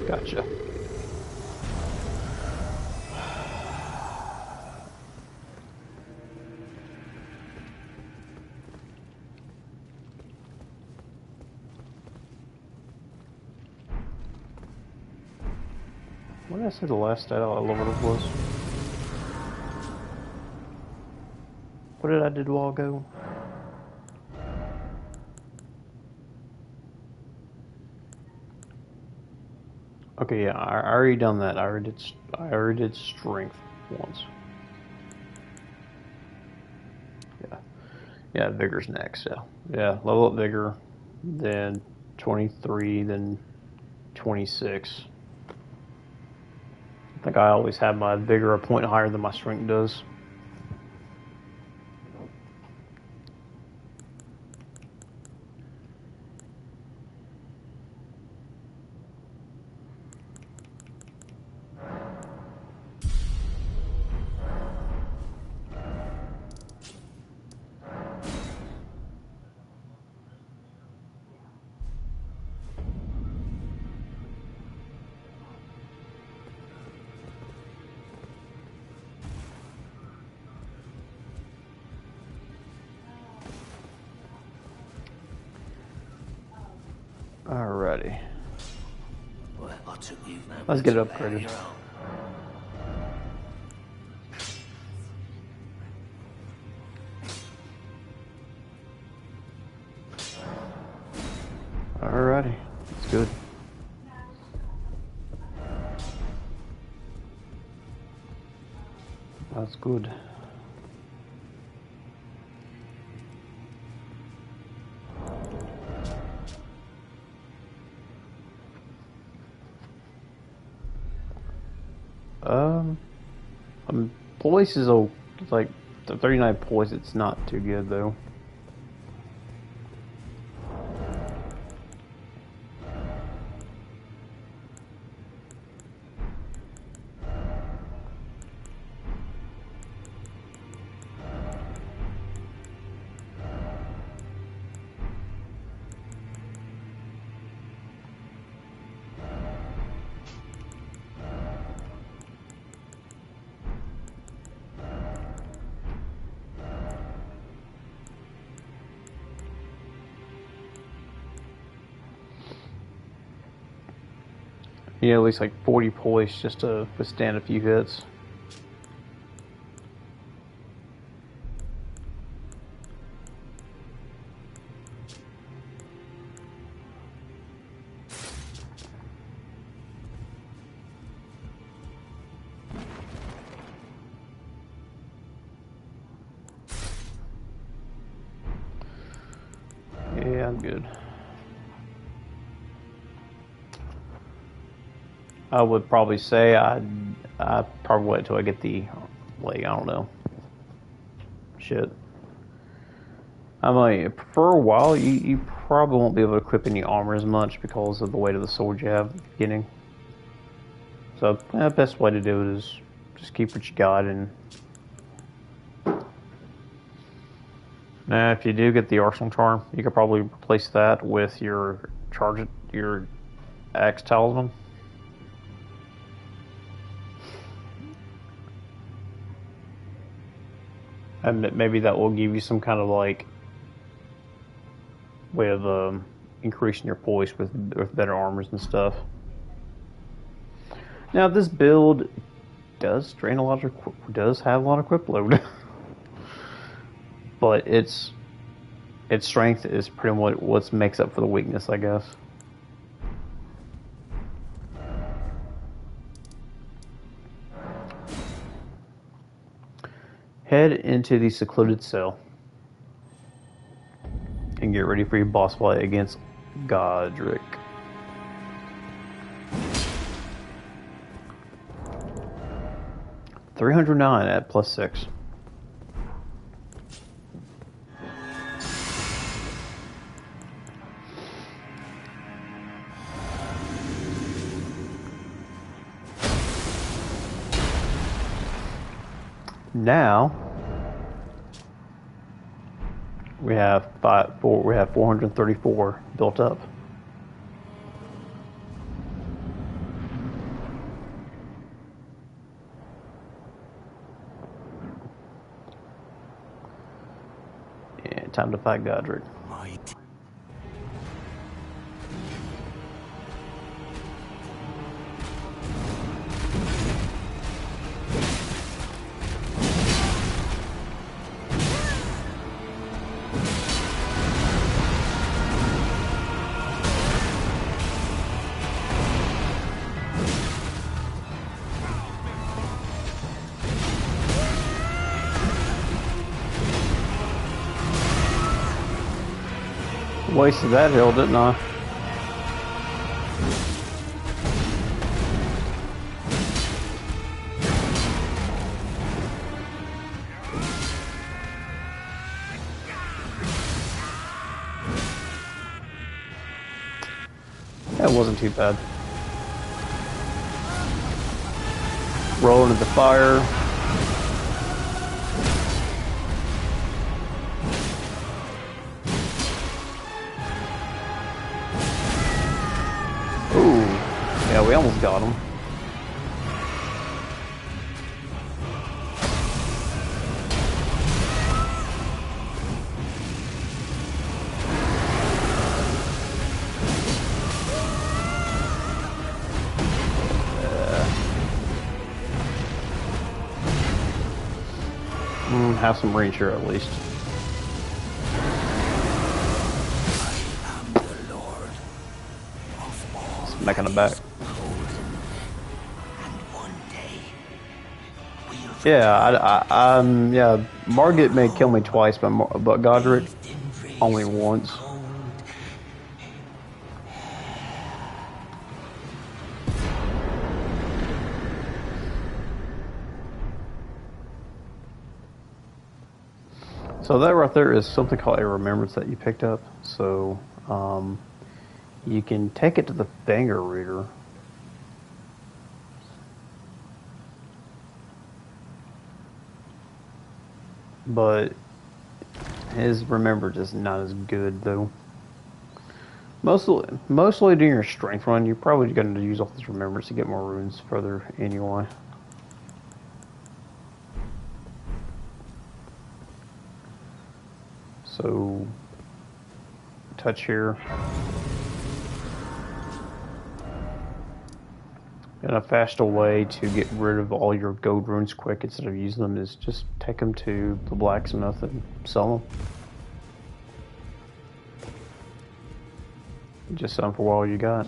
Speaker 1: Gotcha. What did I say the last stat I leveled was? What did I do a while ago? Okay, yeah, I already done that. I already did strength once. Yeah. Yeah, vigor's next, so. Yeah, level up vigor, then 23, then 26. I think I always have my vigor a point higher than my strength does. Alrighty.
Speaker 4: Well, I took you no
Speaker 1: Let's get it
Speaker 4: better
Speaker 1: upgraded.
Speaker 4: your own.
Speaker 1: Alrighty. That's good. That's good. Poise is like the 39 poise. It's not too good though. Yeah, at least like 40 poise just to withstand a few hits. Yeah, I'm good. I would probably say I probably wait until I get the, like, I don't know. Shit. I mean, for a while, you probably won't be able to equip any armor as much because of the weight of the sword you have at the beginning. So, the best way to do it is just keep what you got. And now, if you do get the arsenal charm, you could probably replace that with your your axe talisman. And maybe that will give you some kind of like way of increasing your poise with better armors and stuff. Now this build does drain a lot of does have a lot of equip load, but its strength is pretty much what makes up for the weakness, I guess. Head into the secluded cell and get ready for your boss fight against Godric. 309 at +6. Now we have 434 built up. And time to fight Godric.
Speaker 4: Might.
Speaker 1: Wasted that hill, didn't I? That wasn't too bad. Roll into the fire. Ooh, yeah, we almost got him. Have some range here at least.
Speaker 4: I am the Lord of all.
Speaker 1: Smack on the back.
Speaker 4: And one day we'll
Speaker 1: Yeah, Margit may kill me twice, but Godric only once. So that right there is something called a remembrance that you picked up. So you can take it to the banger reader. But his remembrance is not as good though. Mostly during your strength run, you're probably going to use off this remembrance to get more runes further anyway. So, touch here. And a faster way to get rid of all your gold runes quick instead of using them is just take them to the blacksmith and sell them. Just sell them for all you got.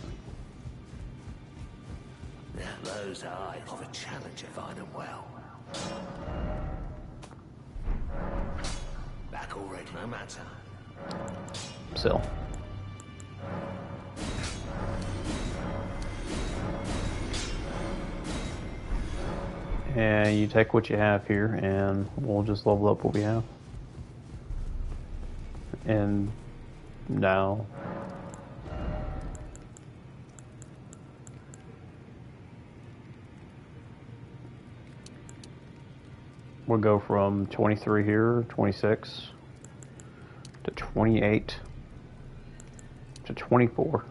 Speaker 4: those eyes of a challenger find them well. Back already, no matter.
Speaker 1: Sell. And you take what you have here, and we'll just level up what we have. And now, we'll go from 23 here, 26, to 28, to 24.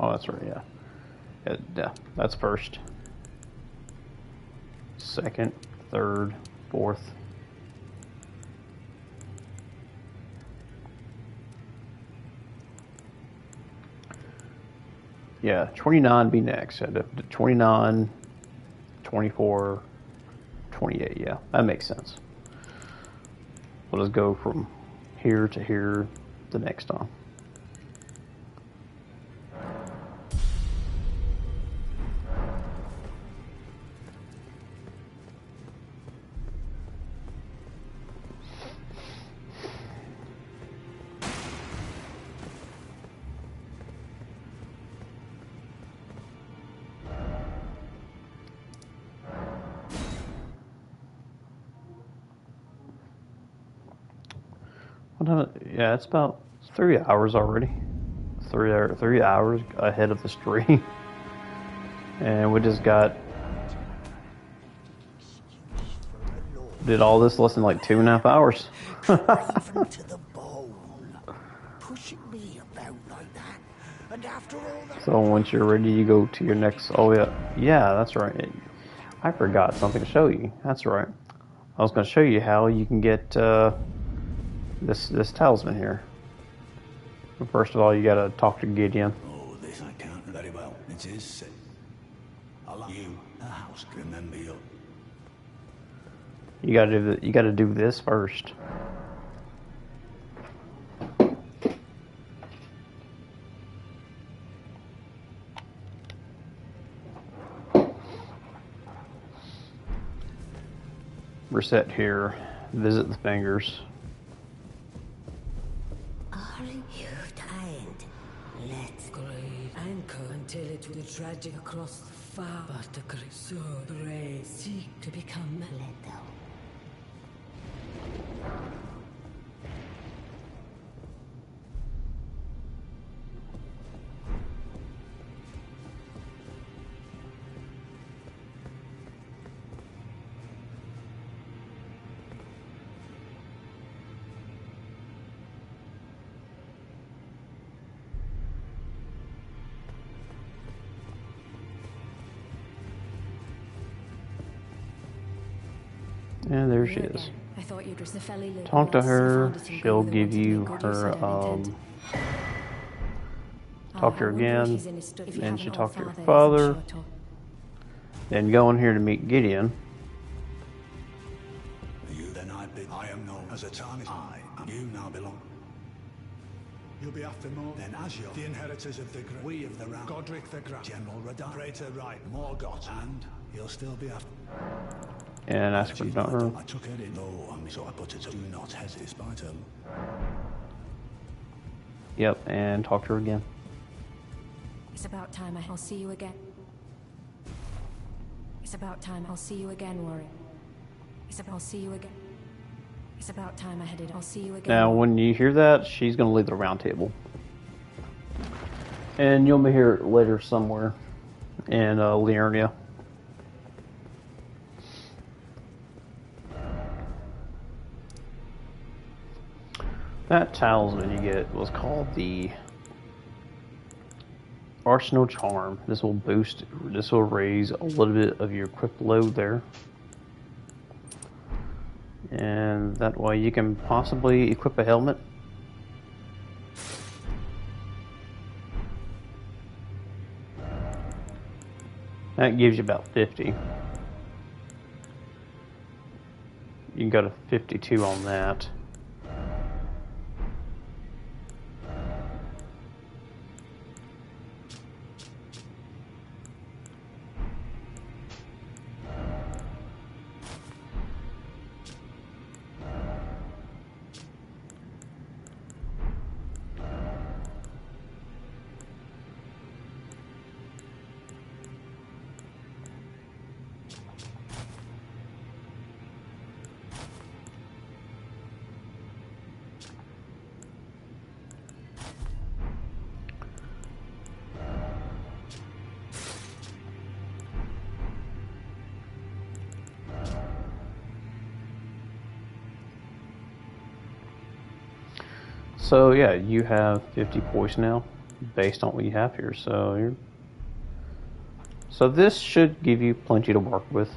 Speaker 1: Oh, that's right, yeah. Yeah, that's first. Second, third, fourth. Yeah, 29 be next. 29, 24, 28, yeah. That makes sense. We'll just go from here to here the next time. Yeah, it's about 3 hours already. 3 hours ahead of the stream, and we just did all this less than like 2.5 hours.
Speaker 4: Craven to the bone. Pushing me about like that. And after all that...
Speaker 1: So once you're ready, you go to your next. Oh yeah, that's right. I forgot something to show you. That's right. I was going to show you how you can get this talisman here. But first of all, you got to talk to Gideon.
Speaker 4: Oh, this I can't very well. It is sick. I like you, a house, remember you.
Speaker 1: You got to do this first. Reset here. Visit the fingers.
Speaker 5: Are you tired? Let's grave anchor until it will tragic across the far. But the great so brave seek to become little.
Speaker 1: And there she is.
Speaker 3: I thought you'd the felly
Speaker 1: Talk to her. She'll give you her talk to her again. Then she talk to her father. Then go in here to meet Gideon.
Speaker 4: You then I am known as a tarnished. You now belong. You'll be after more than Azure, the inheritors of the Great. We of the Ram, Godric the Grand, General Radar, Praetor Right, Morgoth, and you'll still be after.
Speaker 1: And ask for daughter.
Speaker 4: I took her in. Oh, so I put it to do not hesitate despite her.
Speaker 1: Yep, and talk to her again.
Speaker 3: It's about time I'll see you again. It's about time I'll see you again, Warrior. I'll see you again. It's about time I headed. I'll see you again.
Speaker 1: Now, when you hear that, she's going to leave the round table. And you'll be here later somewhere in Liurnia. That talisman you get was called the Arsenal Charm. This will raise a little bit of your quick load there. And that way you can possibly equip a helmet. That gives you about 50. You can go to 52 on that. So yeah, you have 50 points now, based on what you have here. So this should give you plenty to work with.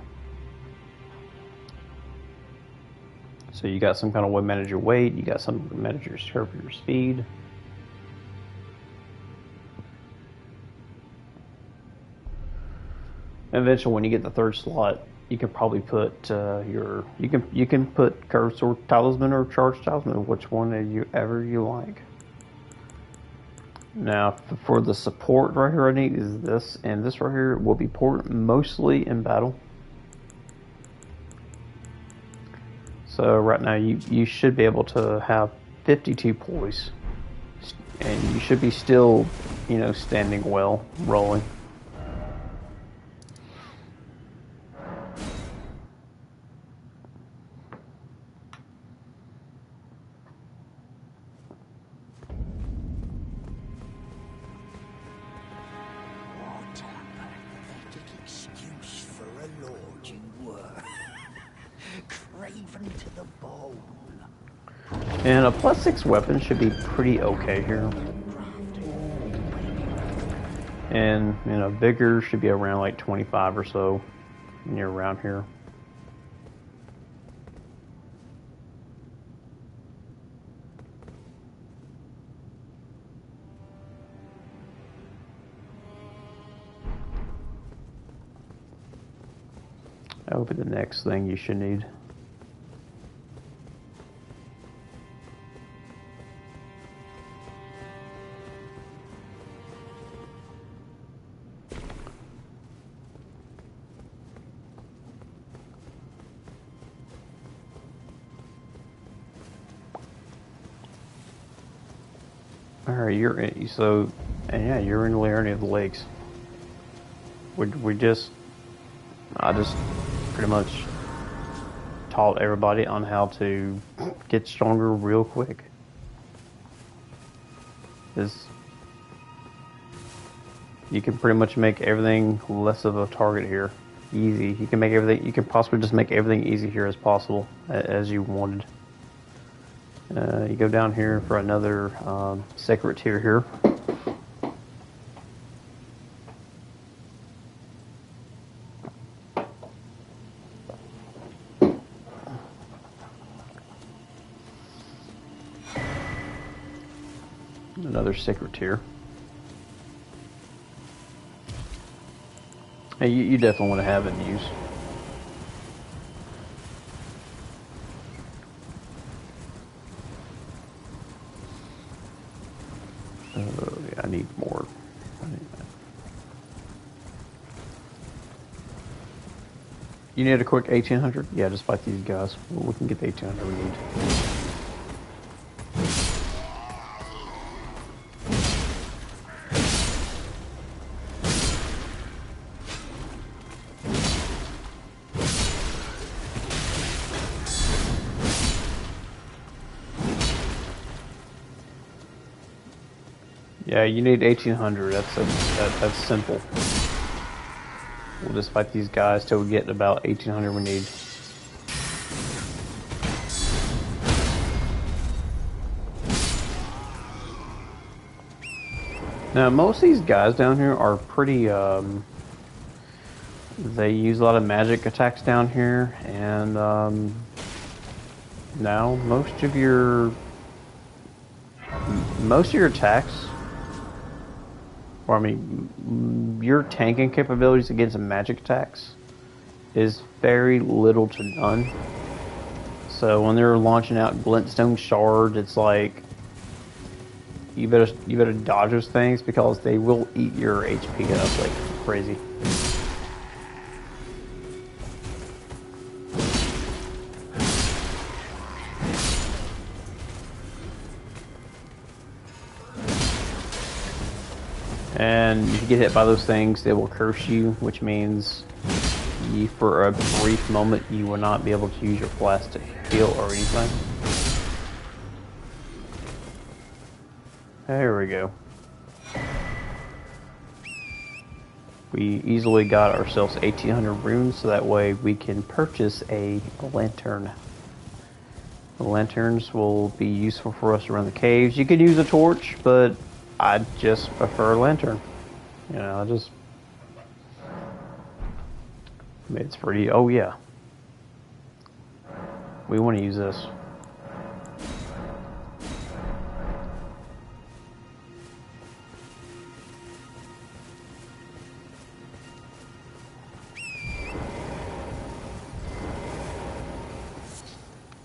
Speaker 1: So you got some kind of way to manage your weight. You got some to manage your speed. Eventually, when you get the third slot, you can probably put you can put curse or talisman or charge talisman, which one ever you like. Now for the support right here I need is this, and this right here will be important mostly in battle. So right now you should be able to have 52 poise, and you should be still, standing well, rolling. And a +6 weapon should be pretty okay here. And, you know, vigor should be around like 25 or so when you're around here. That would be the next thing you should need. Alright, you're in, so, and yeah, you're in Laramie of the Lakes. I just pretty much taught everybody on how to get stronger real quick. You can pretty much make everything less of a target here. Easy. You can make everything, you can possibly just make everything easy here as possible, as you wanted. You go down here for another sacred tier here. Another sacred tier. Hey, you definitely want to have it in use. Yeah, I need more. You need a quick 1800? Yeah, just fight these guys. We can get the 1800 we need. Yeah, you need 1800. That's simple. We'll just fight these guys till we get about 1800 we need. Now, most of these guys down here are pretty, they use a lot of magic attacks down here, and now most of your attacks, or I mean, your tanking capabilities against magic attacks is very little to none. So when they're launching out glintstone shards, it's like you better dodge those things because they will eat your HP up like crazy. And if you get hit by those things, they will curse you, which means for a brief moment you will not be able to use your flask to heal or anything. There we go. We easily got ourselves 1800 runes, so that way we can purchase a lantern. The lanterns will be useful for us around the caves. You could use a torch, but I just prefer a lantern. You know, I mean, it's pretty. Oh yeah, we want to use this.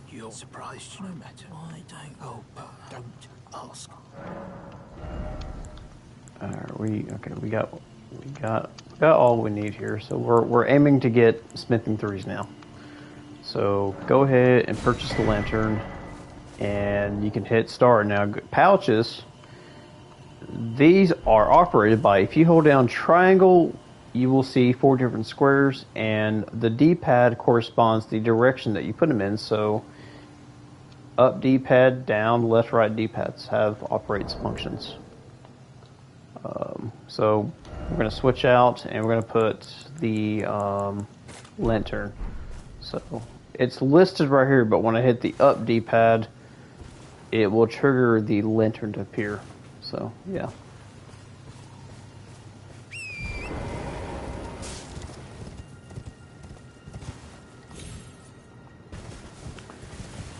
Speaker 2: You're surprised no matter. I don't. Oh, but don't ask.
Speaker 1: We got all we need here. So we're aiming to get smithing 3s now. So go ahead and purchase the lantern, and you can hit start now. Pouches. These are operated by, if you hold down triangle, you will see 4 different squares, and the D-pad corresponds to the direction that you put them in. So up D-pad, down, left, right D-pads have operates functions. So we're going to switch out, and we're going to put the lantern. So it's listed right here, but when I hit the up D-pad, it will trigger the lantern to appear. So, yeah.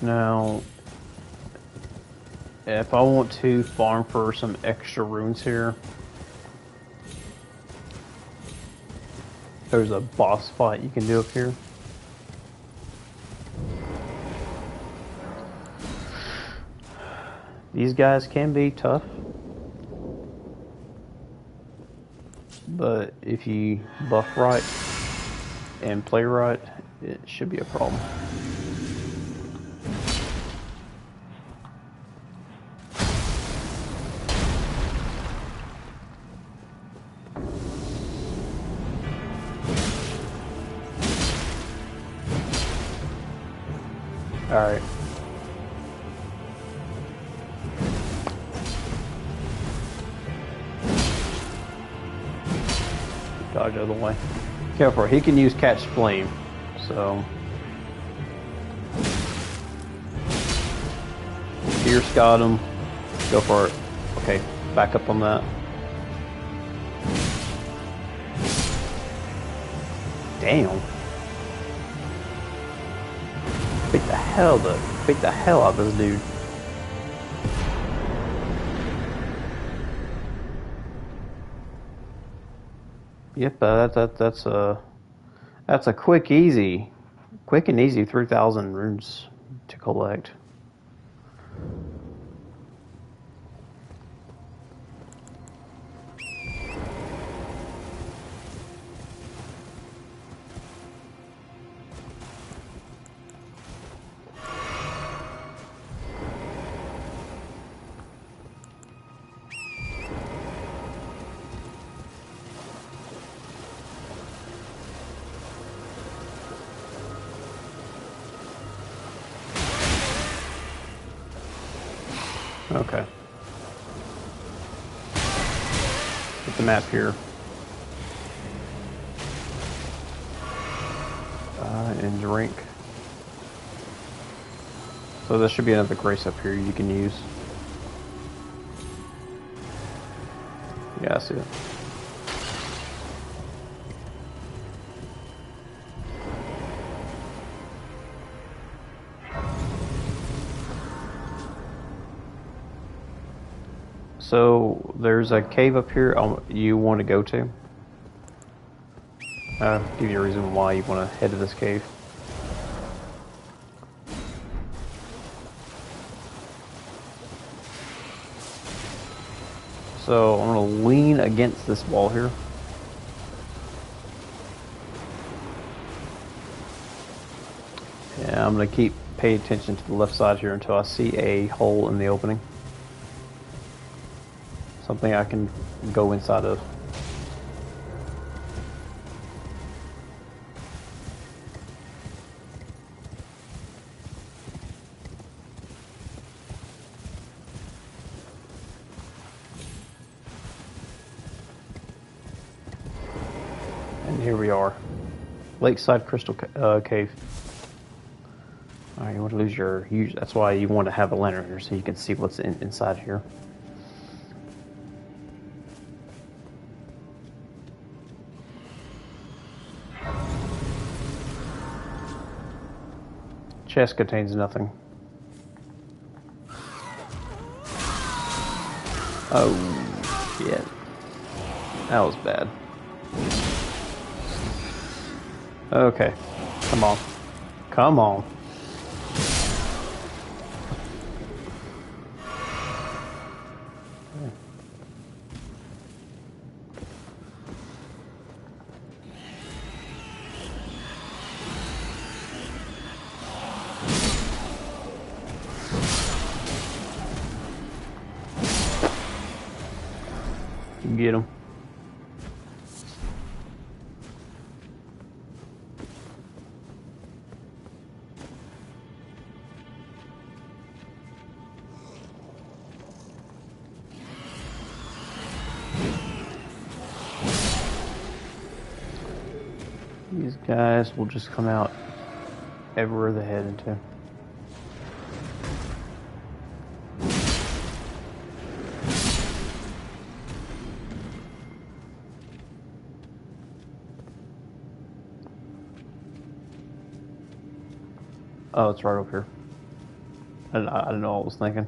Speaker 1: Now, if I want to farm for some extra runes here, there's a boss fight you can do up here. These guys can be tough, but if you buff right and play right, it should be a problem. Alright. Dodge out of the way. Careful, he can use catch flame, so Pierce got him. Go for it. Okay, back up on that. Damn. Beat the hell out of this dude. Yep, that's a quick and easy 3,000 runes to collect. Okay. Get the map here. And drink. So there should be another grace up here you can use. Yeah, I see it. So there's a cave up here you want to go to. I'll give you a reason why you want to head to this cave. So I'm going to lean against this wall here. And I'm going to pay attention to the left side here until I see a hole in the opening. Something I can go inside of. And here we are. Lakeside Crystal Cave. Alright, you want to lose your... That's why you want to have a lantern here so you can see what's inside here. Chest contains nothing. Oh, shit. That was bad. Okay. Come on. Come on. Get him. These guys will just come out everywhere they head into. Oh, it's right over here. I didn't know what I was thinking.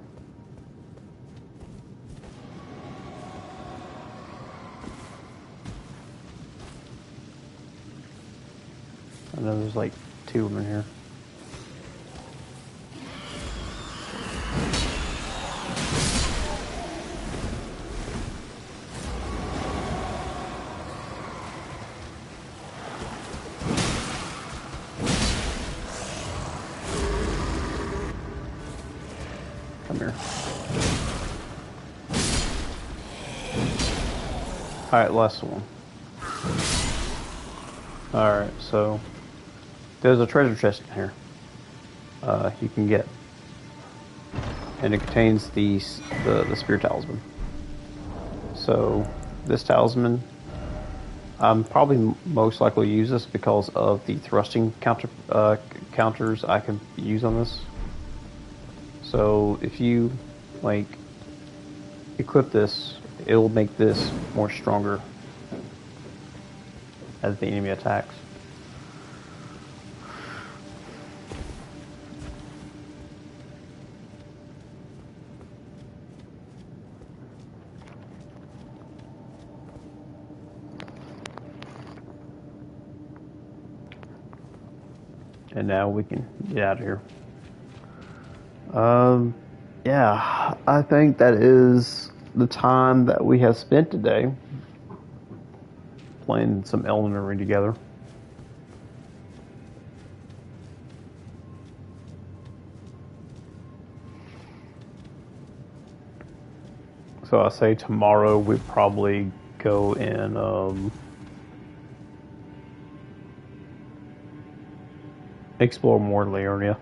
Speaker 1: I know there's like 2 of them in here. Come here. Alright, last one. Alright, so there's a treasure chest in here you can get. And it contains the spear talisman. So this talisman, I'm probably most likely to use this because of the thrusting counters I can use on this. So if you like equip this, it will make this more stronger as the enemy attacks. And now we can get out of here. Yeah, I think that is the time that we have spent today playing some Elden Ring together. So I say tomorrow we probably go and explore more Liurnia.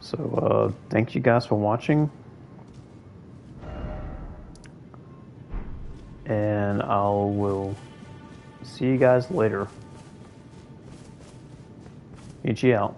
Speaker 1: So thank you guys for watching, and I will see you guys later. Ichi out.